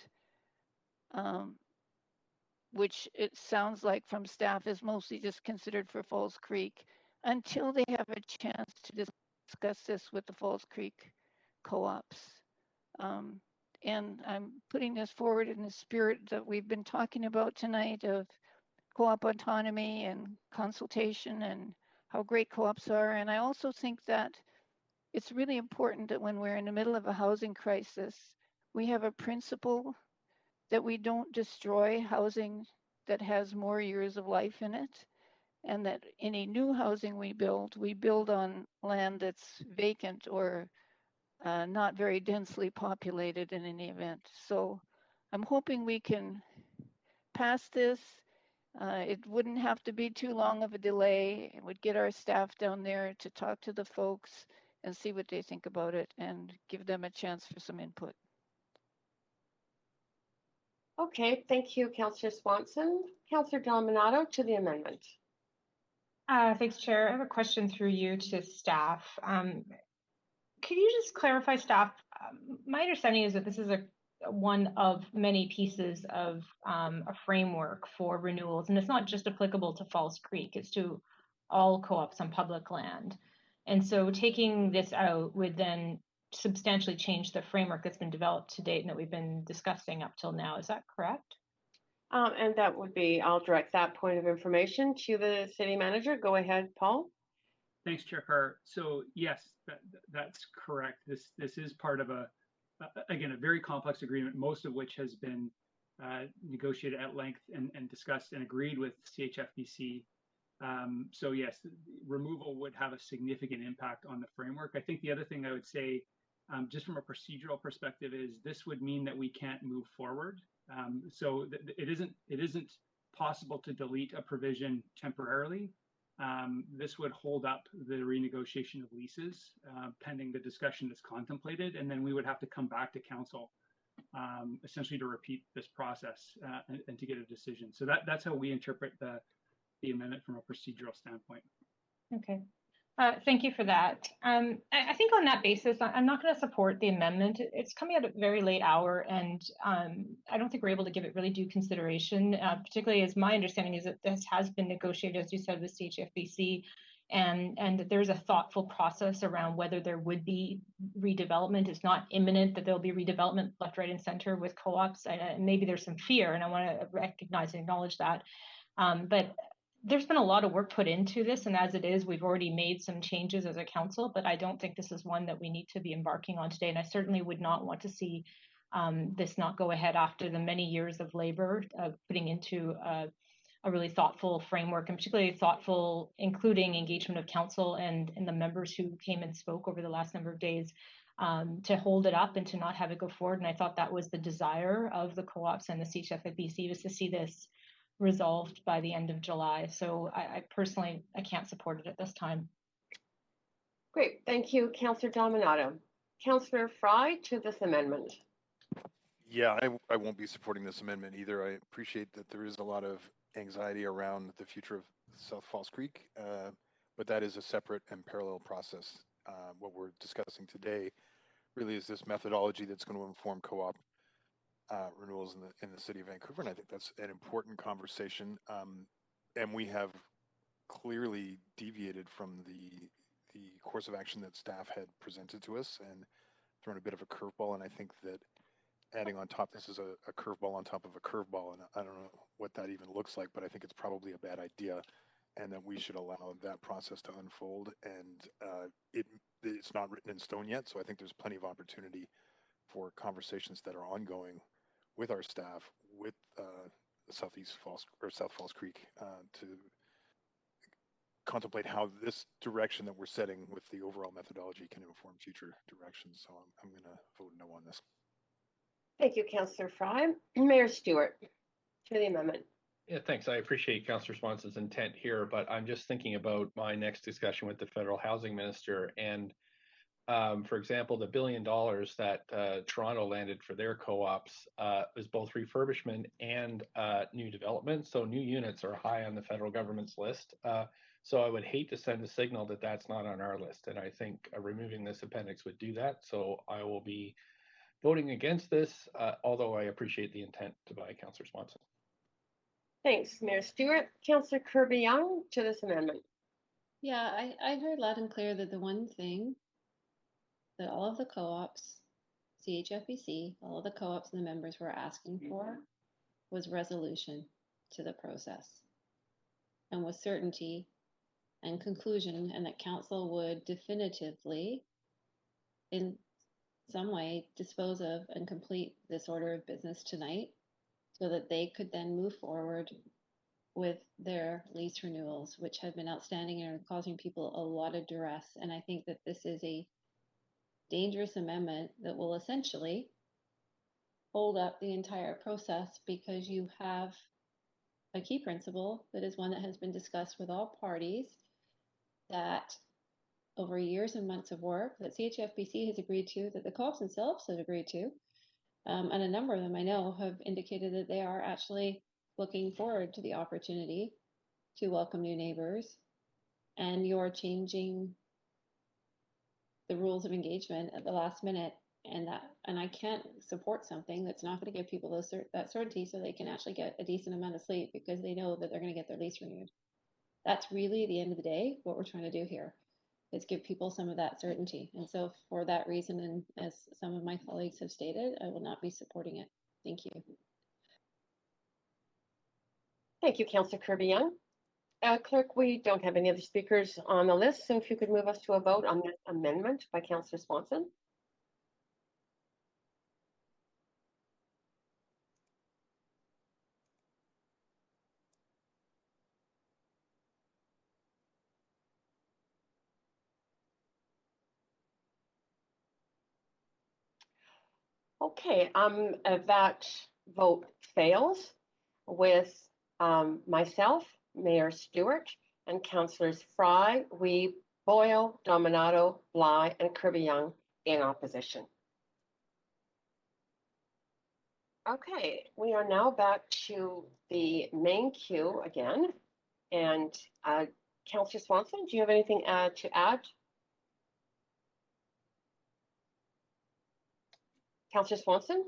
S17: which it sounds like from staff is mostly just considered for Falls Creek until they have a chance to discuss this with the Falls Creek co-ops. And I'm putting this forward in the spirit that we've been talking about tonight of co-op autonomy and consultation and how great co-ops are. And I also think that it's really important that when we're in the middle of a housing crisis, we have a principle that we don't destroy housing that has more years of life in it, and that any new housing we build on land that's vacant or not very densely populated in any event. So I'm hoping we can pass this. It wouldn't have to be too long of a delay. It would get our staff down there to talk to the folks and see what they think about it and give them a chance for some input.
S1: Okay, thank you, Councillor Swanson. Councillor Dominato to the amendment.
S10: Thanks, Chair. I have a question through you to staff. Could you just clarify, staff? My understanding is that this is one of many pieces of a framework for renewals, and it's not just applicable to Falls Creek, it's to all co-ops on public land. And so taking this out would then substantially change the framework that's been developed to date and that we've been discussing up till now. Is that correct?
S1: And that would be, I'll direct that point of information to the city manager. Go ahead, Paul.
S6: Thanks, Chair Carr. So yes, that's correct. This is part of again, a very complex agreement, most of which has been negotiated at length and discussed and agreed with CHFBC. So yes, removal would have a significant impact on the framework. I think the other thing I would say, just from a procedural perspective, is this would mean that we can't move forward. So it isn't possible to delete a provision temporarily. This would hold up the renegotiation of leases pending the discussion that's contemplated, and then we would have to come back to council essentially to repeat this process and to get a decision. So that's how we interpret the amendment from a procedural standpoint.
S10: Okay. Thank you for that. I think on that basis, I'm not going to support the amendment. It's coming at a very late hour, and I don't think we're able to give it really due consideration, particularly as my understanding is that this has been negotiated, as you said, with CHFBC, and there's a thoughtful process around whether there would be redevelopment. It's not imminent that there'll be redevelopment left, right, and center with co-ops, and maybe there's some fear, and I want to recognize and acknowledge that. But there's been a lot of work put into this, and as it is, we've already made some changes as a council, but I don't think this is one that we need to be embarking on today. And I certainly would not want to see this not go ahead after the many years of labor putting into a really thoughtful framework, and particularly thoughtful, including engagement of council and the members who came and spoke over the last number of days, to hold it up and to not have it go forward. And I thought that was the desire of the co-ops and the CHF at BC, was to see this resolved by the end of July. So I personally, I can't support it at this time.
S1: Great, thank you, Councillor Dominato. Councillor Fry to this amendment.
S13: Yeah, I won't be supporting this amendment either. I appreciate that there is a lot of anxiety around the future of South Falls Creek, but that is a separate and parallel process. What we're discussing today really is this methodology that's going to inform co-op renewals in the city of Vancouver, and I think that's an important conversation. And we have clearly deviated from the course of action that staff had presented to us and thrown a bit of a curveball. And I think that adding on top, this is a curveball on top of a curveball, and I don't know what that even looks like, but I think it's probably a bad idea, and that we should allow that process to unfold. And it's not written in stone yet, so I think there's plenty of opportunity for conversations that are ongoing with our staff, with South Falls Creek, to contemplate how this direction that we're setting with the overall methodology can inform future directions. So I'm going to vote no on this.
S1: Thank you, Councillor Fry. Mayor Stewart to the amendment.
S3: Yeah, thanks. I appreciate Councillor Swanson's intent here, but I'm just thinking about my next discussion with the federal housing minister. And for example, the $1 billion that Toronto landed for their co-ops was both refurbishment and new development. So new units are high on the federal government's list. So I would hate to send a signal that that's not on our list. And I think removing this appendix would do that. So I will be voting against this, although I appreciate the intent by Councillor Swanson.
S1: Thanks, Mayor Stewart. Councillor Kirby-Young to this amendment.
S16: Yeah, I heard loud and clear that the one thing that all of the co-ops, CHFBC, all of the co-ops and the members were asking for was resolution to the process, and with certainty and conclusion, and that council would definitively, in some way, dispose of and complete this order of business tonight, so that they could then move forward with their lease renewals, which have been outstanding and are causing people a lot of duress. And I think that this is a dangerous amendment that will essentially hold up the entire process, because you have a key principle that is one that has been discussed with all parties, that over years and months of work that CHFBC has agreed to, that the co-ops themselves have agreed to, and a number of them I know have indicated that they are actually looking forward to the opportunity to welcome new neighbors, and you're changing the rules of engagement at the last minute, and I can't support something that's not going to give people that certainty so they can actually get a decent amount of sleep because they know that they're going to get their lease renewed. That's really, at the end of the day, what we're trying to do here, is give people some of that certainty. And so for that reason, and as some of my colleagues have stated, I will not be supporting it. Thank you.
S1: Thank you, Councillor Kirby-Young. Clerk, we don't have any other speakers on the list, so if you could move us to a vote on this amendment by Councillor Swanson. Okay, that vote fails with myself, Mayor Stewart, and Councillors Fry, Wiebe, Boyle, Dominato, Bly, and Kirby-Young in opposition. Okay, we are now back to the main queue again. And Councillor Swanson, do you have anything to add? Councillor Swanson?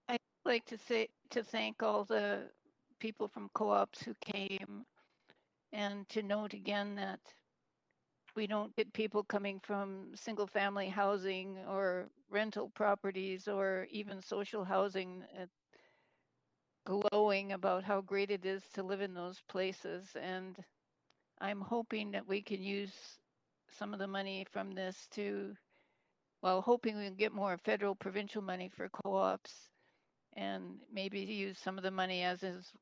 S17: I'd like to thank all the people from co-ops who came, and to note again that we don't get people coming from single family housing or rental properties or even social housing. glowing about how great it is to live in those places. And I'm hoping that we can use some of the money from this to, well, hoping we can get more federal, provincial money for co-ops, and maybe use some of the money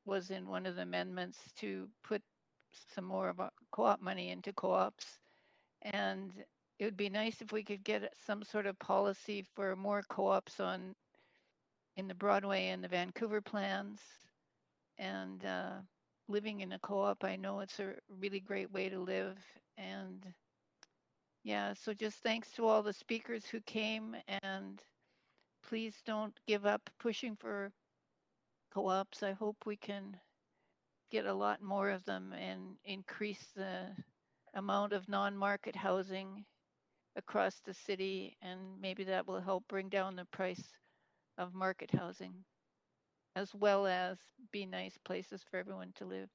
S17: was in one of the amendments to put some more of co-op money into co-ops. And it would be nice if we could get some sort of policy for more co-ops in the Broadway and the Vancouver plans. And living in a co-op, I know it's a really great way to live. And yeah, so just thanks to all the speakers who came, and please don't give up pushing for co-ops. I hope we can get a lot more of them and increase the amount of non-market housing across the city, and maybe that will help bring down the price of market housing, as well as be nice places for everyone to live.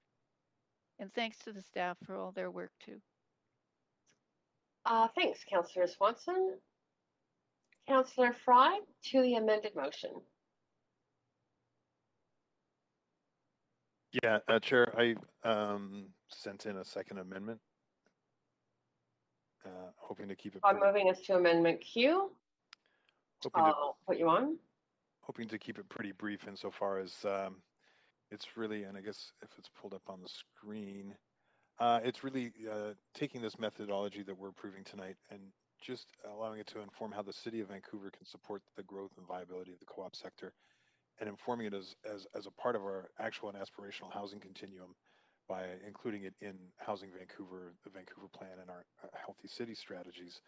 S17: And thanks to the staff for all their work too.
S1: Thanks, Councillor Swanson. Councillor Fry, to the amended motion.
S13: Yeah, Chair, I sent in a second amendment, hoping to keep it.
S1: I'm moving us to Amendment Q. I'll put you on.
S13: Hoping to keep it pretty brief insofar as it's really, and I guess if it's pulled up on the screen, it's really taking this methodology that we're approving tonight and just allowing it to inform how the City of Vancouver can support the growth and viability of the co-op sector, and informing it as a part of our actual and aspirational housing continuum by including it in Housing Vancouver, the Vancouver Plan, and our healthy city strategies.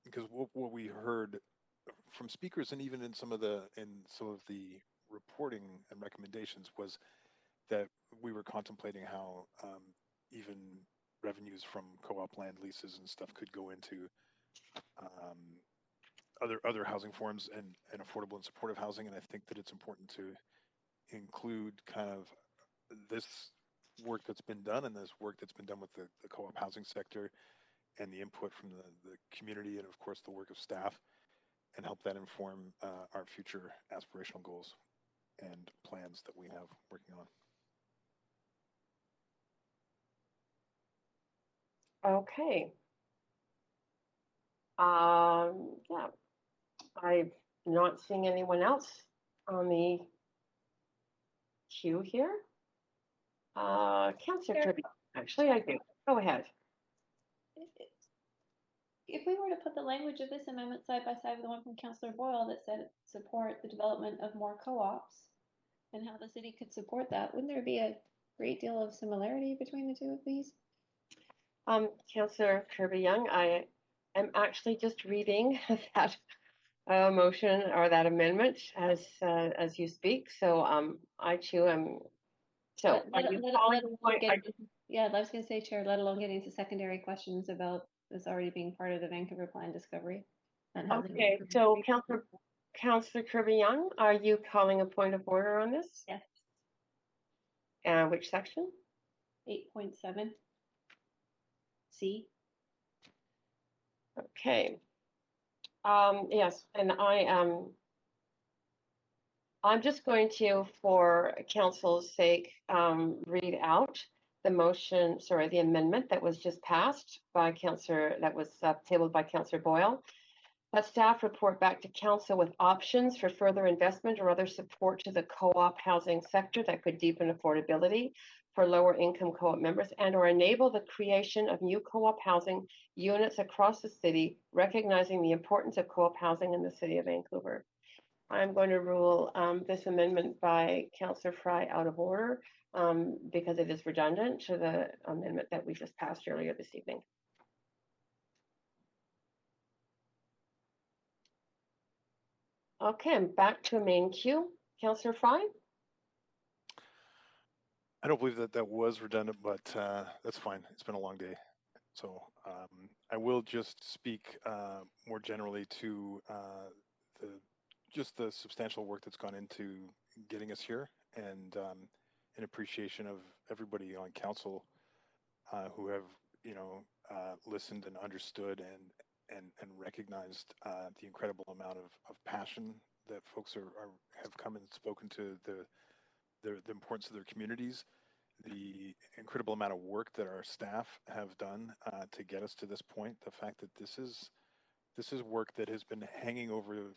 S13: Because what we heard from speakers, and even in some of the reporting and recommendations, was that we were contemplating how even revenues from co-op land leases and stuff could go into other housing forms and affordable and supportive housing. And I think that it's important to include kind of this work that's been done and this work that's been done with the co-op housing sector and the input from the community and of course the work of staff, and help that inform our future aspirational goals and plans that we have working on.
S1: Okay. Yeah, I'm not seeing anyone else on the queue here. Councillor Kirby, actually I do. Go ahead.
S16: If we were to put the language of this amendment side by side with the one from Councillor Boyle that said support the development of more co-ops and how the city could support that, wouldn't there be a great deal of similarity between the two of these?
S1: Councillor Kirby Young, I am actually just reading that motion or that amendment as you speak. So I too am. So
S16: yeah, I was going to say, Chair, let alone getting into secondary questions about this already being part of the Vancouver Plan discovery. And
S1: okay, so Councillor Kirby Young, are you calling a point of order on this?
S16: Yes.
S1: Which section?
S16: 8.7 C.
S1: Okay. Yes, and I'm just going to, for council's sake, read out the motion, sorry, the amendment that was just passed by that was tabled by Councillor Boyle. That staff report back to council with options for further investment or other support to the co-op housing sector that could deepen affordability for lower income co-op members and or enable the creation of new co-op housing units across the city, recognizing the importance of co-op housing in the city of Vancouver. I'm going to rule this amendment by Councillor Fry out of order because it is redundant to the amendment that we just passed earlier this evening. Okay, I'm back to main queue. Councillor Fry?
S13: I don't believe that was redundant, but that's fine. It's been a long day. So I will just speak more generally to just the substantial work that's gone into getting us here, and in appreciation of everybody on council who have listened and understood and recognized the incredible amount of passion that folks have come and spoken to the importance of their communities, the incredible amount of work that our staff have done to get us to this point. The fact that this is work that has been hanging over.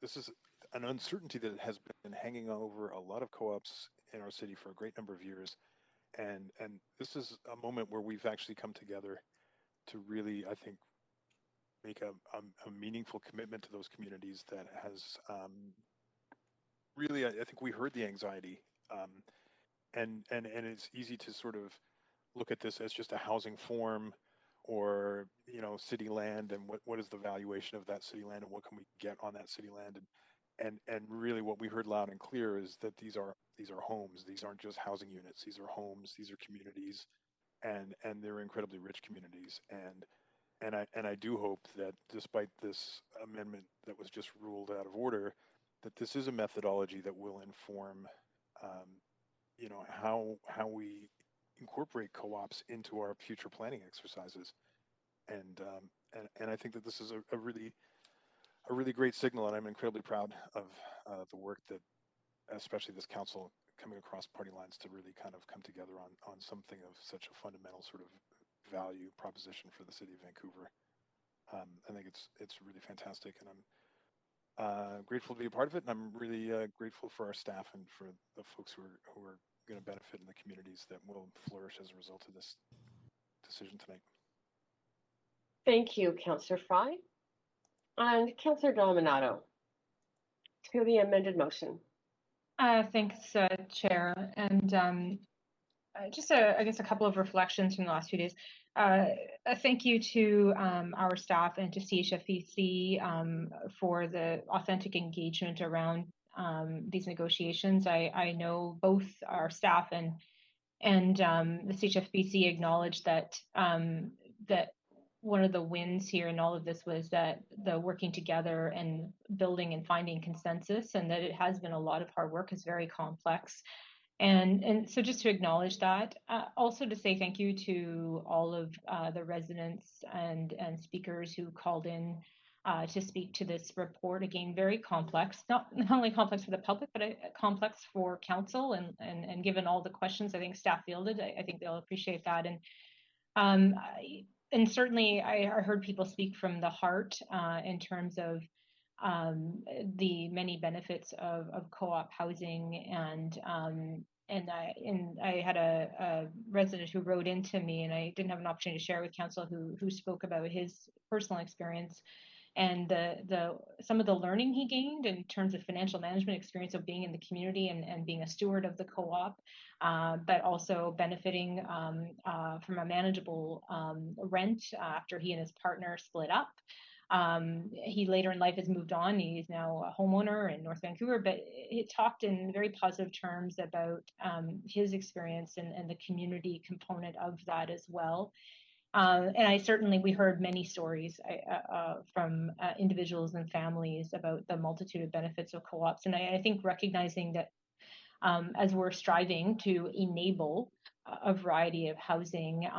S13: This is an uncertainty that has been hanging over a lot of co-ops in our city for a great number of years, and this is a moment where we've actually come together to really, I think, make a meaningful commitment to those communities that has really, I think we heard the anxiety, and it's easy to sort of look at this as just a housing form or city land, and what is the valuation of that city land and what can we get on that city land, and really what we heard loud and clear is that these are homes. These aren't just housing units. These are homes. These are communities, and they're incredibly rich communities. And I do hope that despite this amendment that was just ruled out of order, that this is a methodology that will inform, how we incorporate co-ops into our future planning exercises. And I think that this is a really great signal, and I'm incredibly proud of the work that, especially this council coming across party lines to really kind of come together on something of such a fundamental sort of value proposition for the city of Vancouver. I think it's really fantastic, and I'm grateful to be a part of it, and I'm really grateful for our staff and for the folks who are going to benefit in the communities that will flourish as a result of this decision tonight.
S1: Thank you, Councillor Fry. And Councillor Dominato, to the amended motion.
S10: Thanks, Chair. And just, I guess, a couple of reflections from the last few days. A thank you to our staff and to CHFBC for the authentic engagement around these negotiations. I know both our staff and the CHFBC acknowledged that that one of the wins here in all of this was that the working together and building and finding consensus, and that it has been a lot of hard work. It's very complex. And so just to acknowledge that, also to say thank you to all of the residents and speakers who called in to speak to this report. Again, very complex, not only complex for the public, but complex for council. And given all the questions I think staff fielded, I think they'll appreciate that. And certainly I heard people speak from the heart in terms of the many benefits of co-op housing, and I had a resident who wrote into me, and I didn't have an opportunity to share with council, who spoke about his personal experience and some of the learning he gained in terms of financial management experience of being in the community and being a steward of the co-op, but also benefiting from a manageable rent after he and his partner split up. He later in life has moved on. He's now a homeowner in North Vancouver, but he talked in very positive terms about his experience and the community component of that as well. And we heard many stories from individuals and families about the multitude of benefits of co-ops. And I think recognizing that as we're striving to enable a variety of housing,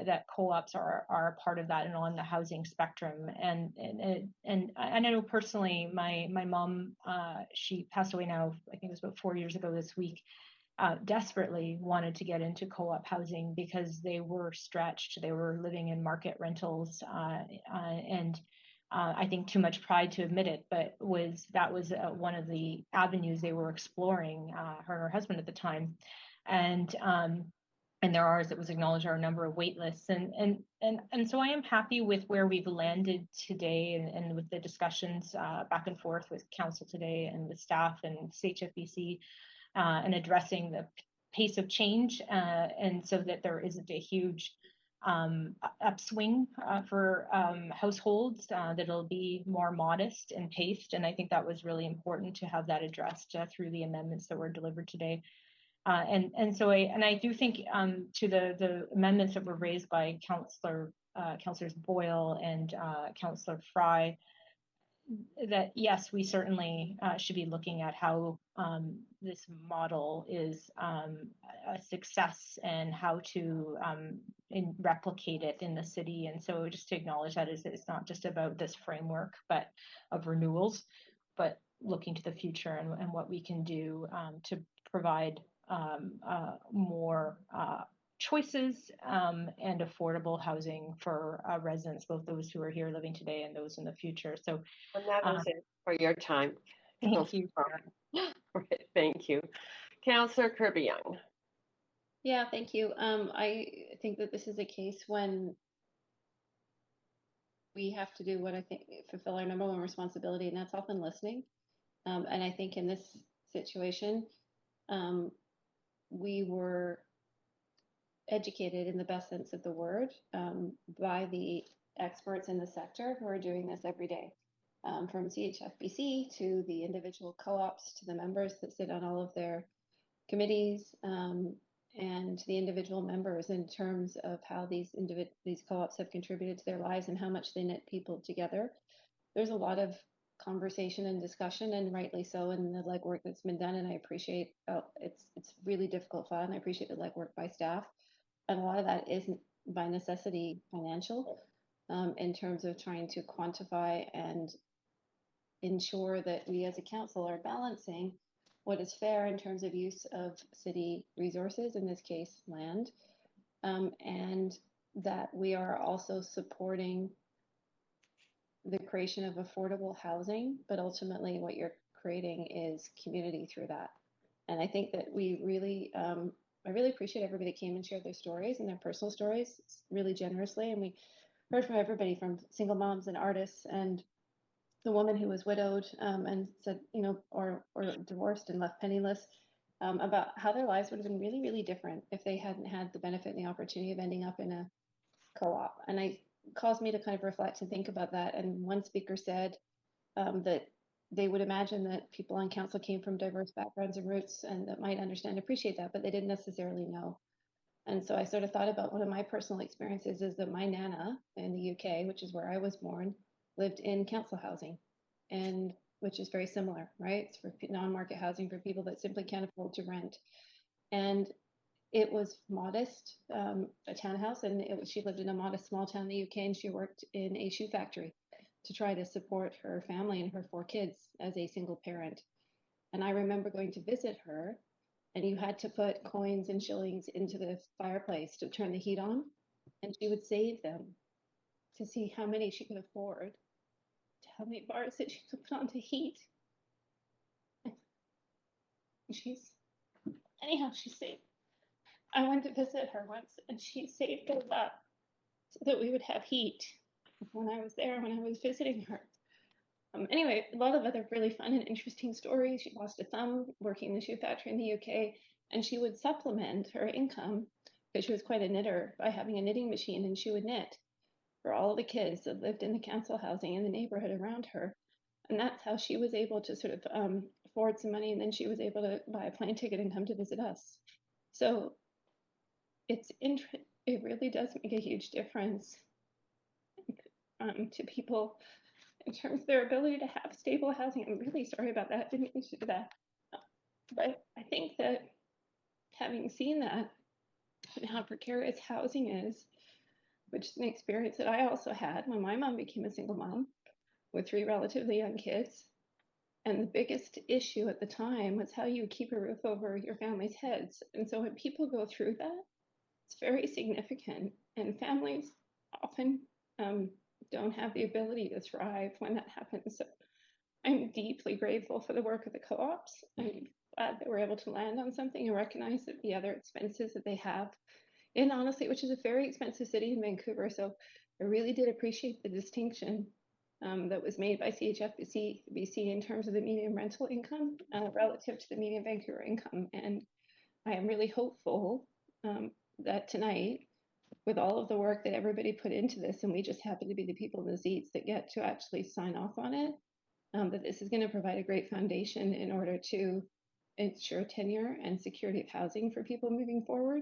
S10: that co-ops are a part of that and on the housing spectrum. And I know personally, my mom, she passed away now, I think it was about 4 years ago this week, desperately wanted to get into co-op housing because they were stretched. They were living in market rentals, and I think too much pride to admit it, but that was one of the avenues they were exploring, her and her husband at the time. And there are, as it was acknowledged, are a number of wait lists. And so I am happy with where we've landed today, and with the discussions back and forth with council today and with staff and CHFBC, and addressing the pace of change, and so that there isn't a huge upswing for households, that it'll be more modest and paced. And I think that was really important to have that addressed through the amendments that were delivered today. So I do think to the amendments that were raised by Councillors Boyle and Councillor Fry, that yes, we certainly should be looking at how this model is a success and how to replicate it in the city. And so just to acknowledge that it's not just about this framework but of renewals, but looking to the future and what we can do to provide more choices and affordable housing for residents, both those who are here living today and those in the future. So,
S1: and that is it for your time.
S10: Thank you.
S1: Right, thank you. Councillor Kirby-Young.
S16: Yeah, thank you. I think that this is a case when we have to do what I think fulfill our number one responsibility, and that's often listening. And I think in this situation, we were educated in the best sense of the word by the experts in the sector who are doing this every day, from CHFBC to the individual co-ops to the members that sit on all of their committees, and the individual members in terms of how these co-ops have contributed to their lives and how much they knit people together. There's a lot of conversation and discussion, and rightly so, in the legwork that's been done. And I appreciate it's really difficult file, and I appreciate the legwork by staff. And a lot of that isn't by necessity financial, in terms of trying to quantify and ensure that we as a council are balancing what is fair in terms of use of city resources, in this case land, and that we are also supporting the creation of affordable housing, but ultimately what you're creating is community through that. And I think that we really, I really appreciate everybody that came and shared their stories and their personal stories really generously. And we heard from everybody, from single moms and artists, and the woman who was widowed and said, or divorced and left penniless, about how their lives would have been really, really different if they hadn't had the benefit and the opportunity of ending up in a co-op. And it caused me to kind of reflect and think about that. And one speaker said that they would imagine that people on council came from diverse backgrounds and roots and that might understand, appreciate that, but they didn't necessarily know. And so I sort of thought about one of my personal experiences is that my nana in the UK, which is where I was born, lived in council housing, and which is very similar, right? It's for non-market housing for people that simply can't afford to rent. And it was modest, a townhouse, and she lived in a modest small town in the UK, and she worked in a shoe factory to try to support her family and her 4 kids as a single parent. And I remember going to visit her, and you had to put coins and shillings into the fireplace to turn the heat on, and she would save them to see how many she could afford, to how many bars that she could put on to heat. Anyhow, she saved. I went to visit her once, and she saved those up so that we would have heat when I was there, when I was visiting her. Anyway, a lot of other really fun and interesting stories. She lost a thumb working in the shoe factory in the UK, and she would supplement her income, because she was quite a knitter, by having a knitting machine, and she would knit for all the kids that lived in the council housing in the neighborhood around her. And that's how she was able to sort of afford some money, and then she was able to buy a plane ticket and come to visit us. So it really does make a huge difference to people in terms of their ability to have stable housing. I'm really sorry about that. Didn't mean to do that. But I think that having seen that and how precarious housing is, which is an experience that I also had when my mom became a single mom with 3 relatively young kids. And the biggest issue at the time was how you keep a roof over your family's heads. And so when people go through that, it's very significant. And families often don't have the ability to thrive when that happens. So I'm deeply grateful for the work of the co-ops. I'm glad that we're able to land on something and recognize that the other expenses that they have in, honestly, which is a very expensive city in Vancouver. So I really did appreciate the distinction that was made by CHFBC in terms of the median rental income relative to the median Vancouver income. And I am really hopeful that tonight, with all of the work that everybody put into this, and we just happen to be the people in the seats that get to actually sign off on it, that this is going to provide a great foundation in order to ensure tenure and security of housing for people moving forward,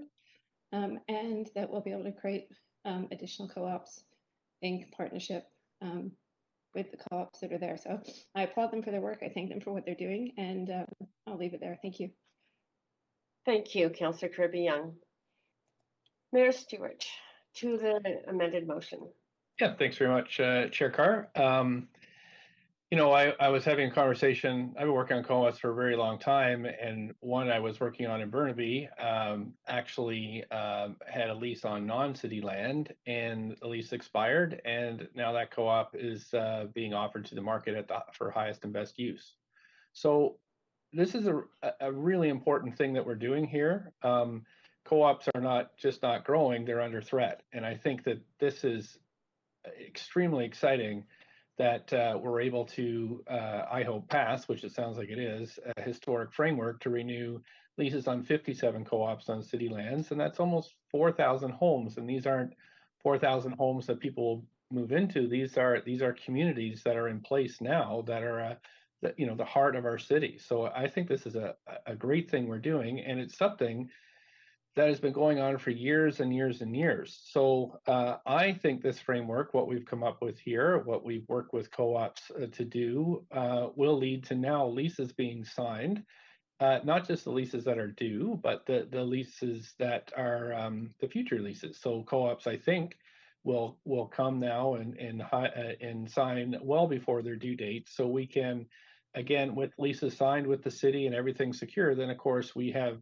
S16: and that we'll be able to create additional co-ops in partnership with the co-ops that are there. So I applaud them for their work. I thank them for what they're doing, and I'll leave it there. Thank you.
S1: Thank you, Councillor Kirby-Young. Mayor Stewart, to the amended motion.
S3: Yeah, thanks very much, Chair Carr. I was having a conversation. I've been working on co-ops for a very long time, and one I was working on in Burnaby actually had a lease on non-city land, and the lease expired, and now that co-op is being offered to the market for highest and best use. So this is a really important thing that we're doing here. Co-ops are not growing; they're under threat, and I think that this is extremely exciting that we're able to, I hope, pass, which it sounds like it is, a historic framework to renew leases on 57 co-ops on city lands, and that's almost 4,000 homes. And these aren't 4,000 homes that people move into. These are communities that are in place now that are the heart of our city. So I think this is a great thing we're doing, and it's something that has been going on for years and years and years. So I think this framework, what we've come up with here, what we've worked with co-ops to do, will lead to now leases being signed, not just the leases that are due, but the leases that are the future leases. So co-ops, I think, will come now and sign well before their due date, so we can, again, with leases signed with the city and everything secure, then of course we have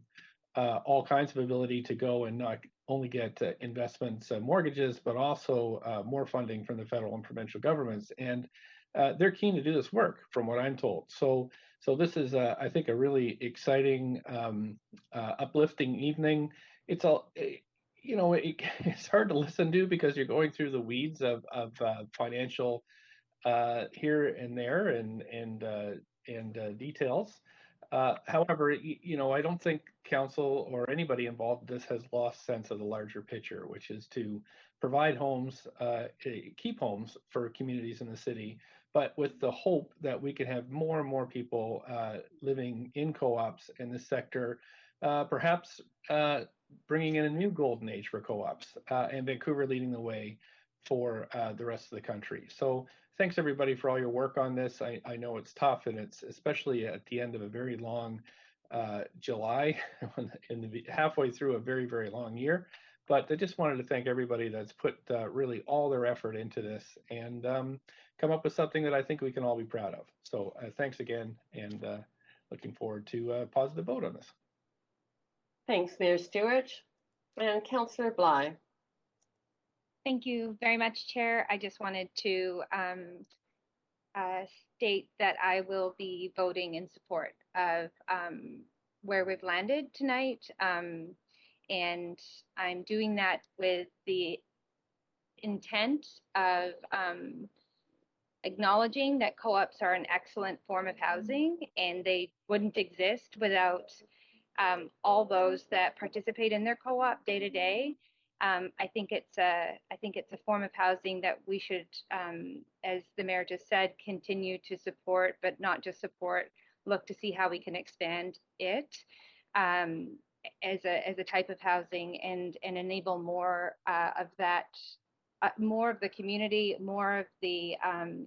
S3: all kinds of ability to go and not only get investments, mortgages, but also more funding from the federal and provincial governments. And they're keen to do this work, from what I'm told. So this is, I think, a really exciting, uplifting evening. It's all, it's hard to listen to because you're going through the weeds of financial here and there and details. However, I don't think council or anybody involved in this has lost sense of the larger picture, which is to provide homes, keep homes for communities in the city, but with the hope that we can have more and more people living in co-ops in this sector, perhaps bringing in a new golden age for co-ops, and Vancouver leading the way for the rest of the country. So thanks everybody for all your work on this. I know it's tough, and it's especially at the end of a very long July, halfway through a very, very long year. But I just wanted to thank everybody that's put really all their effort into this and come up with something that I think we can all be proud of. So thanks again, and looking forward to a positive vote on this.
S1: Thanks, Mayor Stewart. And Councillor Bly.
S14: Thank you very much, Chair. I just wanted to state that I will be voting in support of where we've landed tonight. And I'm doing that with the intent of acknowledging that co-ops are an excellent form of housing, and they wouldn't exist without all those that participate in their co-op day to day. I think it's a form of housing that we should, as the mayor just said, continue to support, but not just support. Look to see how we can expand it as a type of housing and enable more of that, more of the community, more of the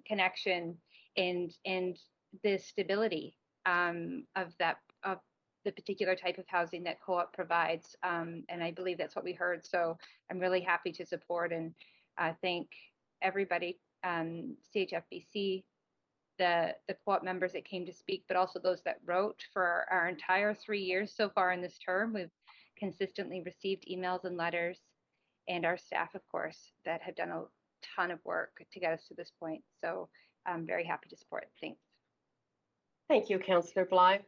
S14: connection, and the stability of the particular type of housing that co-op provides. And I believe that's what we heard. So I'm really happy to support and thank everybody, CHFBC, the co-op members that came to speak, but also those that wrote for our entire 3 years so far in this term. We've consistently received emails and letters, and our staff, of course, that have done a ton of work to get us to this point. So I'm very happy to support. Thanks.
S1: Thank you, Councillor Bly.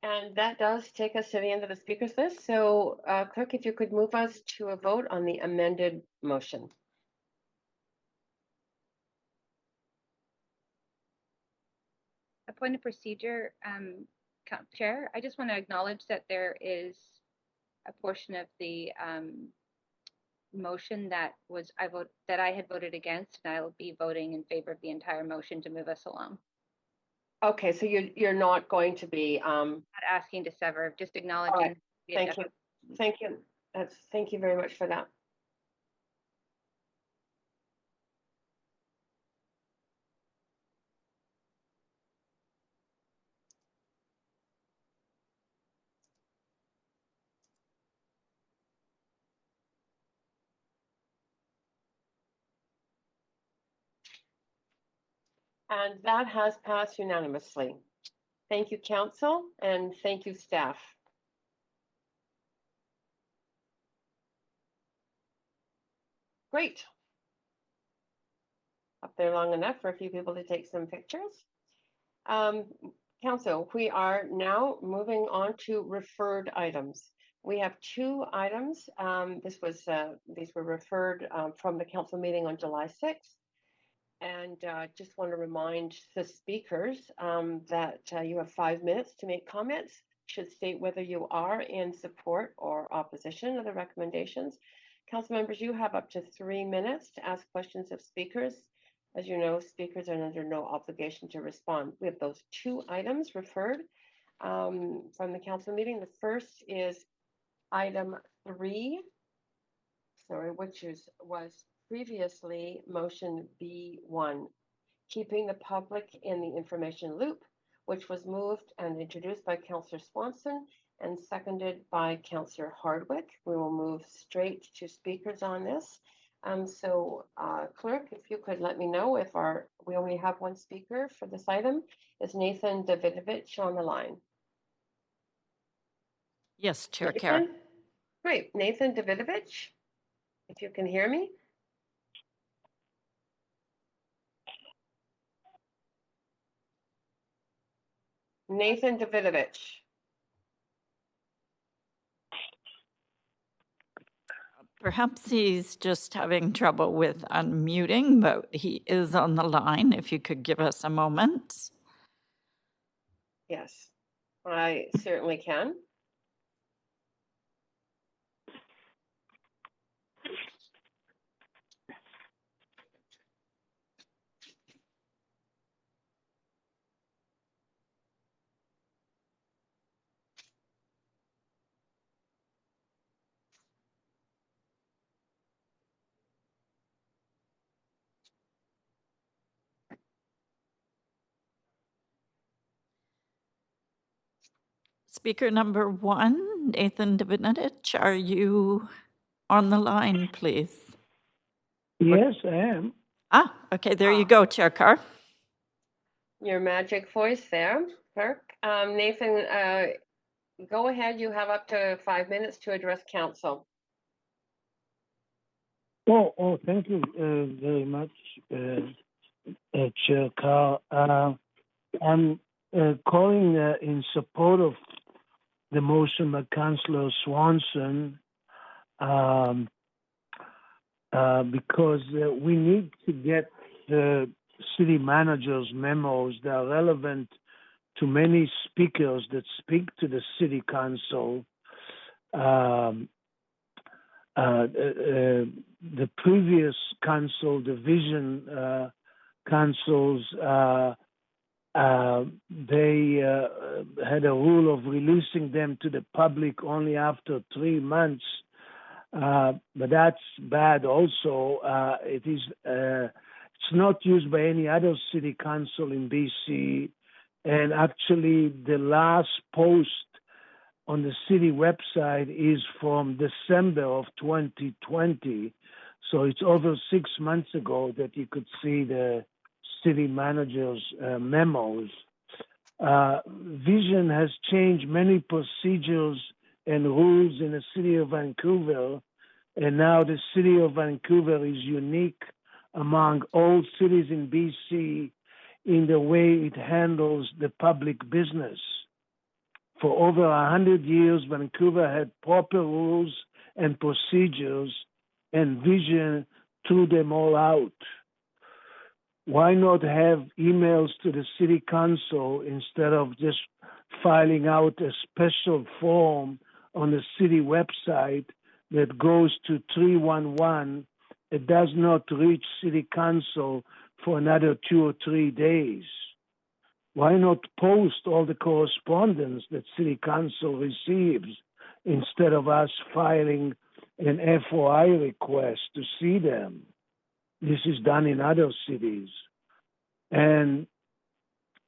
S1: And that does take us to the end of the speakers list. So Clerk, if you could move us to a vote on the amended motion.
S14: A point of procedure, Chair, I just want to acknowledge that there is a portion of the motion that I had voted against, and I will be voting in favor of the entire motion to move us along.
S1: Okay, so you're not going to be
S14: not asking to sever, just acknowledging.
S1: Right. Thank you. Thank you. Thank you very much for that. And that has passed unanimously. Thank you, Council, and thank you, staff. Great. Up there long enough for a few people to take some pictures. Council, we are now moving on to referred items. We have two items. These were referred from the council meeting on July 6th. And just want to remind the speakers that you have 5 minutes to make comments. Should state whether you are in support or opposition of the recommendations. Council members, you have up to 3 minutes to ask questions of speakers. As you know, speakers are under no obligation to respond. We have those two items referred from the council meeting. The first is item 3, which was previously motion B1, keeping the public in the information loop, which was moved and introduced by Councillor Swanson and seconded by Councillor Hardwick. We will move straight to speakers on this. Clerk, if you could let me know if we only have one speaker for this item. Is Nathan Davidovich on the line?
S2: Yes, Chair Carr.
S1: Great, Nathan Davidovich, if you can hear me. Nathan Davidovich.
S2: Perhaps he's just having trouble with unmuting, but he is on the line. If you could give us a moment.
S1: Yes, I certainly can.
S2: Speaker number 1, Nathan Davidovich, are you on the line, please?
S20: Yes, I am.
S2: Okay, there you go, Chair Carr.
S1: Your magic voice there, Clerk. Nathan, go ahead. You have up to 5 minutes to address council.
S20: Thank you very much, Chair Carr. I'm calling in support of the motion by Councillor Swanson because we need to get the city manager's memos that are relevant to many speakers that speak to the city council. The previous council, division councils, they had a rule of releasing them to the public only after 3 months, but that's bad. Also, it's not used by any other city council in BC, and actually, the last post on the city website is from December of 2020. So it's over 6 months ago that you could see the city manager's memos. Vision has changed many procedures and rules in the city of Vancouver, and now the city of Vancouver is unique among all cities in BC in the way it handles the public business. For over 100 years, Vancouver had proper rules and procedures, and Vision threw them all out. Why not have emails to the city council instead of just filing out a special form on the city website that goes to 311? It does not reach city council for another 2 or 3 days. Why not post all the correspondence that city council receives instead of us filing an FOI request to see them? This is done in other cities. And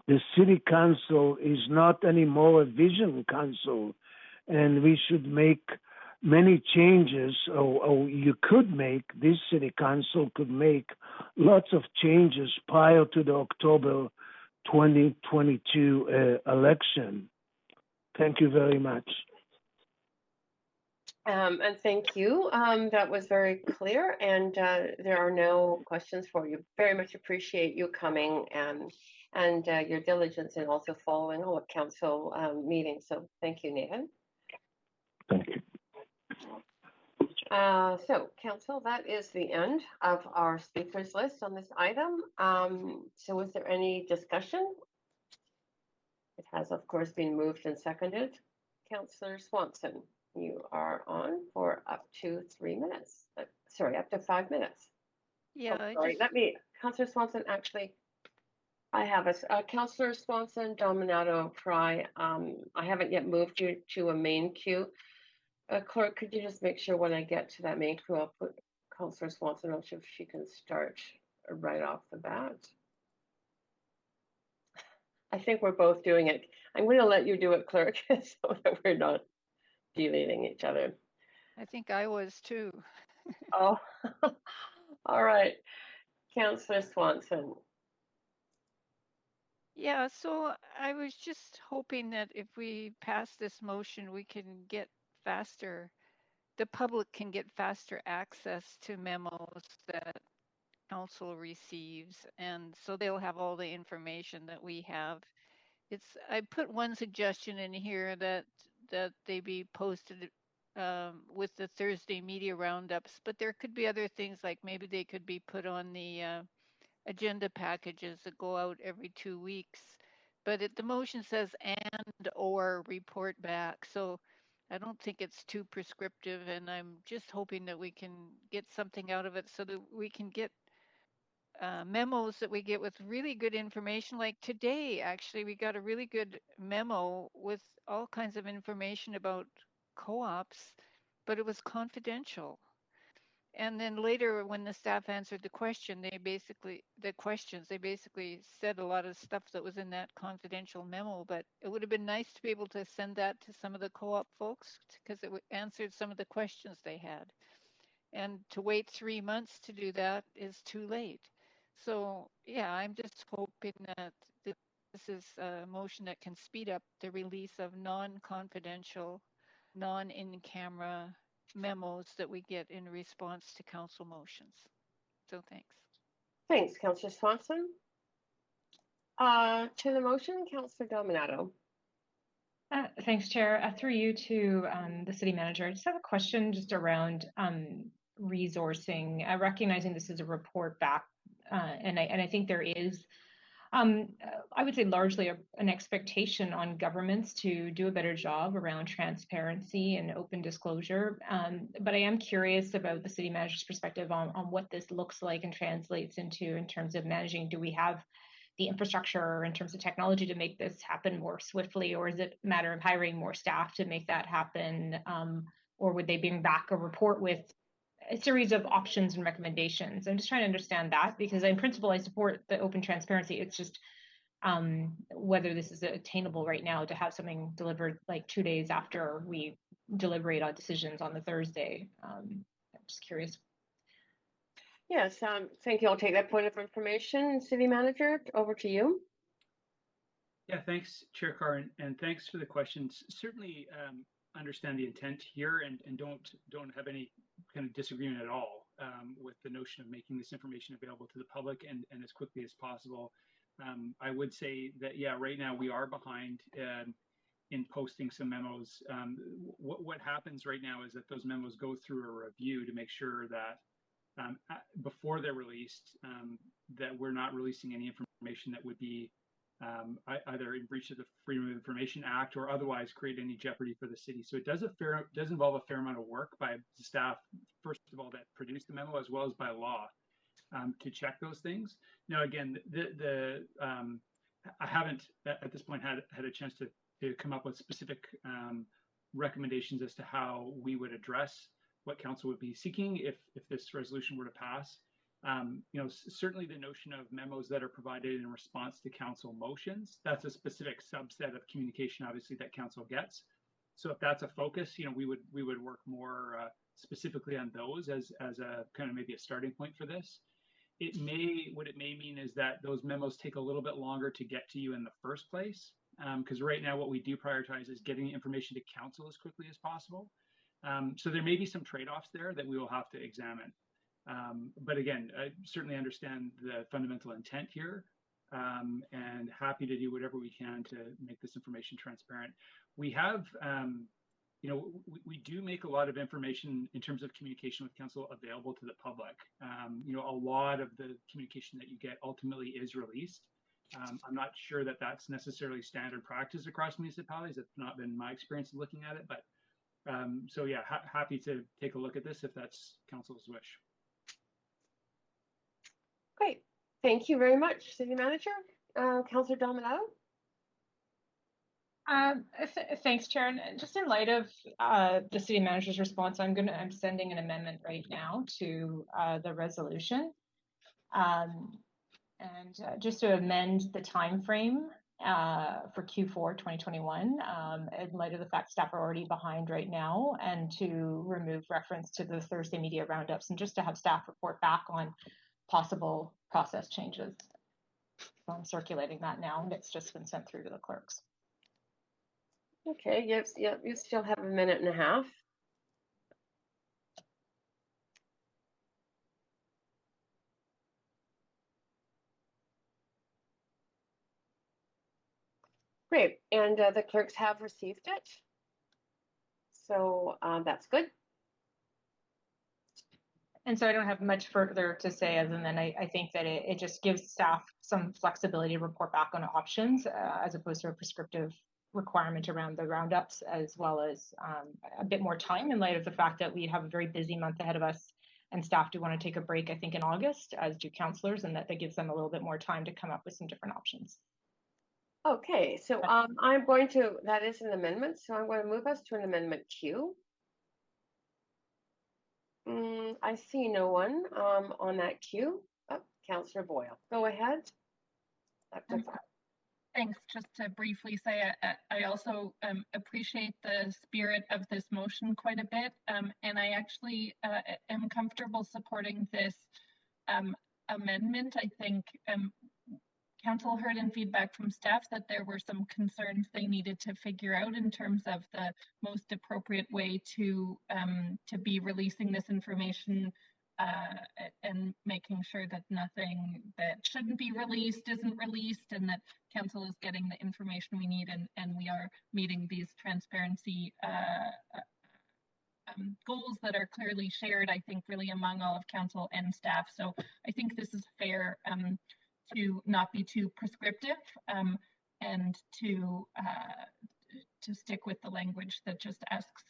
S20: the city council is not anymore a vision council, and we should make many changes, or you could make, this city council could make lots of changes prior to the October 2022 election. Thank you very much.
S1: And thank you. That was very clear, and there are no questions for you. Very much appreciate you coming and your diligence in also following all of council meetings. So thank you, Nathan.
S20: Thank you.
S1: So, council, that is the end of our speakers list on this item. So is there any discussion? It has, of course, been moved and seconded. Councillor Swanson, you are on for up to 3 minutes. Sorry, up to 5 minutes.
S17: Yeah,
S1: Oh, sorry, let me, Councillor Swanson, actually, I have a Councillor Swanson, Dominato, Fry. I haven't yet moved you to a main queue. Clerk, could you just make sure when I get to that main queue, I'll put Councillor Swanson on so she can start right off the bat. I think we're both doing it. I'm going to let you do it, Clerk, so that we're not deleting each other.
S17: I think I was too.
S1: Oh, all right. Councillor Swanson.
S17: Yeah, so I was just hoping that if we pass this motion, we can get faster, the public can get faster access to memos that council receives, and so they'll have all the information that we have. I put one suggestion in here that they be posted with the Thursday media roundups, but there could be other things, like maybe they could be put on the agenda packages that go out every 2 weeks. But the motion says and or report back, so I don't think it's too prescriptive, and I'm just hoping that we can get something out of it so that we can get memos that we get with really good information. Like today, actually, we got a really good memo with all kinds of information about co-ops, but it was confidential. And then later, when the staff answered the questions, they basically said a lot of stuff that was in that confidential memo. But it would have been nice to be able to send that to some of the co-op folks, because it answered some of the questions they had. And to wait 3 months to do that is too late. So yeah, I'm just hoping that this is a motion that can speed up the release of non-confidential, non-in-camera memos that we get in response to council motions. So thanks.
S1: Thanks, Councillor Swanson. To the motion, Councillor Dominato.
S10: Thanks, Chair. Through you to the city manager, I just have a question just around resourcing, recognizing this is a report back, and I think there is, I would say, largely an expectation on governments to do a better job around transparency and open disclosure. But I am curious about the city manager's perspective on what this looks like and translates into in terms of managing. Do we have the infrastructure in terms of technology to make this happen more swiftly, or is it a matter of hiring more staff to make that happen? Or would they bring back a report with a series of options and recommendations? I'm just trying to understand that, because in principle, I support the open transparency. It's just whether this is attainable right now to have something delivered like 2 days after we deliberate on decisions on the Thursday. I'm just curious.
S1: Yes, thank you. I'll take that point of information. City Manager, over to you.
S6: Yeah, thanks, Chair Carr, and thanks for the questions. Certainly understand the intent here, and don't have any kind of disagreement at all with the notion of making this information available to the public and as quickly as possible. I would say that, yeah, right now we are behind in posting some memos. What happens right now is that those memos go through a review to make sure that before they're released, that we're not releasing any information that would be either in breach of the Freedom of Information Act or otherwise create any jeopardy for the city. So it does involve a fair amount of work by the staff, first of all, that produced the memo, as well as by law, to check those things. Now, again, I haven't at this point had a chance to come up with specific recommendations as to how we would address what council would be seeking if this resolution were to pass. Certainly the notion of memos that are provided in response to council motions, that's a specific subset of communication, obviously, that council gets. So if that's a focus, we would work more specifically on those as a kind of maybe a starting point for this. What it may mean is that those memos take a little bit longer to get to you in the first place. Because right now what we do prioritize is getting information to council as quickly as possible. So there may be some trade-offs there that we will have to examine. But again, I certainly understand the fundamental intent here, and happy to do whatever we can to make this information transparent. We have, we do make a lot of information in terms of communication with council available to the public. A lot of the communication that you get ultimately is released. I'm not sure that that's necessarily standard practice across municipalities. It's not been my experience of looking at it, but so yeah, happy to take a look at this if that's council's wish.
S1: Great. Thank you very much, City Manager. Councillor Dominato?
S10: Thanks, Chair. And just in light of the City Manager's response, I'm sending an amendment right now to the resolution. Just to amend the time frame for Q4 2021, in light of the fact staff are already behind right now, and to remove reference to the Thursday media roundups, and just to have staff report back on possible process changes. So I'm circulating that now, and it's just been sent through to the clerks.
S1: Okay, yes, yeah, you still have a minute and a half. Great, and the clerks have received it. So that's good.
S10: And so I don't have much further to say other than I think that it just gives staff some flexibility to report back on options as opposed to a prescriptive requirement around the roundups, as well as a bit more time in light of the fact that we have a very busy month ahead of us and staff do want to take a break, I think, in August, as do councillors, and that gives them a little bit more time to come up with some different options.
S1: Okay, so that is an amendment, so I'm going to move us to an amendment Q. I see no one on that queue. Oh, Councillor Boyle, go ahead.
S4: Thanks. Just to briefly say, I also appreciate the spirit of this motion quite a bit, and I actually am comfortable supporting this amendment. I think council heard in feedback from staff that there were some concerns they needed to figure out in terms of the most appropriate way to be releasing this information and making sure that nothing that shouldn't be released isn't released, and that council is getting the information we need, and we are meeting these transparency goals that are clearly shared, I think, really among all of council and staff. So I think this is fair to not be too prescriptive, and to stick with the language that just asks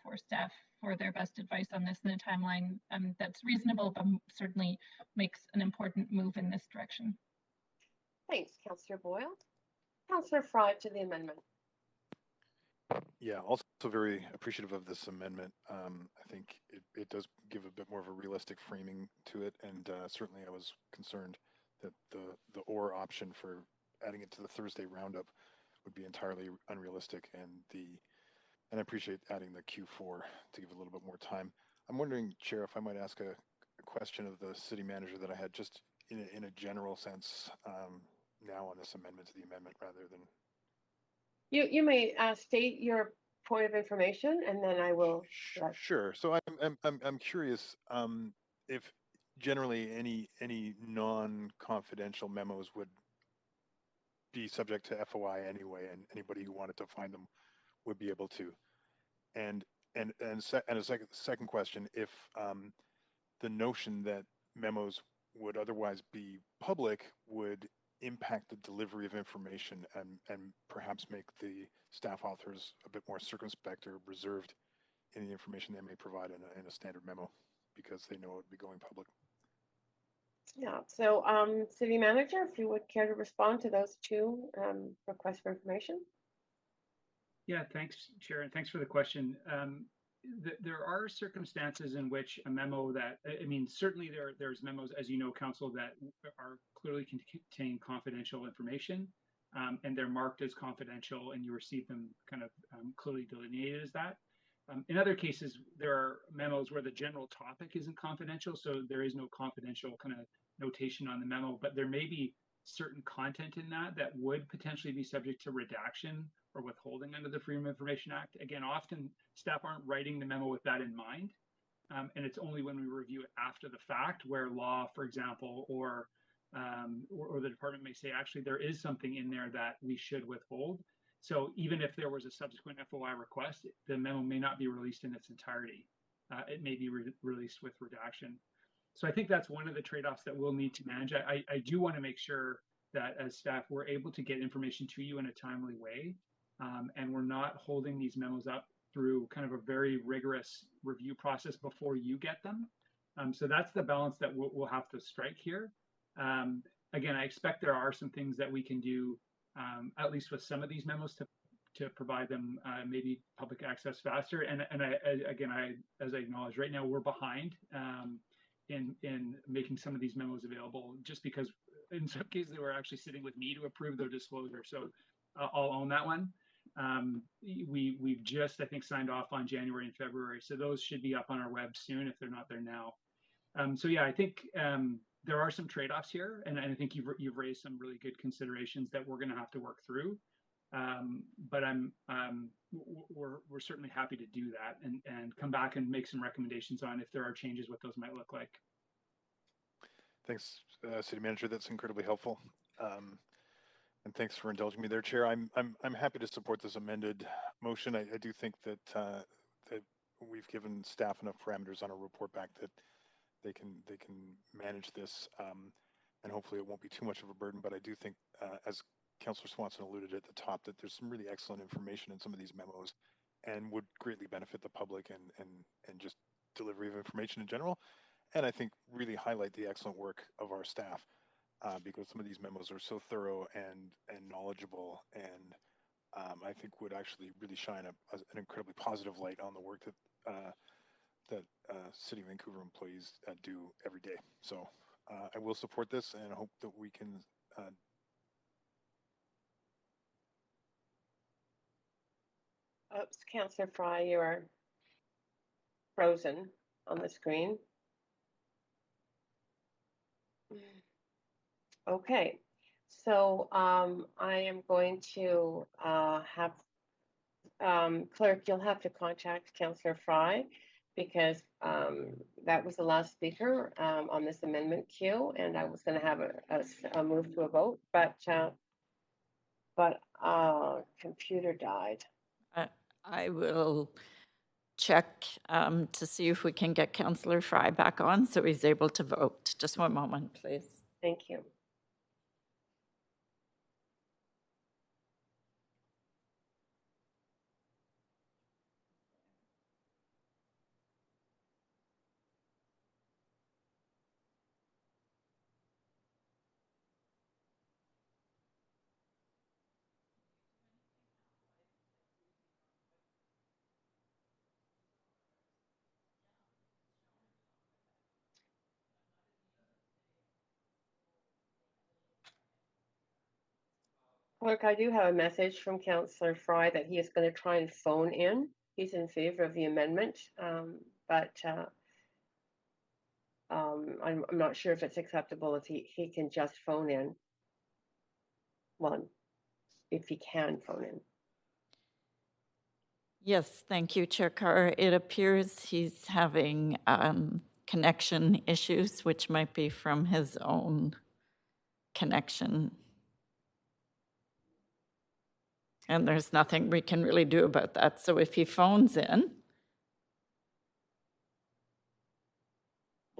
S4: for staff for their best advice on this in a timeline that's reasonable, but certainly makes an important move in this direction.
S1: Thanks, Councillor Boyle. Councillor Fry to the amendment.
S13: Yeah, also very appreciative of this amendment. I think it does give a bit more of a realistic framing to it, and certainly I was concerned that the or option for adding it to the Thursday roundup would be entirely unrealistic, and I appreciate adding the Q4 to give a little bit more time. I'm wondering, Chair, if I might ask a question of the city manager that I had just in a general sense now on this amendment to the amendment rather than.
S1: You may state your point of information, and then I will.
S13: Sure. So I'm curious if generally any non-confidential memos would be subject to FOI anyway, and anybody who wanted to find them would be able to. And a second question, if the notion that memos would otherwise be public would impact the delivery of information and perhaps make the staff authors a bit more circumspect or reserved in the information they may provide in a standard memo because they know it would be going public.
S1: Yeah, so City Manager, if you would care to respond to those two requests for information.
S6: Yeah, thanks, Chair, and thanks for the question. There are circumstances in which a memo that, I mean, certainly there's memos, as you know, Council, that are clearly contain confidential information. and they're marked as confidential, and you receive them kind of clearly delineated as that. In other cases, there are memos where the general topic isn't confidential, so there is no confidential kind of notation on the memo, but there may be certain content in that that would potentially be subject to redaction or withholding under the Freedom of Information Act. Again, often staff aren't writing the memo with that in mind, and it's only when we review it after the fact where law, for example, or the department may say, actually, there is something in there that we should withhold. So even if there was a subsequent FOI request, the memo may not be released in its entirety. It may be released with redaction. So I think that's one of the trade-offs that we'll need to manage. I do want to make sure that as staff, we're able to get information to you in a timely way, and we're not holding these memos up through kind of a very rigorous review process before you get them. So that's the balance that we'll have to strike here. Again, I expect there are some things that we can do, at least with some of these memos, to provide them maybe public access faster. And as I acknowledge, right now we're behind in making some of these memos available, just because in some cases they were actually sitting with me to approve their disclosure. So I'll own that one. We've just, I think, signed off on January and February, so those should be up on our web soon if they're not there now. So yeah, I think there are some trade-offs here, and I think you've raised some really good considerations that we're going to have to work through. But we're certainly happy to do that and come back and make some recommendations on if there are changes, what those might look like.
S13: Thanks, City Manager. That's incredibly helpful. And thanks for indulging me there, Chair. I'm happy to support this amended motion. I do think that that we've given staff enough parameters on a report back that they can manage this, and hopefully it won't be too much of a burden. But I do think, as Councillor Swanson alluded at the top, that there's some really excellent information in some of these memos, and would greatly benefit the public and just delivery of information in general. And I think really highlight the excellent work of our staff, because some of these memos are so thorough and knowledgeable, and I think would actually really shine an incredibly positive light on the work that City of Vancouver employees do every day. So I will support this and hope that we can.
S1: Oops, Councillor Fry, you are frozen on the screen. Okay, so I am going to have Clerk, you'll have to contact Councillor Fry, because that was the last speaker on this amendment queue, and I was going to have a move to a vote, but computer died.
S2: I will check to see if we can get Councillor Fry back on so he's able to vote. Just one moment, please.
S1: Thank you. Clerk, I do have a message from Councillor Fry that he is going to try and phone in. He's in favor of the amendment, but I'm not sure if it's acceptable if he can just phone in. Well, if he can phone in.
S2: Yes, thank you, Chair Carr. It appears he's having connection issues, which might be from his own connection. And there's nothing we can really do about that. So if he phones in.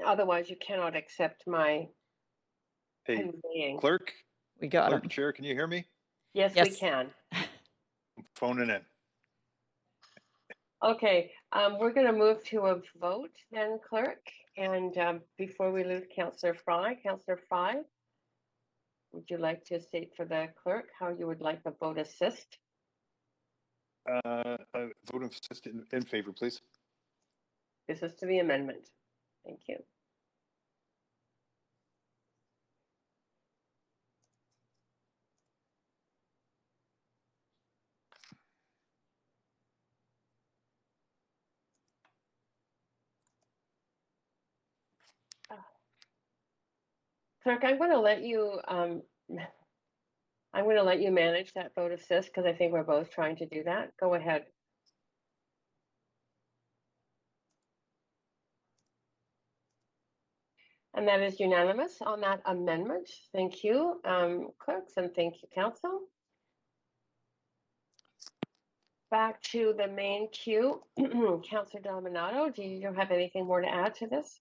S1: Otherwise, you cannot accept my conveying.
S13: Clerk?
S2: We got
S13: Clerk,
S2: him.
S13: Chair, can you hear me?
S1: Yes, we can.
S13: I'm phoning in.
S1: Okay, we're going to move to a vote then, Clerk. And before we lose Councillor Fry, would you like to state for the clerk how you would like the vote assist?
S13: Vote of assist in favor, please.
S1: This is to the amendment. Thank you. Clerk, I'm going to let you manage that vote of sis because I think we're both trying to do that. Go ahead. And that is unanimous on that amendment. Thank you, clerks, and thank you, council. Back to the main queue. Councillor Dominato, do you have anything more to add to this?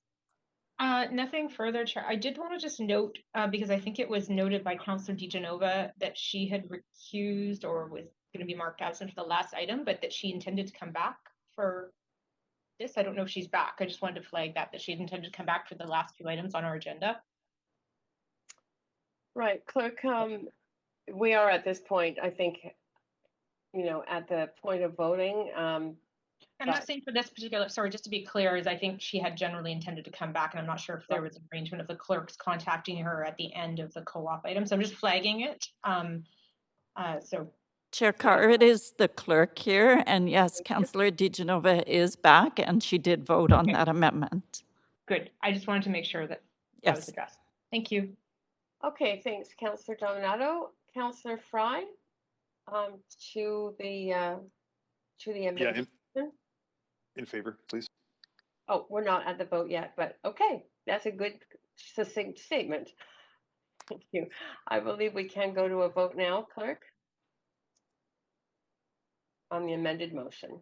S10: Nothing further, Chair. I did want to just note, because I think it was noted by Councillor DeGenova that she had recused or was going to be marked absent for the last item, but that she intended to come back for this. I don't know if she's back. I just wanted to flag that she had intended to come back for the last two items on our agenda.
S1: Right, clerk, we are at this point, I think, at the point of voting.
S10: I'm not saying for this particular, sorry, just to be clear, is I think she had generally intended to come back, and I'm not sure if there was an arrangement of the clerks contacting her at the end of the co-op item. So I'm just flagging it.
S2: Chair Carr, it is the clerk here, and yes, Councillor DeGenova is back, and she did vote on that amendment.
S10: Good. I just wanted to make sure that that was addressed. Thank you.
S1: Okay, thanks, Councillor Dominato. Councillor Fry, to the amendment.
S13: Yeah, in favor, please.
S1: Oh, we're not at the vote yet, but okay, that's a good succinct statement. Thank you. I believe we can go to a vote now, clerk, on the amended motion.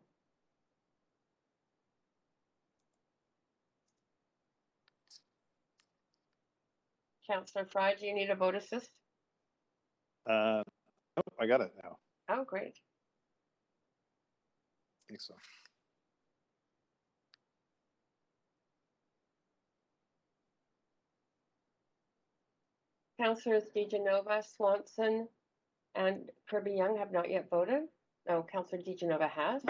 S1: Councillor Fry, do you need a vote assist?
S13: Oh, I got it now.
S1: Oh, great.
S13: I think so.
S1: Councillors DeGenova, Swanson, and Kirby Young have not yet voted. No, Councillor DeGenova has.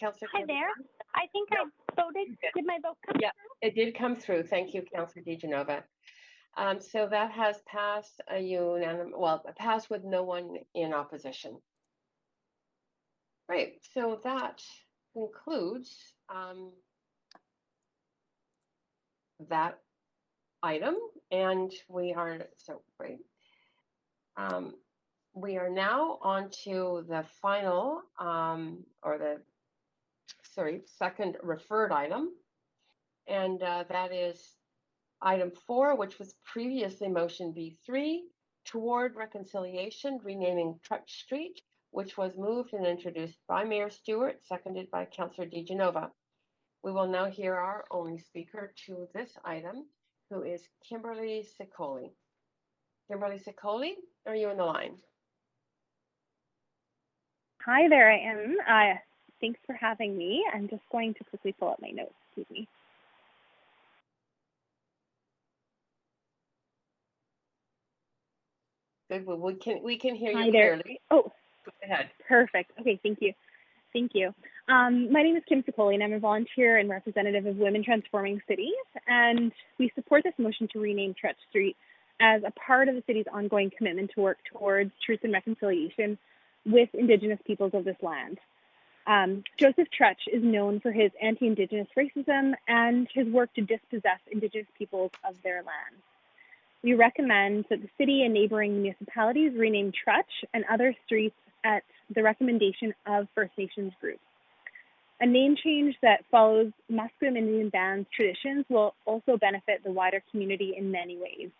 S1: Councillor
S5: Hi there. I think I voted. Did my vote come through?
S1: It did come through. Thank you, Councillor DeGenova. So that has passed a unanimous, well, passed with no one in opposition. Right, so that concludes that item, and we are we are now on to the final second referred item, and that is item 4, which was previously motion B3, toward reconciliation, renaming Trutch Street, which was moved and introduced by Mayor Stewart, seconded by Councillor DeGenova. We will now hear our only speaker to this item, who is Kimberly Sicoli. Kimberly Sicoli, are you on the line?
S21: Hi there, I am. Thanks for having me. I'm just going to quickly pull up my notes. Excuse me.
S1: Good. Well, we can hear you
S21: Hi there.
S1: clearly.
S21: Oh,
S1: go ahead.
S21: Perfect. Okay, thank you. Thank you. My name is Kim Sicoli, and I'm a volunteer and representative of Women Transforming Cities, and we support this motion to rename Trutch Street as a part of the city's ongoing commitment to work towards truth and reconciliation with Indigenous peoples of this land. Joseph Trutch is known for his anti-Indigenous racism and his work to dispossess Indigenous peoples of their lands. We recommend that the city and neighboring municipalities rename Trutch and other streets at the recommendation of First Nations groups. A name change that follows Musqueam Indian bands traditions will also benefit the wider community in many ways.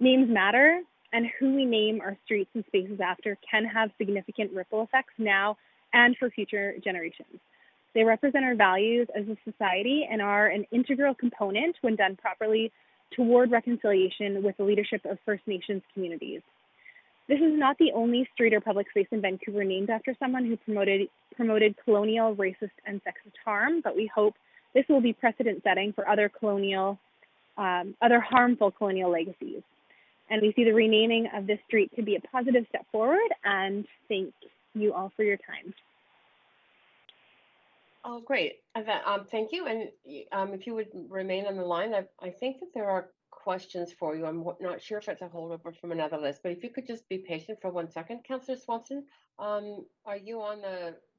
S21: Names matter, and who we name our streets and spaces after can have significant ripple effects now and for future generations. They represent our values as a society and are an integral component, when done properly, toward reconciliation with the leadership of First Nations communities. This is not the only street or public space in Vancouver named after someone who promoted colonial, racist, and sexist harm, but we hope this will be precedent-setting for other harmful colonial legacies. And we see the renaming of this street to be a positive step forward, and thank you all for your time.
S1: Oh, great. Thank you. And if you would remain on the line, I think that there are questions for you. I'm not sure if it's a holdover from another list, but if you could just be patient for 1 second. Councillor Swanson, are you on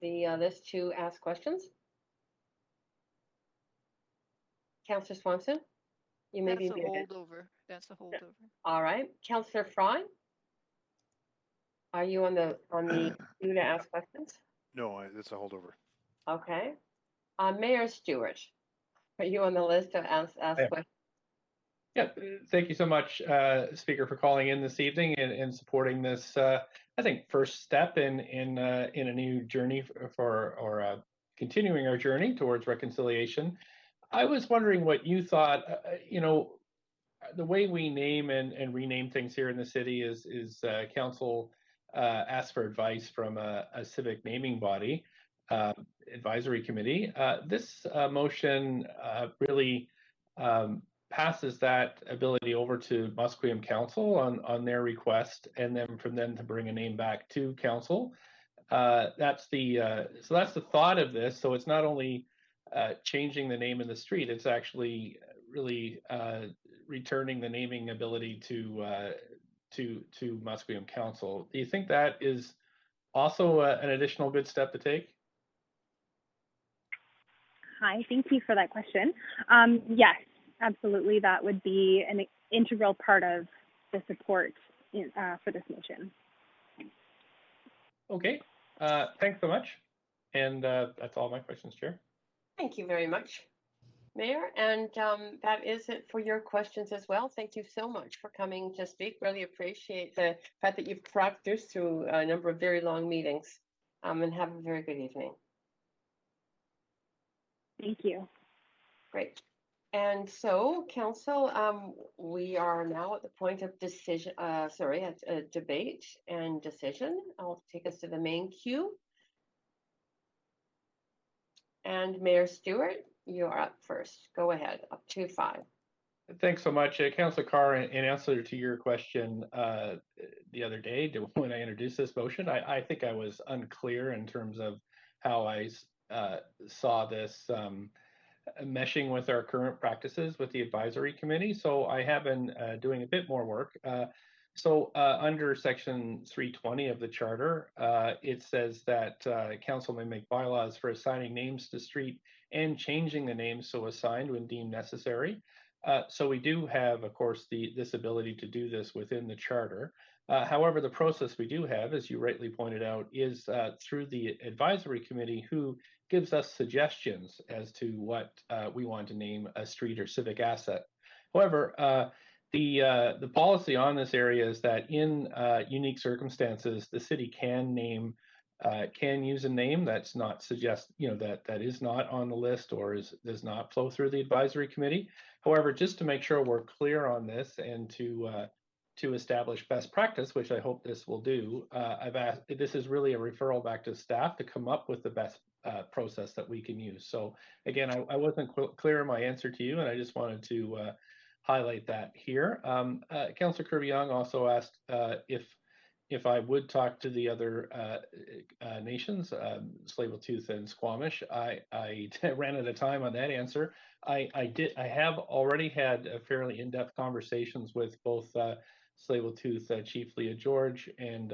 S1: the list to ask questions? Councillor Swanson, you may be muted.
S15: Holdover.
S17: That's a holdover.
S1: All right, Councillor Fry, are you on the queue to ask questions?
S13: No, it's a holdover.
S1: Okay. Mayor Stewart, are you on the list to ask questions?
S3: Yeah, thank you so much, Speaker, for calling in this evening and supporting this. I think first step in a new journey or continuing our journey towards reconciliation. I was wondering what you thought. The way we name and rename things here in the city is council asks for advice from a civic naming body, advisory committee. This motion really passes that ability over to Musqueam Council on their request, and then from them to bring a name back to council. That's the thought of this. So it's not only changing the name of the street; it's actually really returning the naming ability to Musqueam Council. Do you think that is also an additional good step to take?
S21: Hi, thank you for that question. Yes, absolutely. That would be an integral part of the support for this motion.
S3: Okay, thanks so much. And that's all my questions, Chair.
S1: Thank you very much, Mayor. And that is it for your questions as well. Thank you so much for coming to speak. Really appreciate the fact that you've tracked this through a number of very long meetings. And have a very good evening.
S21: Thank you.
S1: Great. And so, Council, we are now at the point of decision, debate and decision. I'll take us to the main queue. And Mayor Stewart, you are up first. Go ahead, up to 5.
S3: Thanks so much. Councillor Carr, in answer to your question the other day when I introduced this motion, I think I was unclear in terms of how I saw this meshing with our current practices with the advisory committee. So I have been doing a bit more work. Under section 320 of the charter, it says that council may make bylaws for assigning names to street and changing the names so assigned when deemed necessary. So we do have, of course, this ability to do this within the charter. However, the process we do have, as you rightly pointed out, is through the advisory committee, who gives us suggestions as to what we want to name a street or civic asset. However, the policy on this area is that in unique circumstances, the city can use a name that's not that is not on the list or does not flow through the advisory committee. However, just to make sure we're clear on this and to establish best practice, which I hope this will do, I've asked. This is really a referral back to staff to come up with the best process that we can use. So again, I wasn't clear in my answer to you, and I just wanted to highlight that here. Councillor Kirby-Young also asked if I would talk to the other nations, Tsleil-Waututh and Squamish. I ran out of time on that answer. I have already had fairly in-depth conversations with both Tsleil-Waututh Chief Leah George and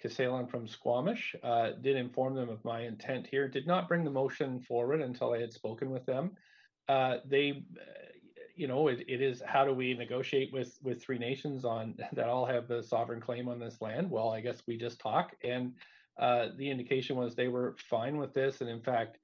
S3: Casalan from Squamish. Did inform them of my intent here. Did not bring the motion forward until I had spoken with them. It is, how do we negotiate with three nations that all have the sovereign claim on this land? Well, I guess we just talk, and the indication was they were fine with this, and in fact,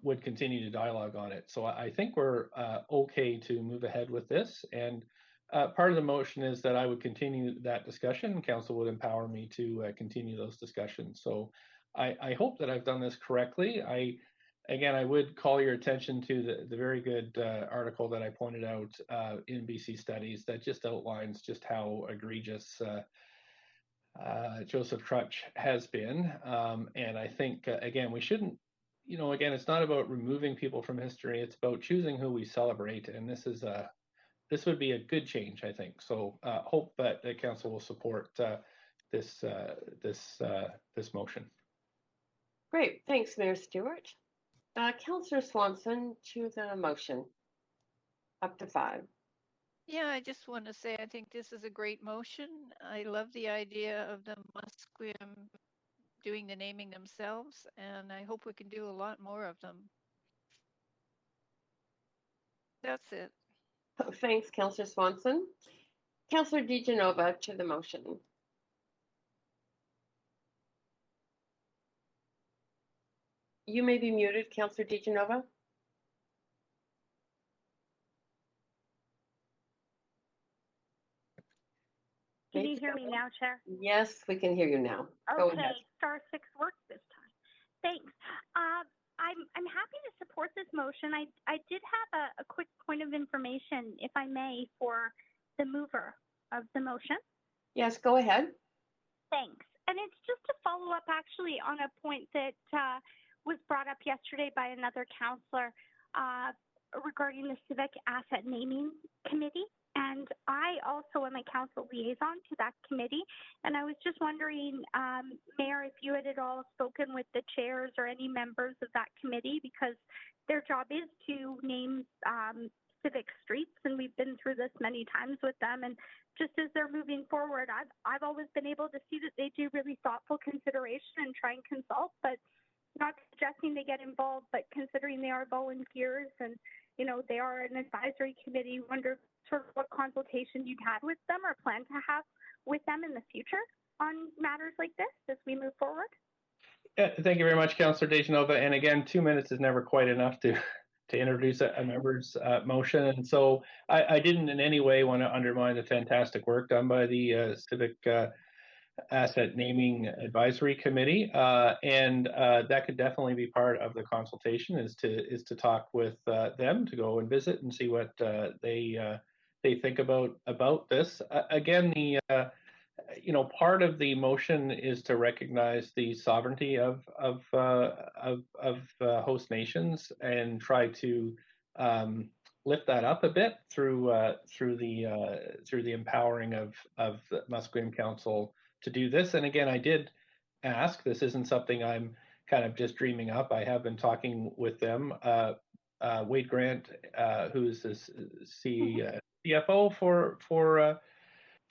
S3: would continue to dialogue on it. So I think we're okay to move ahead with this, and part of the motion is that I would continue that discussion, and council would empower me to continue those discussions. So I hope that I've done this correctly. Again, I would call your attention to the very good article that I pointed out in BC Studies that just outlines just how egregious Joseph Crutch has been. And I think, again, we shouldn't, again, it's not about removing people from history. It's about choosing who we celebrate. And this would be a good change, I think. So hope that the council will support this motion.
S1: Great, thanks, Mayor Stewart. Councillor Swanson, to the motion, up to 5.
S17: Yeah, I just want to say I think this is a great motion. I love the idea of the Musqueam doing the naming themselves, and I hope we can do a lot more of them. That's it.
S1: Thanks, Councillor Swanson. Councillor DeGenova to the motion. You may be muted, Councillor DeGenova.
S5: Can you hear me now, Chair?
S1: Yes, we can hear you now. Go
S5: Okay,
S1: ahead.
S5: *6 works this time. Thanks. I'm happy to support this motion. I did have a quick point of information, if I may, for the mover of the motion.
S1: Yes, go ahead.
S5: Thanks. And it's just to follow up actually on a point that was brought up yesterday by another councillor regarding the Civic Asset Naming Committee. And I also am a council liaison to that committee. And I was just wondering, Mayor, if you had at all spoken with the chairs or any members of that committee, because their job is to name civic streets, and we've been through this many times with them. And just as they're moving forward, I've always been able to see that they do really thoughtful consideration and try and consult, but not suggesting they get involved, but considering they are volunteers and, you know, they are an advisory committee, wonder sort of what consultation you'd had with them or plan to have with them in the future on matters like this as we move forward.
S3: Thank you very much, Councillor DeGenova. And again, 2 minutes is never quite enough to introduce a member's motion. And so I didn't in any way want to undermine the fantastic work done by the Civic Asset Naming Advisory Committee. And that could definitely be part of the consultation, is to talk with them, to go and visit and see what they think about this. Again, part of the motion is to recognize the sovereignty of host nations and try to lift that up a bit through the empowering of the Musqueam Council to do this. And again, I did ask. This isn't something I'm kind of just dreaming up. I have been talking with them. Wade Grant, who's the CFO for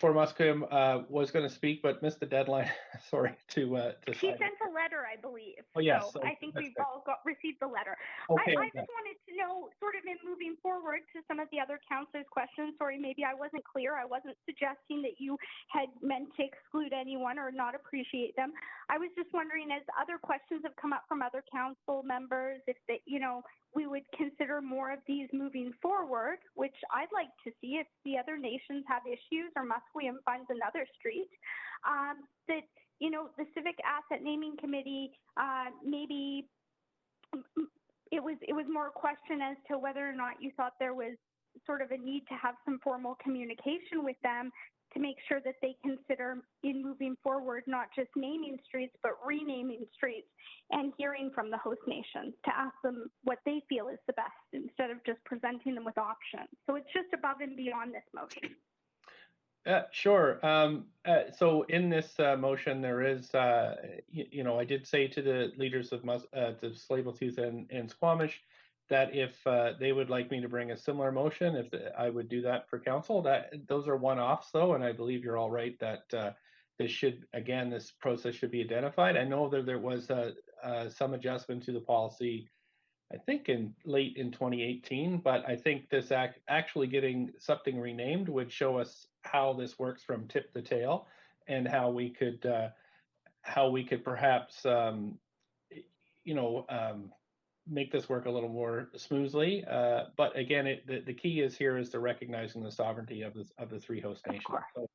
S3: Musqueam, was going to speak, but missed the deadline. Sorry to.
S5: She sent a letter, I believe.
S3: Oh yes,
S5: so I think we've all received the letter.
S3: Okay.
S5: I just wanted to know, sort of in moving forward to some of the other councillors' questions. Sorry, maybe I wasn't clear. I wasn't suggesting that you had meant to exclude anyone or not appreciate them. I was just wondering, as other questions have come up from other council members, if they, we would consider more of these moving forward, which I'd like to see if the other nations have issues or Musqueam finds another street, that, the Civic Asset Naming Committee, maybe it was more a question as to whether or not you thought there was sort of a need to have some formal communication with them to make sure that they consider in moving forward, not just naming streets, but renaming streets and hearing from the host nations to ask them what they feel is the best instead of just presenting them with options. So it's just above and beyond this motion.
S3: Sure. So in this motion, there is, I did say to the leaders of the Slabletooth and Squamish that if they would like me to bring a similar motion, I would do that for council. Those are one-offs though, and I believe you're all right that this process should be identified. I know that there was some adjustment to the policy, I think late in 2018, but I think this actually getting something renamed would show us how this works from tip to tail, and how we could perhaps make this work a little more smoothly. But again, the key is to recognizing the sovereignty of the three host nations. So,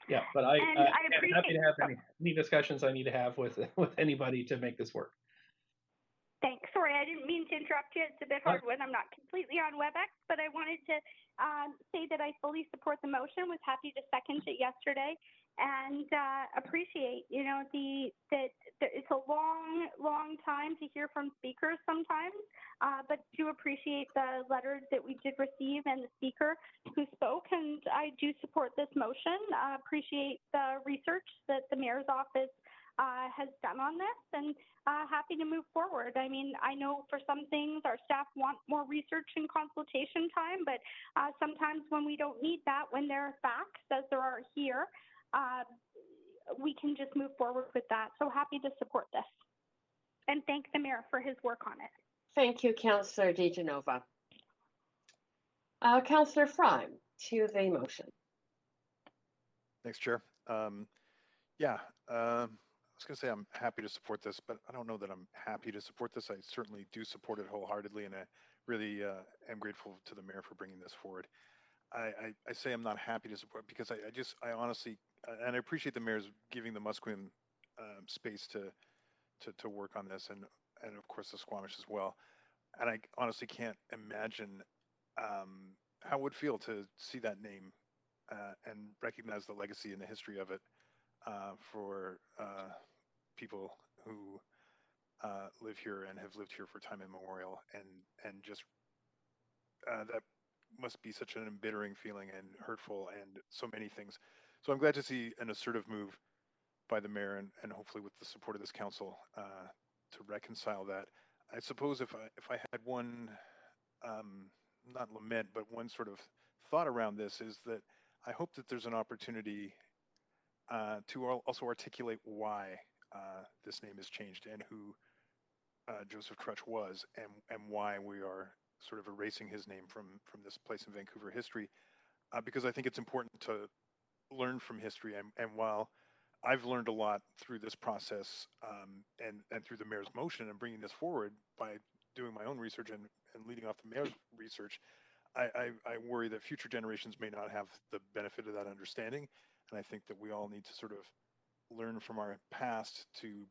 S3: yeah, but I'm happy to have any discussions I need to have with anybody to make this work.
S5: Thanks. Sorry, I didn't mean to interrupt you. It's a bit hard when I'm not completely on WebEx, but I wanted to say that I fully support the motion, was happy to second it yesterday, and appreciate, that it's a long time to hear from speakers sometimes, but do appreciate the letters that we did receive and the speaker who spoke, and I do support this motion. Appreciate the research that the mayor's office has done on this, and happy to move forward. I mean, I know for some things our staff want more research and consultation time, but sometimes when we don't need that, when there are facts, as there are here, we can just move forward with that. So happy to support this. And thank the mayor for his work on it.
S1: Thank you, Councillor DeGenova. Councillor Fry, to the motion.
S13: Thanks, Chair. Yeah, I was going to say I'm happy to support this, but I don't know that I'm happy to support this. I certainly do support it wholeheartedly, and I really am grateful to the mayor for bringing this forward. I say I'm not happy to support because I honestly, and I appreciate the mayor's giving the Musqueam space to work on this, and of course the Squamish as well. And I honestly can't imagine how it would feel to see that name and recognize the legacy and the history of it for people who live here and have lived here for time immemorial, and just that must be such an embittering feeling and hurtful and so many things. So I'm glad to see an assertive move by the mayor and hopefully with the support of this council to reconcile that. I suppose if I had one not lament but one sort of thought around this is that I hope that there's an opportunity to also articulate why this name has changed and who Joseph Trutch was, and why we are sort of erasing his name from this place in Vancouver history, because I think it's important to learn from history. And while I've learned a lot through this process and through the mayor's motion and bringing this forward by doing my own research and leading off the mayor's research, I worry that future generations may not have the benefit of that understanding. And I think that we all need to sort of learn from our past to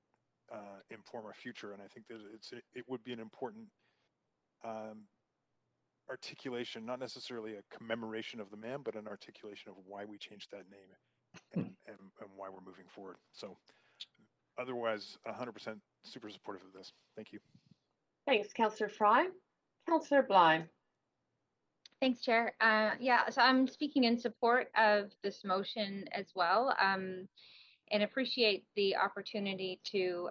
S13: inform our future. And I think that it would be an important articulation, not necessarily a commemoration of the man, but an articulation of why we changed that name and why we're moving forward. So otherwise, 100% super supportive of this. Thank you.
S1: Thanks, Councillor Fry. Councillor Bly.
S14: Thanks, Chair. Yeah, so I'm speaking in support of this motion as well, and appreciate the opportunity to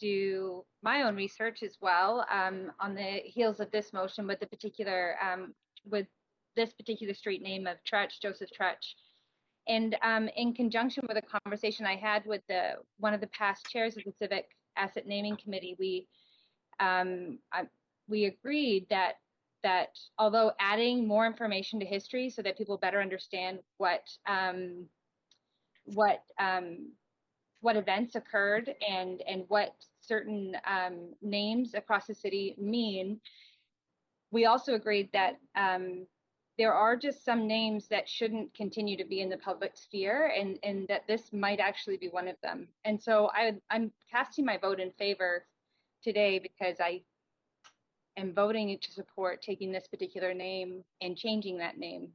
S14: do my own research as well on the heels of this motion with this particular street name of Trutch, Joseph Trutch. And in conjunction with a conversation I had with one of the past chairs of the Civic Asset Naming Committee, we agreed that although adding more information to history so that people better understand what events occurred and what certain names across the city mean, we also agreed that there are just some names that shouldn't continue to be in the public sphere, and that this might actually be one of them. And so I'm casting my vote in favor today because I am voting to support taking this particular name and changing that name.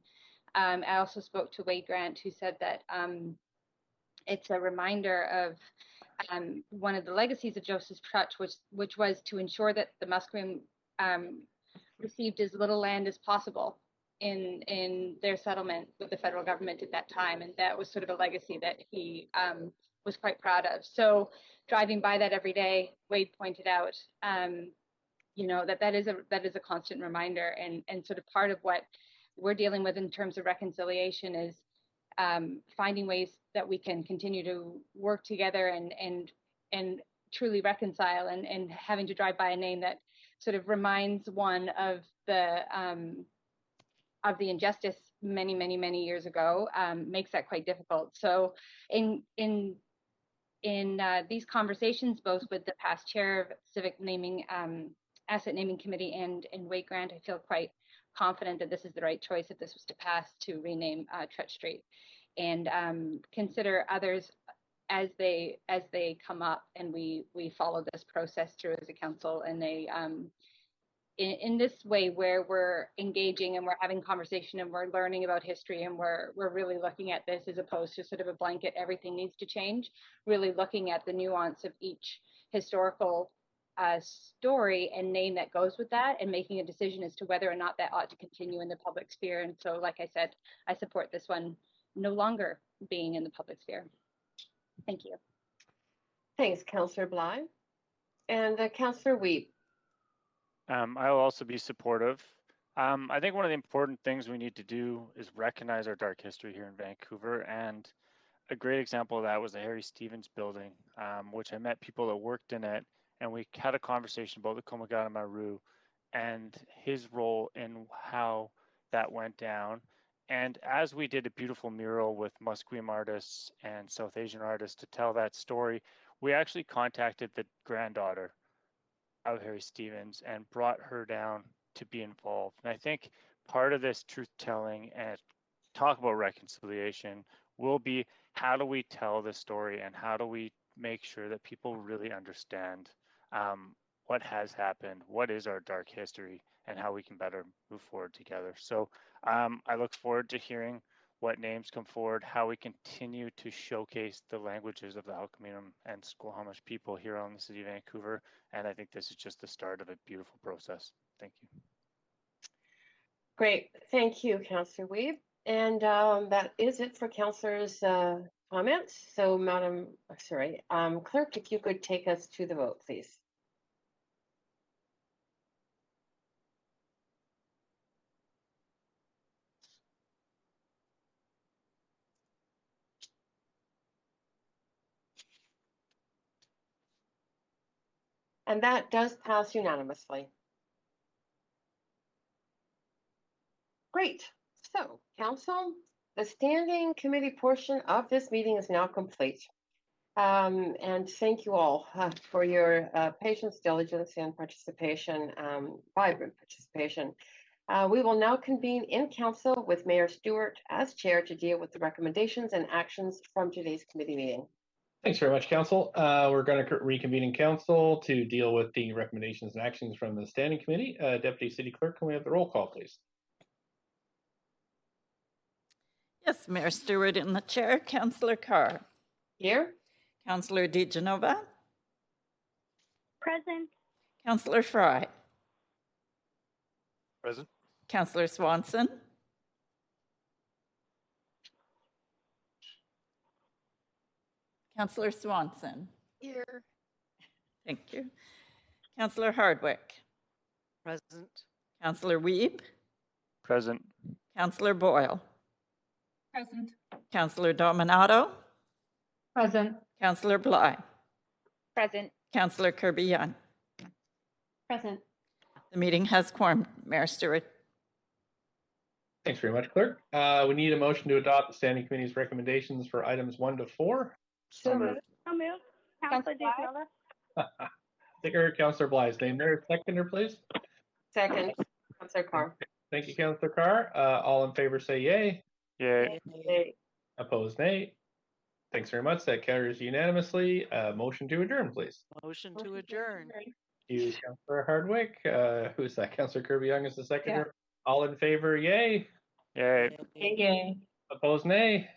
S14: I also spoke to Wade Grant, who said that it's a reminder of one of the legacies of Joseph Trutch, which was to ensure that the Musqueam received as little land as possible in their settlement with the federal government at that time, and that was sort of a legacy that he was quite proud of. So driving by that every day, Wade pointed out, that is a constant reminder, and sort of part of what we're dealing with in terms of reconciliation is finding ways that we can continue to work together and truly reconcile, and having to drive by a name that sort of reminds one of the injustice many years ago makes that quite difficult. So in these conversations, both with the past chair of Civic Naming Asset Naming Committee and Wade Grant, I feel quite confident that this is the right choice if this was to pass, to rename Trutch Street, and consider others as they come up, and we follow this process through as a council. And they in this way, where we're engaging and we're having conversation and we're learning about history, and we're really looking at this as opposed to sort of a blanket everything needs to change, really looking at the nuance of each historical story and name that goes with that, and making a decision as to whether or not that ought to continue in the public sphere. And so, like I said, I support this one no longer being in the public sphere. Thank you.
S1: Thanks, Councillor Bly. And Councillor Weep.
S18: I'll also be supportive. I think one of the important things we need to do is recognize our dark history here in Vancouver, and a great example of that was the Harry Stevens building, which I met people that worked in it, and we had a conversation about the Komagata Maru, and his role in how that went down. And as we did a beautiful mural with Musqueam artists and South Asian artists to tell that story, we actually contacted the granddaughter of Harry Stevens and brought her down to be involved. And I think part of this truth telling and talk about reconciliation will be, how do we tell this story and how do we make sure that people really understand what has happened, what is our dark history, and how we can better move forward together. So I look forward to hearing what names come forward, how we continue to showcase the languages of the Halkminum and Squamish people here on the City of Vancouver. And I think this is just the start of a beautiful process. Thank you.
S1: Great. Thank you, Councillor Weeb. And that is it for Councillors' comments. So, Clerk, if you could take us to the vote, please. And that does pass unanimously. Great. So, Council, the standing committee portion of this meeting is now complete. And thank you all for your patience, diligence, and participation, vibrant participation. We will now convene in Council with Mayor Stewart as chair to deal with the recommendations and actions from today's committee meeting.
S3: Thanks very much, Council. We're going to reconvene in Council to deal with the recommendations and actions from the Standing Committee. Deputy City Clerk, can we have the roll call, please?
S2: Yes, Mayor Stewart in the chair. Councillor Carr.
S1: Here.
S2: Councillor DiGenova.
S5: Present.
S2: Councillor Fry.
S13: Present.
S2: Councillor Swanson. Councillor Swanson.
S17: Here.
S2: Thank you. Councillor Hardwick.
S15: Present.
S2: Councillor Weeb.
S18: Present.
S2: Councillor Boyle.
S4: Present.
S2: Councillor Dominato.
S10: Present.
S2: Councillor Bly.
S14: Present.
S2: Councillor Kirby-Young.
S16: Present.
S2: The meeting has quorum, Mayor Stewart.
S3: Thanks very much, Clerk. We need a motion to adopt the Standing Committee's recommendations for items 1 to 4.
S1: So moved.
S5: So moved. Councillor DiGenova.
S3: I think I heard Councillor Bly's name there. Seconder, please.
S1: Second, Councillor Carr.
S3: Thank you, Councillor Carr. All in favor say yay.
S18: Yay.
S1: Yay.
S3: Opposed, nay. Thanks very much. That carries unanimously. Motion to adjourn, please.
S15: Motion to adjourn.
S3: Thank you, Councillor Hardwick. Who's that? Councillor Kirby-Young is the seconder.
S1: Yeah.
S3: All in favor, yay.
S18: Yay.
S10: Yay.
S3: Opposed, nay.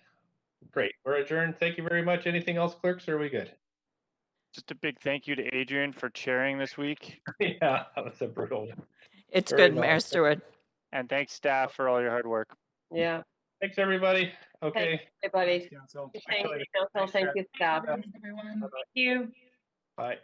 S3: Great. We're adjourned. Thank you very much. Anything else, clerks? Or are we good?
S18: Just a big thank you to Adrian for chairing this week.
S3: Yeah, that was a brutal one.
S2: It's
S3: Very
S2: good, Mayor Stewart.
S18: And thanks, staff, for all your hard work.
S1: Yeah.
S3: Thanks, everybody. Okay.
S1: Thanks, everybody.
S6: Council.
S1: Thank you, Council. Thank you, staff.
S4: Everyone.
S10: Thank you.
S3: Bye.